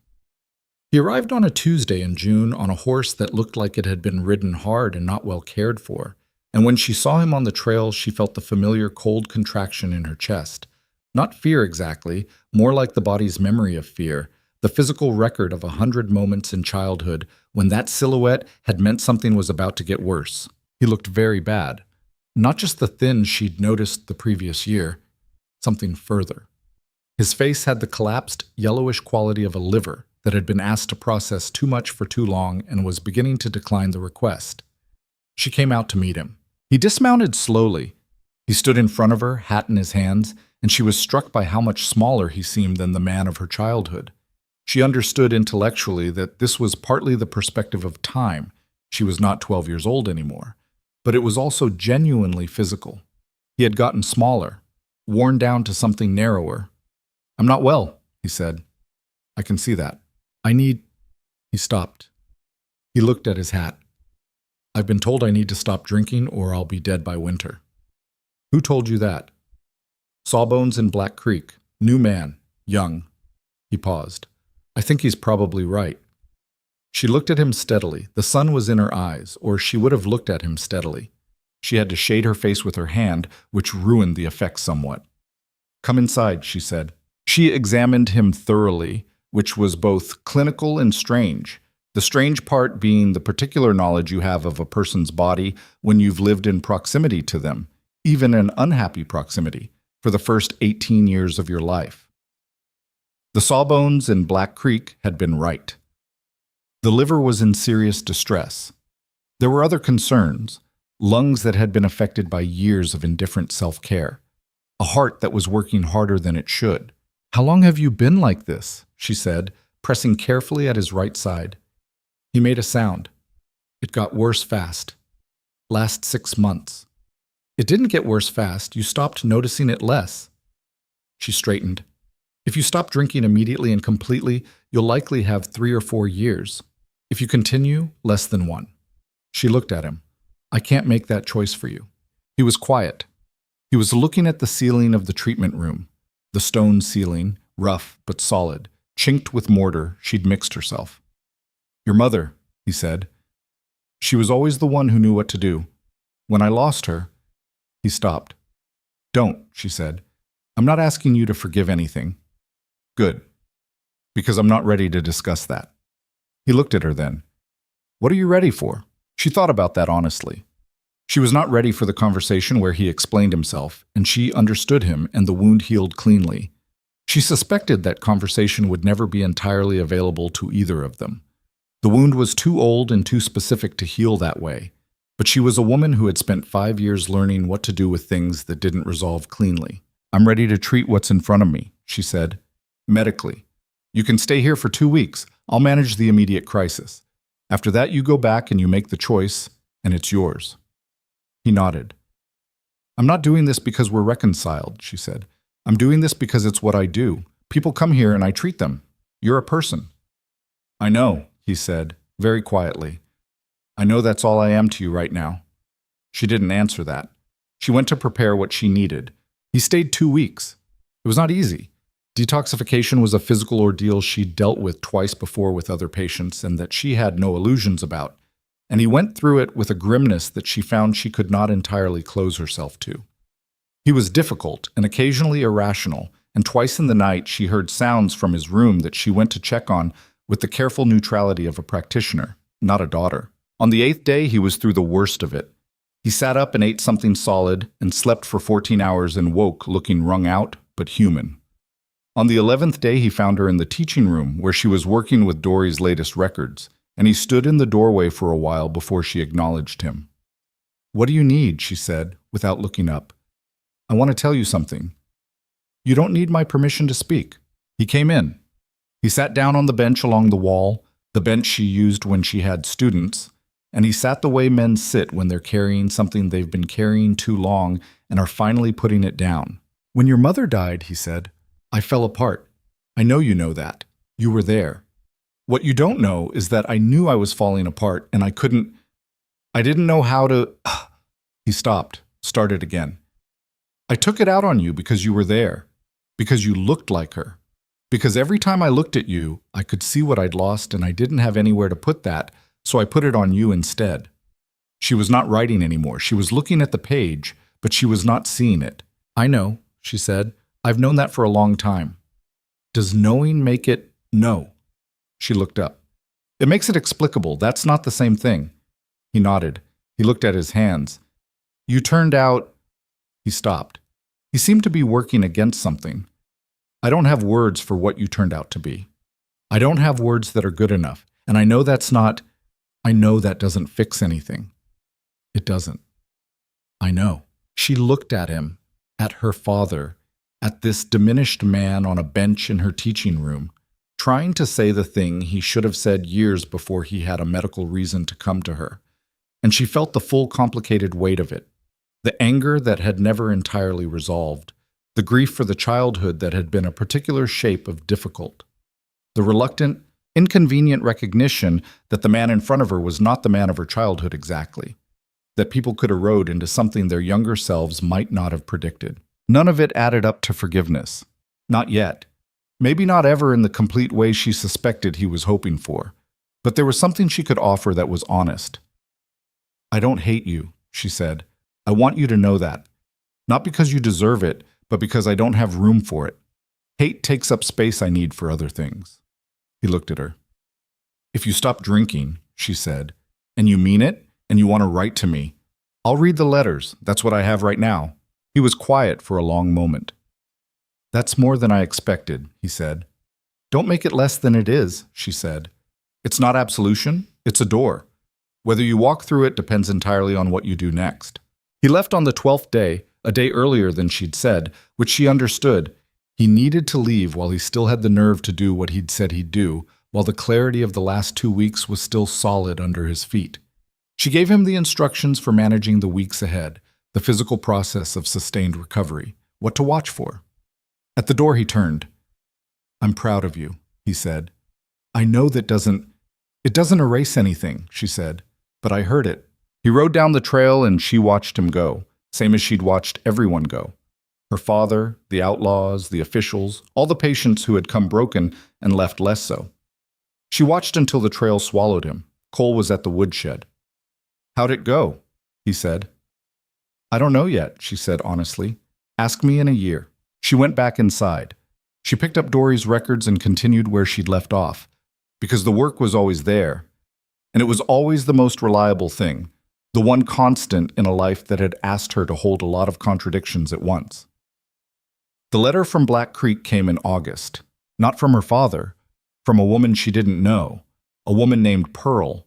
He arrived on a Tuesday in June on a horse that looked like it had been ridden hard and not well cared for, and when she saw him on the trail, she felt the familiar cold contraction in her chest. Not fear exactly, more like the body's memory of fear, the physical record of 100 moments in childhood when that silhouette had meant something was about to get worse. He looked very bad. Not just the thin she'd noticed the previous year, something further. His face had the collapsed, yellowish quality of a liver that had been asked to process too much for too long and was beginning to decline the request. She came out to meet him. He dismounted slowly. He stood in front of her, hat in his hands, and she was struck by how much smaller he seemed than the man of her childhood. She understood intellectually that this was partly the perspective of time. She was not 12 years old anymore. But it was also genuinely physical. He had gotten smaller, worn down to something narrower. I'm not well, he said. I can see that. I need... He stopped. He looked at his hat. I've been told I need to stop drinking or I'll be dead by winter. Who told you that? Sawbones in Black Creek. New man. Young. He paused. I think he's probably right. She looked at him steadily. The sun was in her eyes, or she would have looked at him steadily. She had to shade her face with her hand, which ruined the effect somewhat. Come inside, she said. She examined him thoroughly, which was both clinical and strange. The strange part being the particular knowledge you have of a person's body when you've lived in proximity to them, even an unhappy proximity, for the first 18 years of your life. The sawbones in Black Creek had been right. The liver was in serious distress. There were other concerns, lungs that had been affected by years of indifferent self-care, a heart that was working harder than it should. How long have you been like this? She said, pressing carefully at his right side. He made a sound. It got worse fast. Last 6 months. It didn't get worse fast. You stopped noticing it less. She straightened. If you stop drinking immediately and completely, you'll likely have 3 or 4 years. If you continue, less than 1. She looked at him. I can't make that choice for you. He was quiet. He was looking at the ceiling of the treatment room. The stone ceiling, rough but solid, chinked with mortar she'd mixed herself. Your mother, he said. She was always the one who knew what to do. When I lost her, he stopped. Don't, she said. I'm not asking you to forgive anything. Good. Because I'm not ready to discuss that. He looked at her then. What are you ready for? She thought about that honestly. She was not ready for the conversation where he explained himself, and she understood him, and the wound healed cleanly. She suspected that conversation would never be entirely available to either of them. The wound was too old and too specific to heal that way, but she was a woman who had spent 5 years learning what to do with things that didn't resolve cleanly. I'm ready to treat what's in front of me, she said. Medically. You can stay here for 2 weeks. I'll manage the immediate crisis. After that, you go back and you make the choice, and it's yours. He nodded. I'm not doing this because we're reconciled, she said. I'm doing this because it's what I do. People come here and I treat them. You're a person. I know, he said, very quietly. I know that's all I am to you right now. She didn't answer that. She went to prepare what she needed. He stayed 2 weeks. It was not easy. Detoxification was a physical ordeal she'd dealt with twice before with other patients and that she had no illusions about, and he went through it with a grimness that she found she could not entirely close herself to. He was difficult and occasionally irrational, and twice in the night she heard sounds from his room that she went to check on with the careful neutrality of a practitioner, not a daughter. On the 8th day, he was through the worst of it. He sat up and ate something solid and slept for 14 hours and woke looking wrung out, but human. On the 11th day, he found her in the teaching room where she was working with Dory's latest records, and he stood in the doorway for a while before she acknowledged him. What do you need? She said, without looking up. I want to tell you something. You don't need my permission to speak. He came in. He sat down on the bench along the wall, the bench she used when she had students, and he sat the way men sit when they're carrying something they've been carrying too long and are finally putting it down. When your mother died, he said, I fell apart. I know you know that. You were there. What you don't know is that I knew I was falling apart and I didn't know how to... He stopped, started again. I took it out on you because you were there, because you looked like her, because every time I looked at you, I could see what I'd lost and I didn't have anywhere to put that, so I put it on you instead. She was not writing anymore. She was looking at the page, but she was not seeing it. I know, she said. I've known that for a long time. Does knowing make it no? She looked up. It makes it explicable. That's not the same thing. He nodded. He looked at his hands. You turned out... He stopped. He seemed to be working against something. I don't have words for what you turned out to be. I don't have words that are good enough. And I know that's not... I know that doesn't fix anything. It doesn't. I know. She looked at him, at her father, at this diminished man on a bench in her teaching room, trying to say the thing he should have said years before he had a medical reason to come to her. And she felt the full complicated weight of it. The anger that had never entirely resolved. The grief for the childhood that had been a particular shape of difficult. The reluctant, inconvenient recognition that the man in front of her was not the man of her childhood exactly. That people could erode into something their younger selves might not have predicted. None of it added up to forgiveness. Not yet. Maybe not ever in the complete way she suspected he was hoping for. But there was something she could offer that was honest. I don't hate you, she said. I want you to know that. Not because you deserve it, but because I don't have room for it. Hate takes up space I need for other things. He looked at her. If you stop drinking, she said, and you mean it, and you want to write to me, I'll read the letters. That's what I have right now. He was quiet for a long moment. That's more than I expected, he said. Don't make it less than it is, she said. It's not absolution, it's a door. Whether you walk through it depends entirely on what you do next. He left on the 12th day, a day earlier than she'd said, which she understood. He needed to leave while he still had the nerve to do what he'd said he'd do, while the clarity of the last 2 weeks was still solid under his feet. She gave him the instructions for managing the weeks ahead, the physical process of sustained recovery, what to watch for. At the door he turned. "I'm proud of you," he said. "I know it doesn't erase anything," she said, "but I heard it." He rode down the trail and she watched him go, same as she'd watched everyone go. Her father, the outlaws, the officials, all the patients who had come broken and left less so. She watched until the trail swallowed him. Cole was at the woodshed. "How'd it go?" he said. "I don't know yet," she said honestly. "Ask me in a year." She went back inside. She picked up Dory's records and continued where she'd left off, because the work was always there. And it was always the most reliable thing, the one constant in a life that had asked her to hold a lot of contradictions at once. The letter from Black Creek came in August, not from her father, from a woman she didn't know, a woman named Pearl,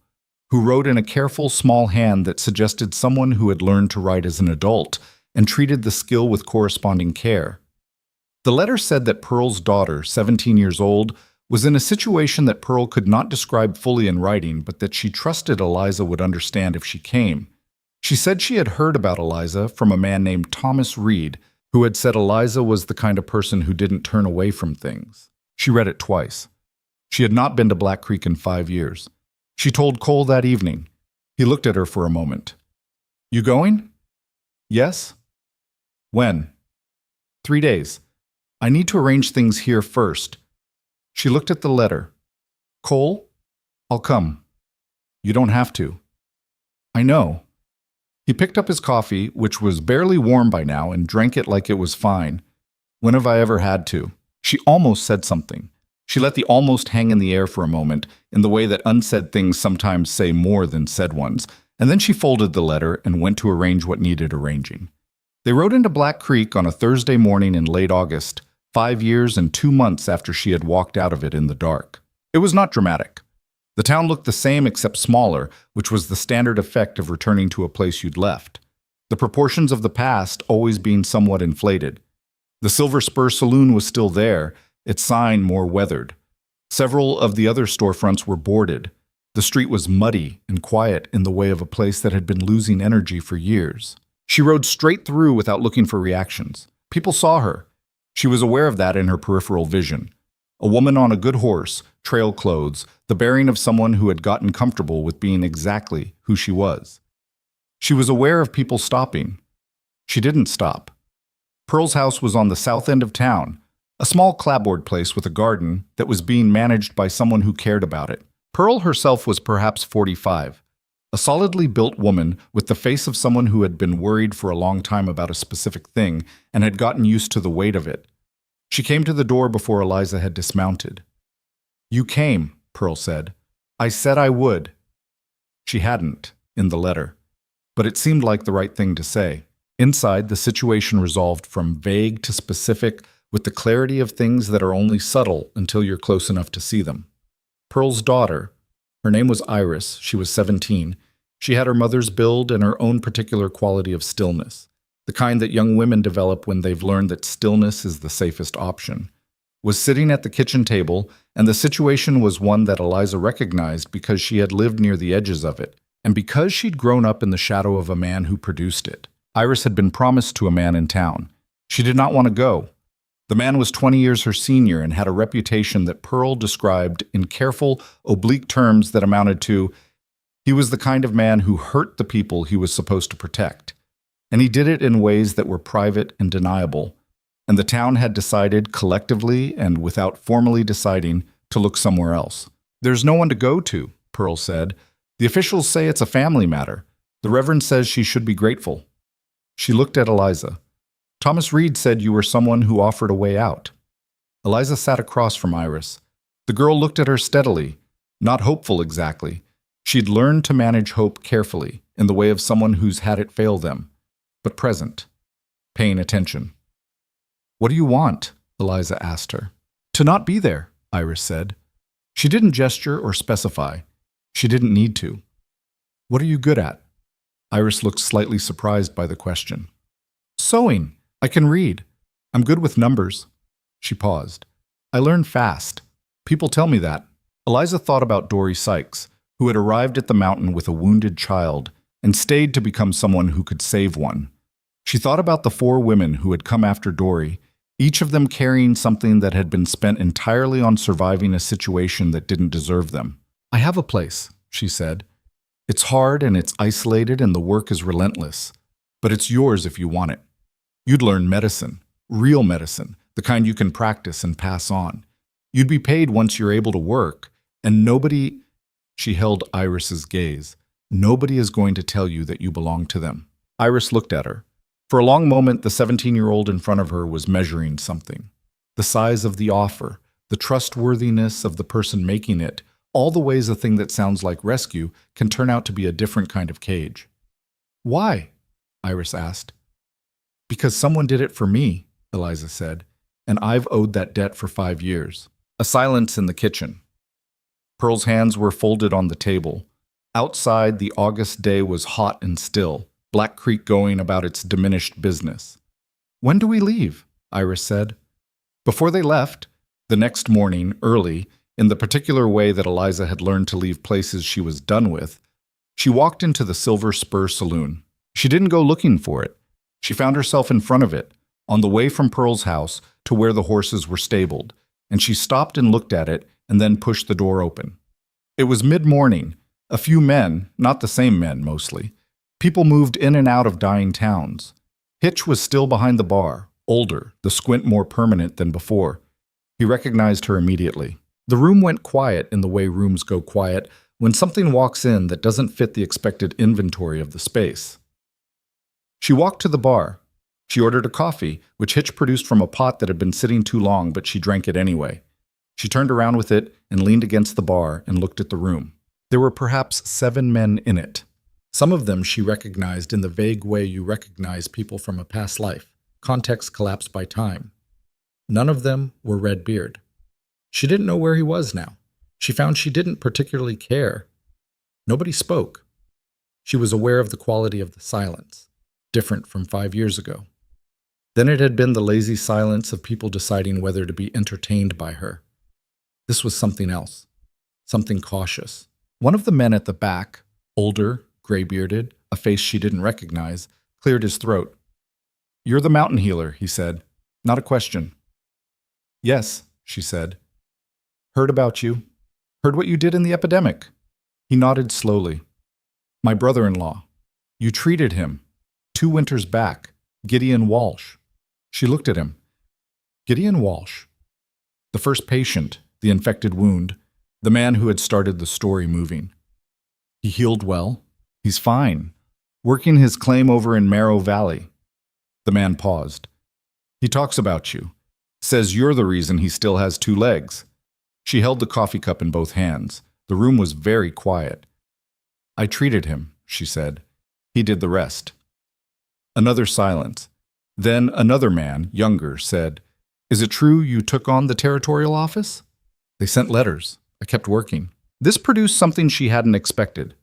who wrote in a careful, small hand that suggested someone who had learned to write as an adult and treated the skill with corresponding care. The letter said that Pearl's daughter, 17 years old, was in a situation that Pearl could not describe fully in writing, but that she trusted Eliza would understand if she came. She said she had heard about Eliza from a man named Thomas Reed, who had said Eliza was the kind of person who didn't turn away from things. She read it twice. She had not been to Black Creek in 5 years. She told Cole that evening. He looked at her for a moment. "You going?" "Yes." "When?" "3 days. I need to arrange things here first." She looked at the letter. "Cole, I'll come." "You don't have to." "I know." He picked up his coffee, which was barely warm by now, and drank it like it was fine. "When have I ever had to?" She almost said something. She let the almost hang in the air for a moment, in the way that unsaid things sometimes say more than said ones, and then she folded the letter and went to arrange what needed arranging. They rode into Black Creek on a Thursday morning in late August, 5 years and 2 months after she had walked out of it in the dark. It was not dramatic. The town looked the same except smaller, which was the standard effect of returning to a place you'd left. The proportions of the past always being somewhat inflated. The Silver Spur Saloon was still there, its sign more weathered. Several of the other storefronts were boarded. The street was muddy and quiet in the way of a place that had been losing energy for years. She rode straight through without looking for reactions. People saw her. She was aware of that in her peripheral vision. A woman on a good horse, trail clothes, the bearing of someone who had gotten comfortable with being exactly who she was. She was aware of people stopping. She didn't stop. Pearl's house was on the south end of town, a small clapboard place with a garden that was being managed by someone who cared about it. Pearl herself was perhaps 45, a solidly built woman with the face of someone who had been worried for a long time about a specific thing and had gotten used to the weight of it. She came to the door before Eliza had dismounted. "You came," Pearl said. "I said I would." She hadn't, in the letter, but it seemed like the right thing to say. Inside, the situation resolved from vague to specific with the clarity of things that are only subtle until you're close enough to see them. Pearl's daughter, her name was Iris, she was 17, she had her mother's build and her own particular quality of stillness, the kind that young women develop when they've learned that stillness is the safest option, was sitting at the kitchen table, and the situation was one that Eliza recognized because she had lived near the edges of it, and because she'd grown up in the shadow of a man who produced it. Iris had been promised to a man in town. She did not want to go. The man was 20 years her senior and had a reputation that Pearl described in careful, oblique terms that amounted to, he was the kind of man who hurt the people he was supposed to protect. And he did it in ways that were private and deniable. And the town had decided collectively and without formally deciding to look somewhere else. "There's no one to go to," Pearl said. "The officials say it's a family matter. The Reverend says she should be grateful." She looked at Eliza. "Thomas Reed said you were someone who offered a way out." Eliza sat across from Iris. The girl looked at her steadily, not hopeful exactly. She'd learned to manage hope carefully, in the way of someone who's had it fail them, but present, paying attention. "What do you want?" Eliza asked her. "To not be there," Iris said. She didn't gesture or specify. She didn't need to. "What are you good at?" Iris looked slightly surprised by the question. "Sewing. I can read. I'm good with numbers." She paused. "I learn fast. People tell me that." Eliza thought about Dory Sykes, who had arrived at the mountain with a wounded child and stayed to become someone who could save one. She thought about the 4 women who had come after Dory, each of them carrying something that had been spent entirely on surviving a situation that didn't deserve them. "I have a place," she said. "It's hard and it's isolated and the work is relentless, but it's yours if you want it. You'd learn medicine, real medicine, the kind you can practice and pass on. You'd be paid once you're able to work, and nobody—" She held Iris's gaze. "Nobody is going to tell you that you belong to them." Iris looked at her. For a long moment, the 17-year-old in front of her was measuring something. The size of the offer, the trustworthiness of the person making it, all the ways a thing that sounds like rescue can turn out to be a different kind of cage. "Why?" Iris asked. "Because someone did it for me," Eliza said, "and I've owed that debt for 5 years." A silence in the kitchen. Pearl's hands were folded on the table. Outside, the August day was hot and still, Black Creek going about its diminished business. "When do we leave?" Iris said. Before they left, the next morning, early, in the particular way that Eliza had learned to leave places she was done with, she walked into the Silver Spur Saloon. She didn't go looking for it. She found herself in front of it, on the way from Pearl's house to where the horses were stabled, and she stopped and looked at it and then pushed the door open. It was mid-morning. A few men, not the same men mostly. People moved in and out of dying towns. Hitch was still behind the bar, older, the squint more permanent than before. He recognized her immediately. The room went quiet in the way rooms go quiet when something walks in that doesn't fit the expected inventory of the space. She walked to the bar. She ordered a coffee, which Hitch produced from a pot that had been sitting too long, but she drank it anyway. She turned around with it and leaned against the bar and looked at the room. There were perhaps 7 men in it. Some of them she recognized in the vague way you recognize people from a past life, context collapsed by time. None of them were Redbeard. She didn't know where he was now. She found she didn't particularly care. Nobody spoke. She was aware of the quality of the silence, different from 5 years ago. Then it had been the lazy silence of people deciding whether to be entertained by her. This was something else, something cautious. One of the men at the back, older, gray-bearded, a face she didn't recognize, cleared his throat. "You're the mountain healer," he said. "Not a question." "Yes," she said. "Heard about you. Heard what you did in the epidemic." He nodded slowly. "My brother-in-law. You treated him. 2 winters back. Gideon Walsh." She looked at him. Gideon Walsh. The first patient, the infected wound, the man who had started the story moving. "He healed well. He's fine. Working his claim over in Marrow Valley." The man paused. "He talks about you. Says you're the reason he still has 2 legs." She held the coffee cup in both hands. The room was very quiet. "I treated him," she said. "He did the rest." Another silence. Then another man, younger, said, "Is it true you took on the territorial office?" "They sent letters. I kept working." This produced something she hadn't expected.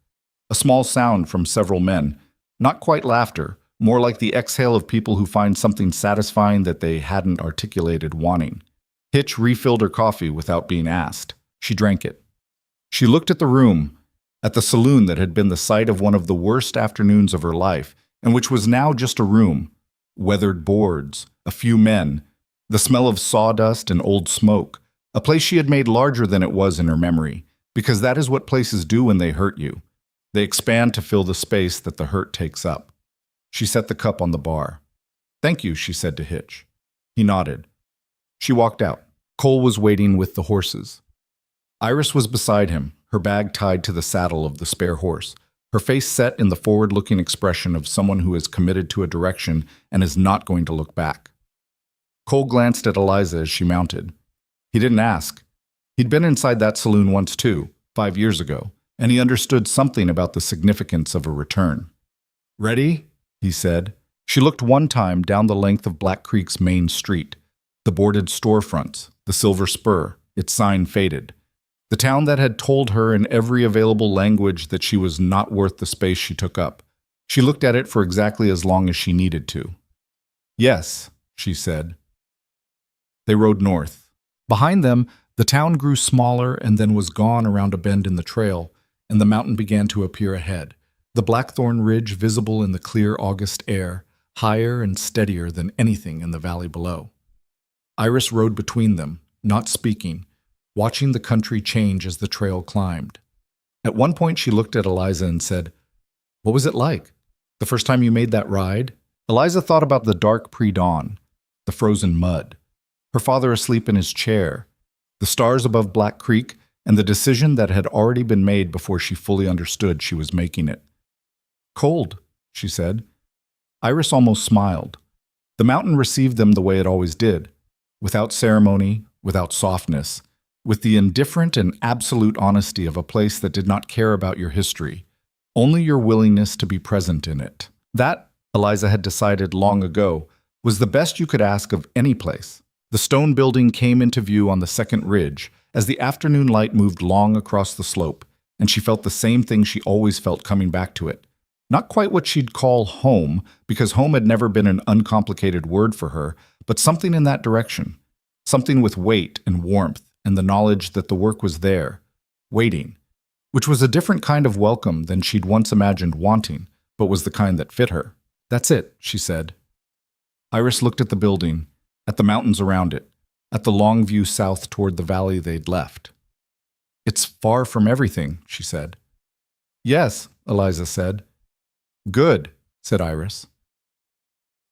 A small sound from several men, not quite laughter, more like the exhale of people who find something satisfying that they hadn't articulated wanting. Hitch refilled her coffee without being asked. She drank it. She looked at the room, at the saloon that had been the site of one of the worst afternoons of her life, and which was now just a room. Weathered boards, a few men, the smell of sawdust and old smoke, a place she had made larger than it was in her memory, because that is what places do when they hurt you. They expand to fill the space that the hurt takes up. She set the cup on the bar. "Thank you," she said to Hitch. He nodded. She walked out. Cole was waiting with the horses. Iris was beside him, her bag tied to the saddle of the spare horse, her face set in the forward-looking expression of someone who is committed to a direction and is not going to look back. Cole glanced at Eliza as she mounted. He didn't ask. He'd been inside that saloon once too, 5 years ago, and he understood something about the significance of a return. "Ready?" he said. She looked one time down the length of Black Creek's main street, the boarded storefronts, the Silver Spur, its sign faded. The town that had told her in every available language that she was not worth the space she took up. She looked at it for exactly as long as she needed to. "Yes," she said. They rode north. Behind them, the town grew smaller and then was gone around a bend in the trail, and the mountain began to appear ahead, the Blackthorn Ridge visible in the clear August air, higher and steadier than anything in the valley below. Iris rode between them, not speaking, watching the country change as the trail climbed. At one point she looked at Eliza and said, "What was it like? The first time you made that ride?" Eliza thought about the dark pre-dawn, the frozen mud, her father asleep in his chair, the stars above Black Creek, and the decision that had already been made before she fully understood she was making it. "Cold," she said. Iris almost smiled. The mountain received them the way it always did, without ceremony, without softness, with the indifferent and absolute honesty of a place that did not care about your history, only your willingness to be present in it. That, Eliza had decided long ago, was the best you could ask of any place. The stone building came into view on the second ridge as the afternoon light moved long across the slope, and she felt the same thing she always felt coming back to it. Not quite what she'd call home, because home had never been an uncomplicated word for her, but something in that direction. Something with weight and warmth and the knowledge that the work was there, waiting, which was a different kind of welcome than she'd once imagined wanting, but was the kind that fit her. "That's it," she said. Iris looked at the building, at the mountains around it, at the long view south toward the valley they'd left. "It's far from everything," she said. "Yes," Eliza said. "Good," said Iris.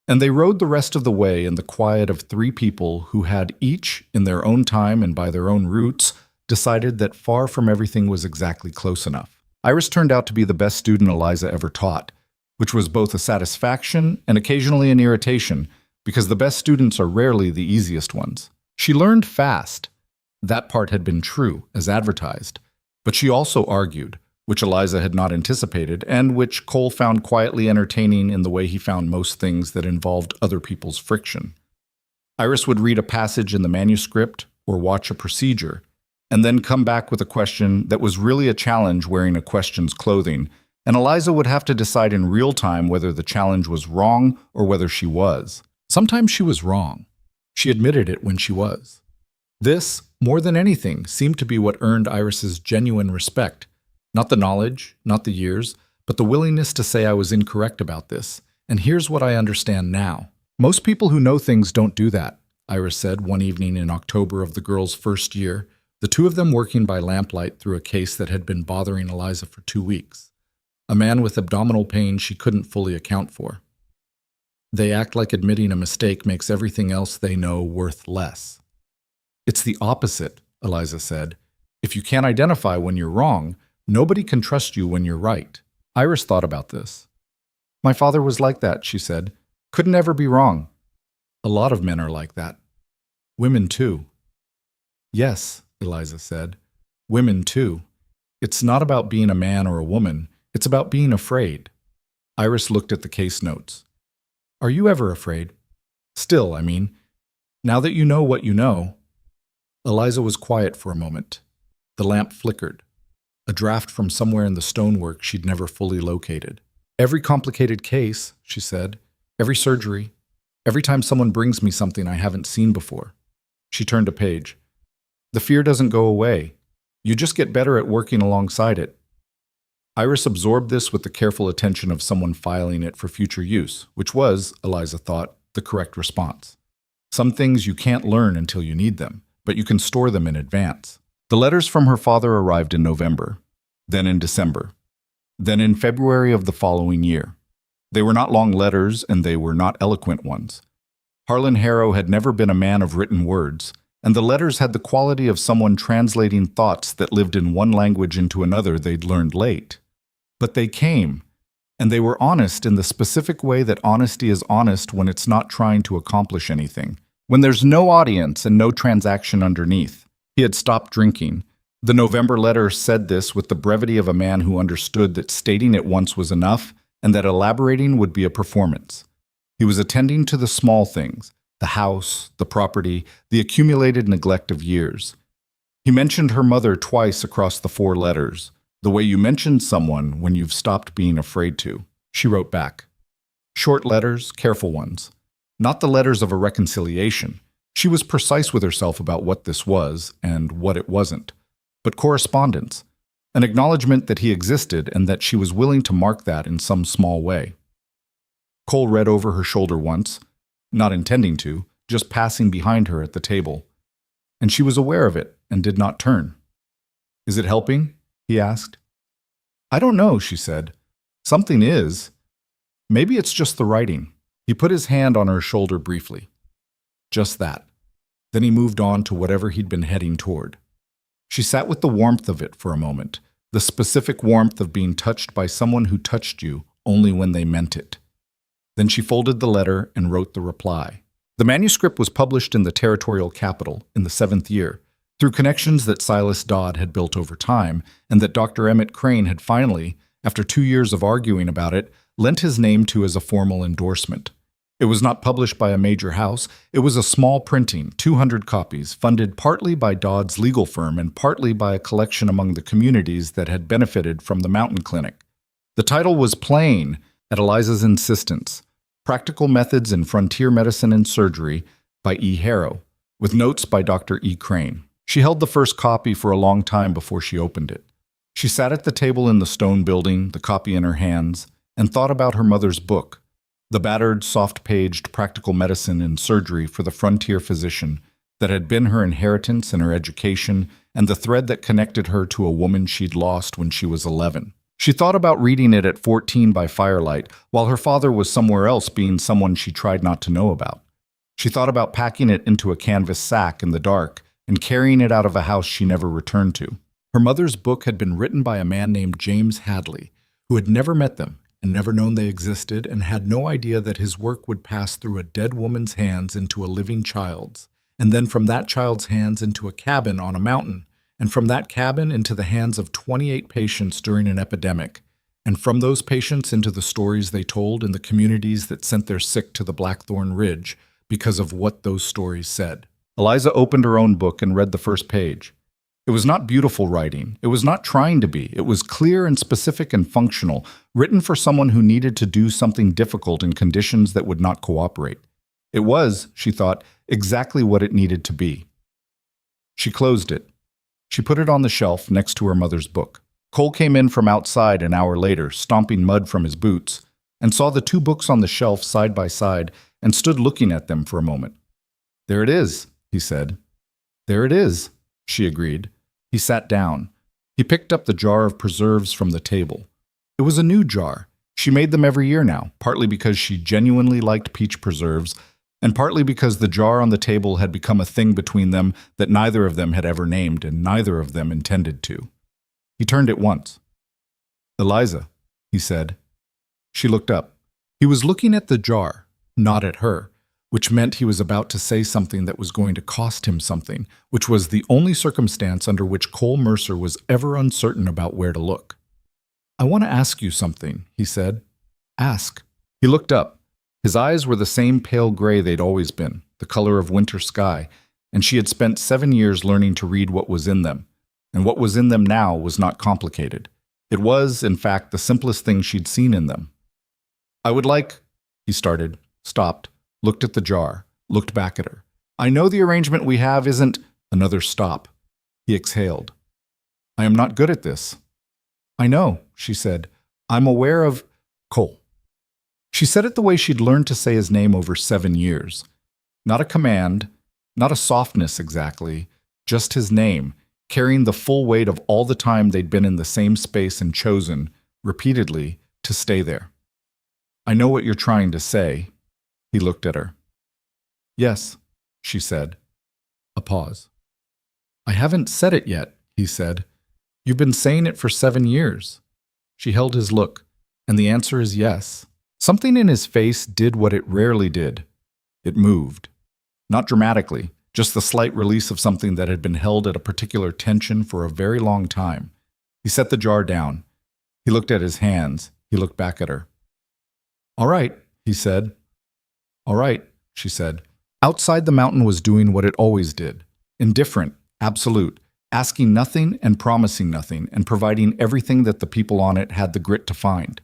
And they rode the rest of the way in the quiet of three people who had each, in their own time and by their own routes, decided that far from everything was exactly close enough. Iris turned out to be the best student Eliza ever taught, which was both a satisfaction and occasionally an irritation, because the best students are rarely the easiest ones. She learned fast. That part had been true, as advertised. But she also argued, which Eliza had not anticipated, and which Cole found quietly entertaining in the way he found most things that involved other people's friction. Iris would read a passage in the manuscript or watch a procedure, and then come back with a question that was really a challenge wearing a question's clothing, and Eliza would have to decide in real time whether the challenge was wrong or whether she was. Sometimes she was wrong. She admitted it when she was. This, more than anything, seemed to be what earned Iris's genuine respect. Not the knowledge, not the years, but the willingness to say I was incorrect about this, and here's what I understand now. "Most people who know things don't do that," Iris said one evening in October of the girls' first year, the two of them working by lamplight through a case that had been bothering Eliza for 2 weeks. A man with abdominal pain she couldn't fully account for. "They act like admitting a mistake makes everything else they know worth less." "It's the opposite," Eliza said. "If you can't identify when you're wrong, nobody can trust you when you're right." Iris thought about this. "My father was like that," she said. "Couldn't ever be wrong." "A lot of men are like that. Women too." "Yes," Eliza said. "Women too. It's not about being a man or a woman. It's about being afraid." Iris looked at the case notes. "Are you ever afraid? Still, I mean. Now that you know what you know." Eliza was quiet for a moment. The lamp flickered. A draft from somewhere in the stonework she'd never fully located. "Every complicated case," she said, "every surgery, every time someone brings me something I haven't seen before." She turned a page. "The fear doesn't go away. You just get better at working alongside it." Iris absorbed this with the careful attention of someone filing it for future use, which was, Eliza thought, the correct response. Some things you can't learn until you need them, but you can store them in advance. The letters from her father arrived in November, then in December, then in February of the following year. They were not long letters, and they were not eloquent ones. Harlan Harrow had never been a man of written words, and the letters had the quality of someone translating thoughts that lived in one language into another they'd learned late. But they came, and they were honest in the specific way that honesty is honest when it's not trying to accomplish anything, when there's no audience and no transaction underneath. He had stopped drinking. The November letter said this with the brevity of a man who understood that stating it once was enough and that elaborating would be a performance. He was attending to the small things, the house, the property, the accumulated neglect of years. He mentioned her mother twice across the 4 letters, the way you mention someone when you've stopped being afraid to. She wrote back. Short letters, careful ones. Not the letters of a reconciliation. She was precise with herself about what this was and what it wasn't. But correspondence. an acknowledgement that he existed and that she was willing to mark that in some small way. Cole read over her shoulder once, not intending to, just passing behind her at the table, and she was aware of it and did not turn. "Is it helping?" he asked. "I don't know," she said. "Something is. Maybe it's just the writing." He put his hand on her shoulder briefly. Just that. Then he moved on to whatever he'd been heading toward. She sat with the warmth of it for a moment, the specific warmth of being touched by someone who touched you only when they meant it. Then she folded the letter and wrote the reply. The manuscript was published in the territorial capital in the 7th year, through connections that Silas Dodd had built over time, and that Dr. Emmett Crane had finally, after 2 years of arguing about it, lent his name to as a formal endorsement. It was not published by a major house. It was a small printing, 200 copies, funded partly by Dodd's legal firm and partly by a collection among the communities that had benefited from the mountain clinic. The title was plain, at Eliza's insistence: Practical Methods in Frontier Medicine and Surgery by E. Harrow, with notes by Dr. E. Crane. She held the first copy for a long time before she opened it. She sat at the table in the stone building, the copy in her hands, and thought about her mother's book, the battered, soft-paged Practical Medicine and Surgery for the Frontier Physician that had been her inheritance and her education and the thread that connected her to a woman she'd lost when she was 11. She thought about reading it at 14 by firelight, while her father was somewhere else being someone she tried not to know about. She thought about packing it into a canvas sack in the dark and carrying it out of a house she never returned to. Her mother's book had been written by a man named James Hadley, who had never met them and never known they existed and had no idea that his work would pass through a dead woman's hands into a living child's, and then from that child's hands into a cabin on a mountain, and from that cabin into the hands of 28 patients during an epidemic, and from those patients into the stories they told in the communities that sent their sick to the Blackthorn Ridge because of what those stories said. Eliza opened her own book and read the first page. It was not beautiful writing. It was not trying to be. It was clear and specific and functional, written for someone who needed to do something difficult in conditions that would not cooperate. It was, she thought, exactly what it needed to be. She closed it. She put it on the shelf next to her mother's book. Cole came in from outside an hour later, stomping mud from his boots, and saw the 2 books on the shelf side by side and stood looking at them for a moment. "There it is," he said. "There it is," she agreed. He sat down. He picked up the jar of preserves from the table. It was a new jar. She made them every year now, partly because she genuinely liked peach preserves, and partly because the jar on the table had become a thing between them that neither of them had ever named and neither of them intended to. He turned it once. "Eliza," he said. She looked up. He was looking at the jar, not at her, which meant he was about to say something that was going to cost him something, which was the only circumstance under which Cole Mercer was ever uncertain about where to look. "I want to ask you something," he said. "Ask." He looked up. His eyes were the same pale gray they'd always been, the color of winter sky, and she had spent 7 years learning to read what was in them. And what was in them now was not complicated. It was, in fact, the simplest thing she'd seen in them. "I would like," he started, stopped, looked at the jar, looked back at her. "I know the arrangement we have isn't—" Another stop. He exhaled. "I am not good at this." "I know," she said. "I'm aware of—" "Cole." She said it the way she'd learned to say his name over 7 years. Not a command, not a softness exactly, just his name, carrying the full weight of all the time they'd been in the same space and chosen, repeatedly, to stay there. "I know what you're trying to say." He looked at her. "Yes," she said. A pause. "I haven't said it yet," he said. "You've been saying it for 7 years." She held his look, and the answer is yes. Something in his face did what it rarely did. It moved. Not dramatically, just the slight release of something that had been held at a particular tension for a very long time. He set the jar down. He looked at his hands. He looked back at her. "All right," he said. "All right," she said. Outside, the mountain was doing what it always did. Indifferent, absolute, asking nothing and promising nothing, and providing everything that the people on it had the grit to find.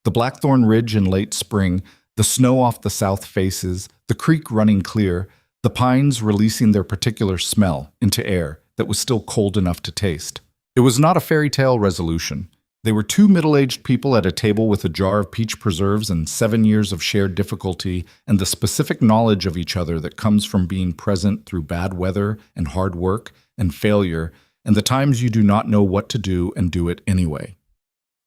The Blackthorn Ridge in late spring, the snow off the south faces, the creek running clear, the pines releasing their particular smell into air that was still cold enough to taste. It was not a fairy tale resolution. They were two middle-aged people at a table with a jar of peach preserves and 7 years of shared difficulty and the specific knowledge of each other that comes from being present through bad weather and hard work and failure and the times you do not know what to do and do it anyway.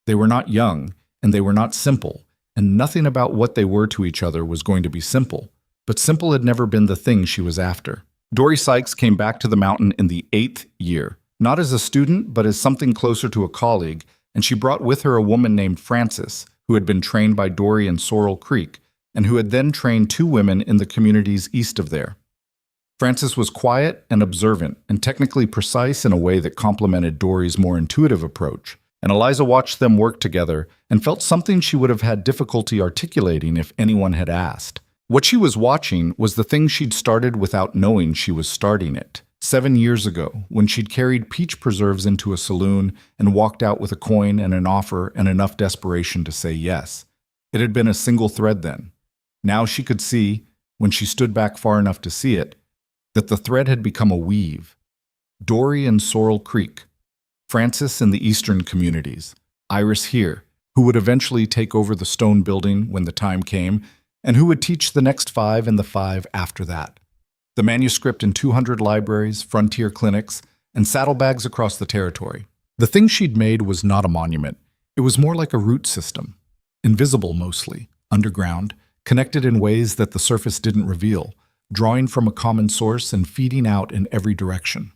They were not young, and they were not simple, and nothing about what they were to each other was going to be simple. But simple had never been the thing she was after. Dory Sykes came back to the mountain in the 8th year, not as a student, but as something closer to a colleague, and she brought with her a woman named Frances, who had been trained by Dory in Sorrel Creek, and who had then trained 2 women in the communities east of there. Frances was quiet and observant, and technically precise in a way that complemented Dory's more intuitive approach, and Eliza watched them work together and felt something she would have had difficulty articulating if anyone had asked. What she was watching was the thing she'd started without knowing she was starting it. 7 years ago, when she'd carried peach preserves into a saloon and walked out with a coin and an offer and enough desperation to say yes. It had been a single thread then. Now she could see, when she stood back far enough to see it, that the thread had become a weave. Dory in Sorrel Creek, Frances in the eastern communities, Iris here, who would eventually take over the stone building when the time came, and who would teach the next 5 and the 5 after that. The manuscript in 200 libraries, frontier clinics, and saddlebags across the territory. The thing she'd made was not a monument. It was more like a root system, invisible mostly, underground, connected in ways that the surface didn't reveal, drawing from a common source and feeding out in every direction.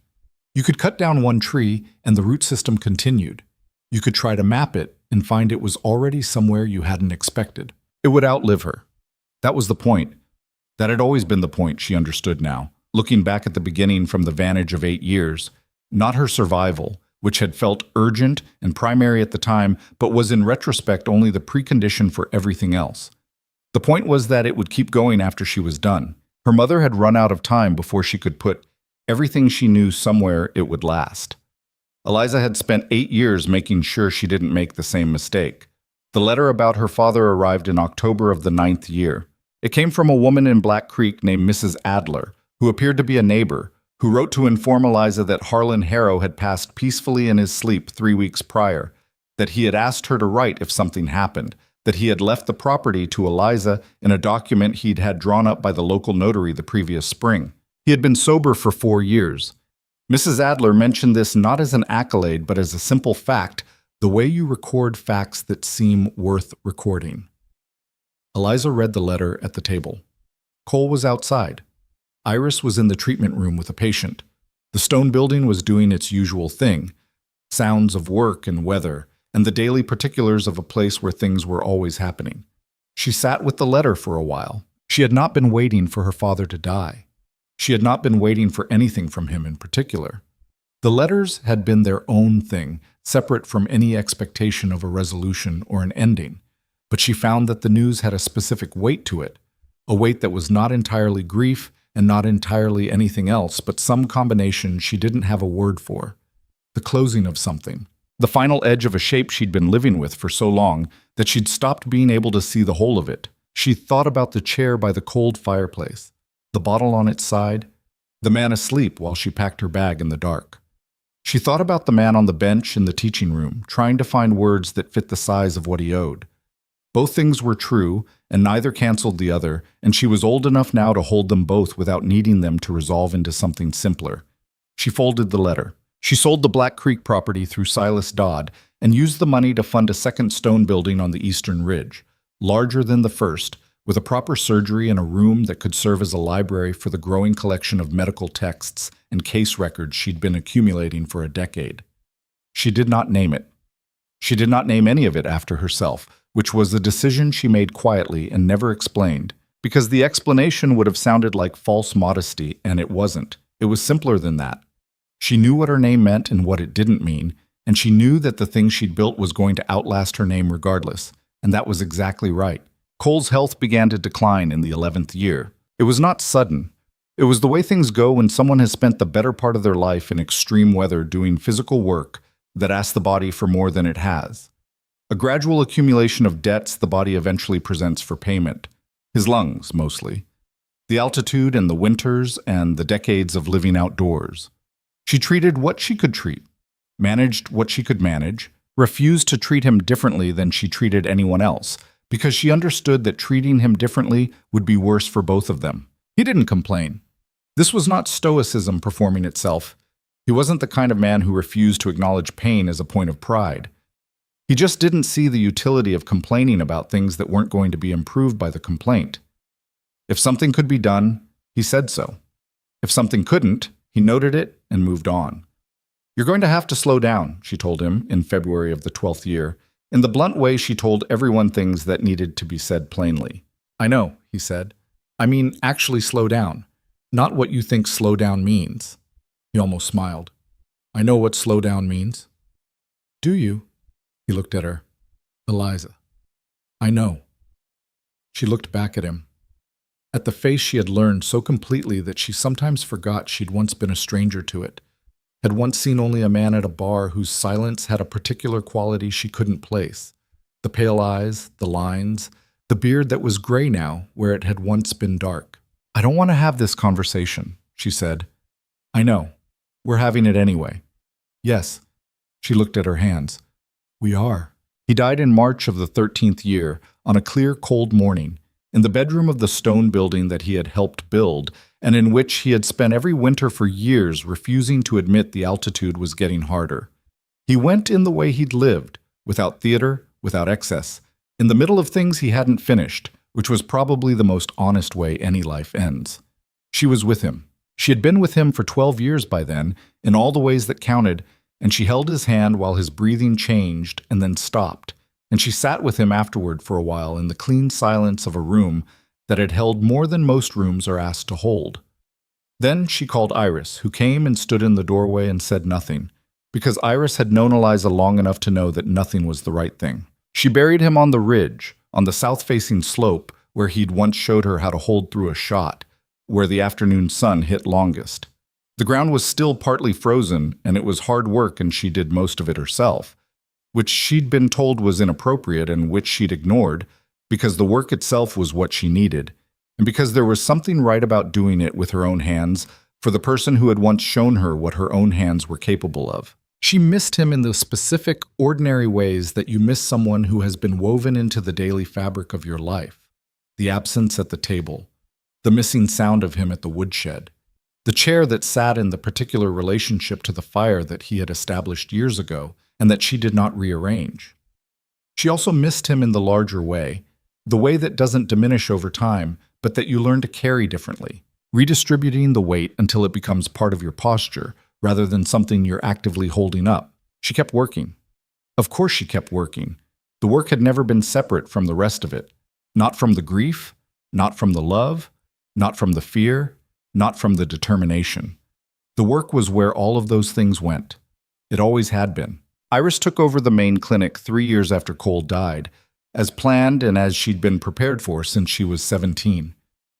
You could cut down one tree and the root system continued. You could try to map it and find it was already somewhere you hadn't expected. It would outlive her. That was the point. That had always been the point, she understood now, looking back at the beginning from the vantage of 8 years, not her survival, which had felt urgent and primary at the time, but was in retrospect only the precondition for everything else. The point was that it would keep going after she was done. Her mother had run out of time before she could put everything she knew somewhere it would last. Eliza had spent 8 years making sure she didn't make the same mistake. The letter about her father arrived in October of the 9th year. It came from a woman in Black Creek named Mrs. Adler, who appeared to be a neighbor, who wrote to inform Eliza that Harlan Harrow had passed peacefully in his sleep 3 weeks prior, that he had asked her to write if something happened, that he had left the property to Eliza in a document he'd had drawn up by the local notary the previous spring. He had been sober for 4 years. Mrs. Adler mentioned this not as an accolade, but as a simple fact, the way you record facts that seem worth recording. Eliza read the letter at the table. Cole was outside. Iris was in the treatment room with a patient. The stone building was doing its usual thing, sounds of work and weather, and the daily particulars of a place where things were always happening. She sat with the letter for a while. She had not been waiting for her father to die. She had not been waiting for anything from him in particular. The letters had been their own thing, separate from any expectation of a resolution or an ending. But she found that the news had a specific weight to it, a weight that was not entirely grief and not entirely anything else, but some combination she didn't have a word for. The closing of something. The final edge of a shape she'd been living with for so long that she'd stopped being able to see the whole of it. She thought about the chair by the cold fireplace, the bottle on its side, the man asleep while she packed her bag in the dark. She thought about the man on the bench in the teaching room, trying to find words that fit the size of what he owed. Both things were true, and neither canceled the other, and she was old enough now to hold them both without needing them to resolve into something simpler. She folded the letter. She sold the Black Creek property through Silas Dodd and used the money to fund a second stone building on the eastern ridge, larger than the first, with a proper surgery and a room that could serve as a library for the growing collection of medical texts and case records she'd been accumulating for a decade. She did not name it. She did not name any of it after herself, which was a decision she made quietly and never explained, because the explanation would have sounded like false modesty, and it wasn't. It was simpler than that. She knew what her name meant and what it didn't mean, and she knew that the thing she'd built was going to outlast her name regardless, and that was exactly right. Cole's health began to decline in the 11th year. It was not sudden. It was the way things go when someone has spent the better part of their life in extreme weather doing physical work that asks the body for more than it has. A gradual accumulation of debts the body eventually presents for payment. His lungs, mostly. The altitude and the winters and the decades of living outdoors. She treated what she could treat. managed what she could manage, refused to treat him differently than she treated anyone else, because she understood that treating him differently would be worse for both of them. He didn't complain. This was not stoicism performing itself. He wasn't the kind of man who refused to acknowledge pain as a point of pride. He just didn't see the utility of complaining about things that weren't going to be improved by the complaint. If something could be done, he said so. If something couldn't, he noted it and moved on. "You're going to have to slow down," she told him in February of the 12th year, in the blunt way she told everyone things that needed to be said plainly. "I know," he said. "I mean, actually slow down, not what you think slow down means." He almost smiled. "I know what slow down means." "Do you?" He looked at her. "Eliza, I know." She looked back at him. At the face she had learned so completely that she sometimes forgot she'd once been a stranger to it, had once seen only a man at a bar whose silence had a particular quality she couldn't place. The pale eyes, the lines, the beard that was gray now where it had once been dark. "I don't want to have this conversation," she said. "I know. We're having it anyway." "Yes." She looked at her hands. "We are." He died in March of the 13th year, on a clear, cold morning, in the bedroom of the stone building that he had helped build, and in which he had spent every winter for years refusing to admit the altitude was getting harder. He went in the way he'd lived, without theater, without excess, in the middle of things he hadn't finished, which was probably the most honest way any life ends. She was with him. She had been with him for 12 years by then, in all the ways that counted, and she held his hand while his breathing changed and then stopped, and she sat with him afterward for a while in the clean silence of a room that had held more than most rooms are asked to hold. Then she called Iris, who came and stood in the doorway and said nothing, because Iris had known Eliza long enough to know that nothing was the right thing. She buried him on the ridge, on the south-facing slope where he'd once showed her how to hold through a shot, where the afternoon sun hit longest. The ground was still partly frozen, and it was hard work, and she did most of it herself, which she'd been told was inappropriate and which she'd ignored, because the work itself was what she needed, and because there was something right about doing it with her own hands for the person who had once shown her what her own hands were capable of. She missed him in the specific, ordinary ways that you miss someone who has been woven into the daily fabric of your life. The absence at the table, the missing sound of him at the woodshed, the chair that sat in the particular relationship to the fire that he had established years ago and that she did not rearrange. She also missed him in the larger way, the way that doesn't diminish over time, but that you learn to carry differently, redistributing the weight until it becomes part of your posture, rather than something you're actively holding up. She kept working. Of course she kept working. The work had never been separate from the rest of it. Not from the grief, not from the love, not from the fear, not from the determination. The work was where all of those things went. It always had been. Iris took over the main clinic 3 years after Cole died, as planned and as she'd been prepared for since she was 17.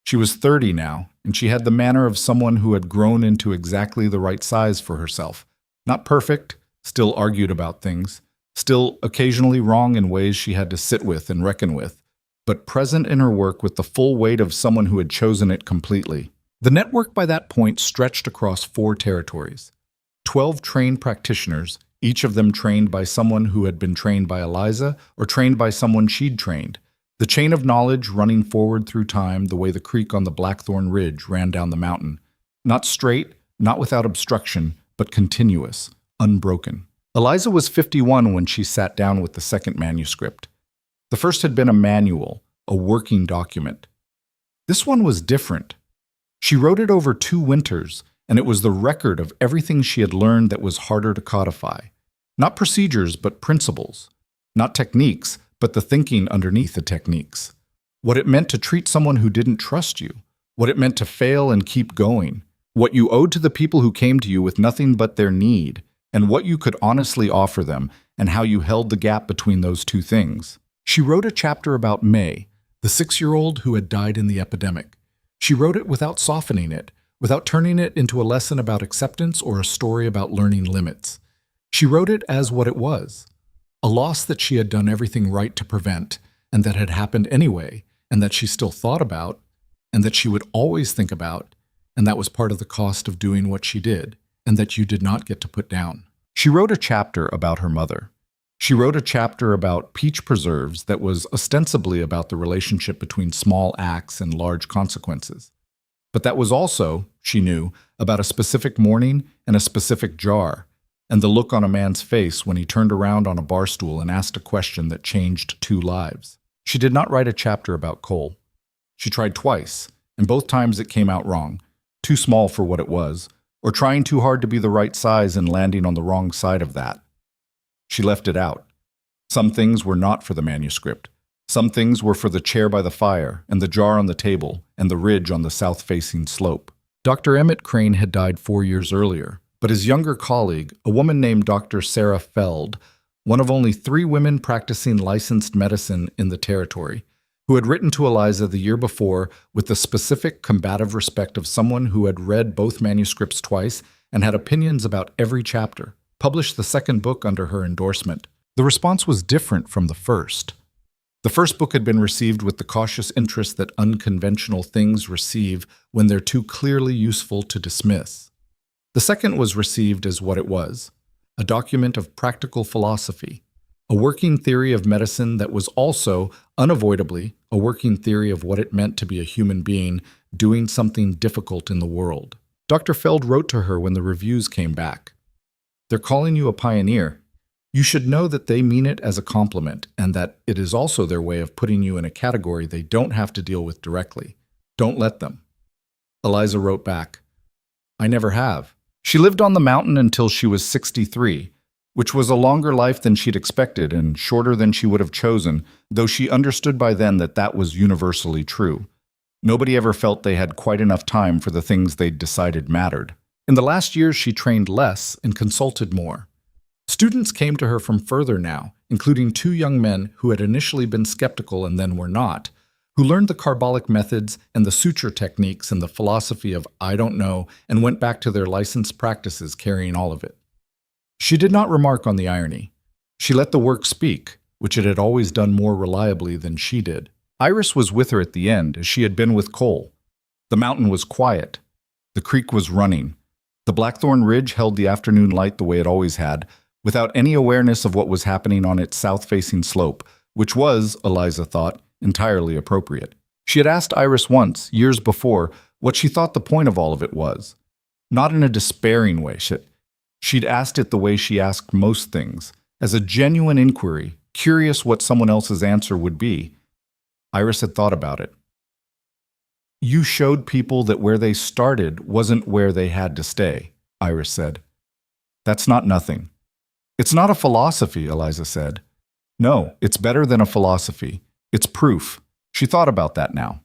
She was 30 now, and she had the manner of someone who had grown into exactly the right size for herself. Not perfect, still argued about things, still occasionally wrong in ways she had to sit with and reckon with, but present in her work with the full weight of someone who had chosen it completely. The network by that point stretched across 4 territories. 12 trained practitioners, each of them trained by someone who had been trained by Eliza or trained by someone she'd trained. The chain of knowledge running forward through time the way the creek on the Blackthorn Ridge ran down the mountain. Not straight, not without obstruction, but continuous, unbroken. Eliza was 51 when she sat down with the second manuscript. The first had been a manual, a working document. This one was different. She wrote it over 2 winters, and it was the record of everything she had learned that was harder to codify. Not procedures, but principles. Not techniques, but the thinking underneath the techniques. What it meant to treat someone who didn't trust you. What it meant to fail and keep going. What you owed to the people who came to you with nothing but their need, and what you could honestly offer them, and how you held the gap between those 2 things. She wrote a chapter about May, the 6-year-old who had died in the epidemic. She wrote it without softening it, without turning it into a lesson about acceptance or a story about learning limits. She wrote it as what it was, a loss that she had done everything right to prevent, and that had happened anyway, and that she still thought about, and that she would always think about, and that was part of the cost of doing what she did, and that you did not get to put down. She wrote a chapter about her mother. She wrote a chapter about peach preserves that was ostensibly about the relationship between small acts and large consequences. But that was also, she knew, about a specific morning and a specific jar, and the look on a man's face when he turned around on a bar stool and asked a question that changed two lives. She did not write a chapter about Cole. She tried twice, and both times it came out wrong, too small for what it was, or trying too hard to be the right size and landing on the wrong side of that. She left it out. Some things were not for the manuscript. Some things were for the chair by the fire, and the jar on the table, and the ridge on the south-facing slope. Dr. Emmett Crane had died 4 years earlier, but his younger colleague, a woman named Dr. Sarah Feld, one of only 3 women practicing licensed medicine in the territory, who had written to Eliza the year before with the specific combative respect of someone who had read both manuscripts twice and had opinions about every chapter, published the second book under her endorsement. The response was different from the first. The first book had been received with the cautious interest that unconventional things receive when they're too clearly useful to dismiss. The second was received as what it was, a document of practical philosophy, a working theory of medicine that was also, unavoidably, a working theory of what it meant to be a human being doing something difficult in the world. Dr. Feld wrote to her when the reviews came back. "They're calling you a pioneer. You should know that they mean it as a compliment and that it is also their way of putting you in a category they don't have to deal with directly. Don't let them." Eliza wrote back, "I never have." She lived on the mountain until she was 63, which was a longer life than she'd expected and shorter than she would have chosen, though she understood by then that that was universally true. Nobody ever felt they had quite enough time for the things they'd decided mattered. In the last years, she trained less and consulted more. Students came to her from further now, including 2 young men who had initially been skeptical and then were not, who learned the carbolic methods and the suture techniques and the philosophy of "I don't know" and went back to their licensed practices carrying all of it. She did not remark on the irony. She let the work speak, which it had always done more reliably than she did. Iris was with her at the end, as she had been with Cole. The mountain was quiet. The creek was running. The Blackthorn Ridge held the afternoon light the way it always had, without any awareness of what was happening on its south-facing slope, which was, Eliza thought, entirely appropriate. She had asked Iris once, years before, what she thought the point of all of it was. Not in a despairing way. She'd asked it the way she asked most things, as a genuine inquiry, curious what someone else's answer would be. Iris had thought about it. "You showed people that where they started wasn't where they had to stay," Iris said. "That's not nothing." "It's not a philosophy," Eliza said. "No, it's better than a philosophy. It's proof." She thought about that now.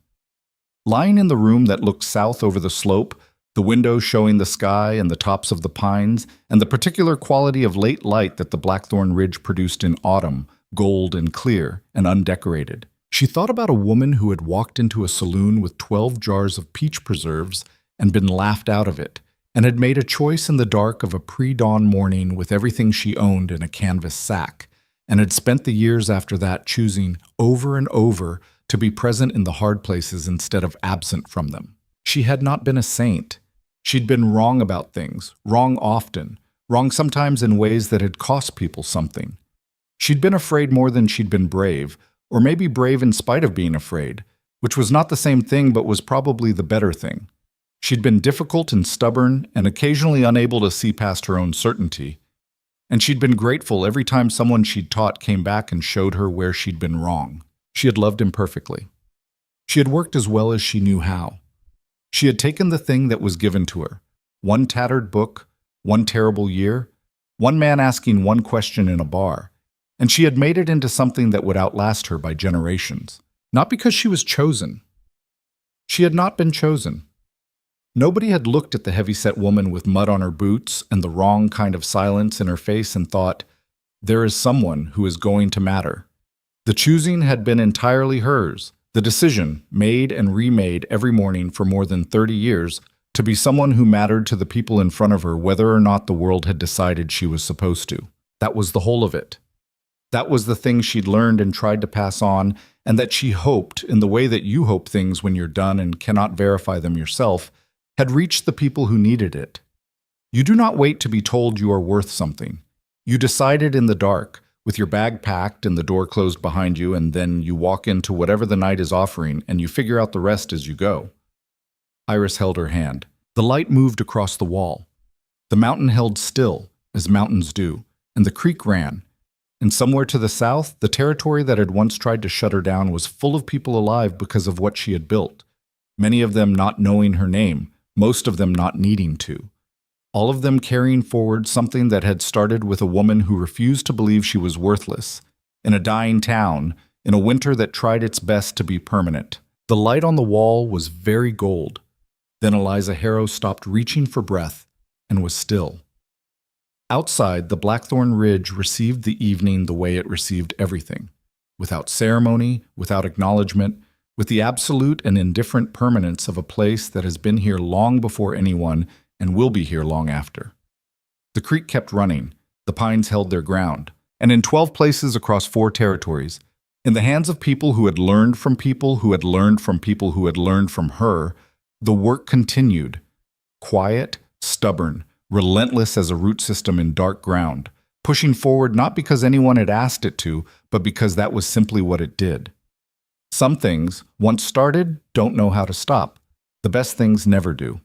Lying in the room that looked south over the slope, the windows showing the sky and the tops of the pines, and the particular quality of late light that the Blackthorn Ridge produced in autumn, gold and clear and undecorated, she thought about a woman who had walked into a saloon with 12 jars of peach preserves and been laughed out of it, and had made a choice in the dark of a pre-dawn morning with everything she owned in a canvas sack, and had spent the years after that choosing over and over to be present in the hard places instead of absent from them. She had not been a saint. She'd been wrong about things, wrong often, wrong sometimes in ways that had cost people something. She'd been afraid more than she'd been brave, or maybe brave in spite of being afraid, which was not the same thing but was probably the better thing. She'd been difficult and stubborn and occasionally unable to see past her own certainty. And she'd been grateful every time someone she'd taught came back and showed her where she'd been wrong. She had loved imperfectly. She had worked as well as she knew how. She had taken the thing that was given to her, one tattered book, one terrible year, one man asking one question in a bar, and she had made it into something that would outlast her by generations. Not because she was chosen. She had not been chosen. Nobody had looked at the heavyset woman with mud on her boots and the wrong kind of silence in her face and thought, "There is someone who is going to matter." The choosing had been entirely hers, the decision, made and remade every morning for more than 30 years, to be someone who mattered to the people in front of her whether or not the world had decided she was supposed to. That was the whole of it. That was the thing she'd learned and tried to pass on, and that she hoped, in the way that you hope things when you're done and cannot verify them yourself, had reached the people who needed it. You do not wait to be told you are worth something. You decided in the dark, with your bag packed and the door closed behind you, and then you walk into whatever the night is offering and you figure out the rest as you go. Iris held her hand. The light moved across the wall. The mountain held still, as mountains do, and the creek ran. And somewhere to the south, the territory that had once tried to shut her down was full of people alive because of what she had built. Many of them not knowing her name, most of them not needing to. All of them carrying forward something that had started with a woman who refused to believe she was worthless, in a dying town, in a winter that tried its best to be permanent. The light on the wall was very gold. Then Eliza Harrow stopped reaching for breath and was still. Outside, the Blackthorn Ridge received the evening the way it received everything, without ceremony, without acknowledgement, with the absolute and indifferent permanence of a place that has been here long before anyone and will be here long after. The creek kept running, the pines held their ground, and in 12 places across 4 territories, in the hands of people who had learned from people who had learned from people who had learned from her, the work continued, quiet, stubborn, relentless as a root system in dark ground, pushing forward not because anyone had asked it to, but because that was simply what it did. Some things, once started, don't know how to stop. The best things never do.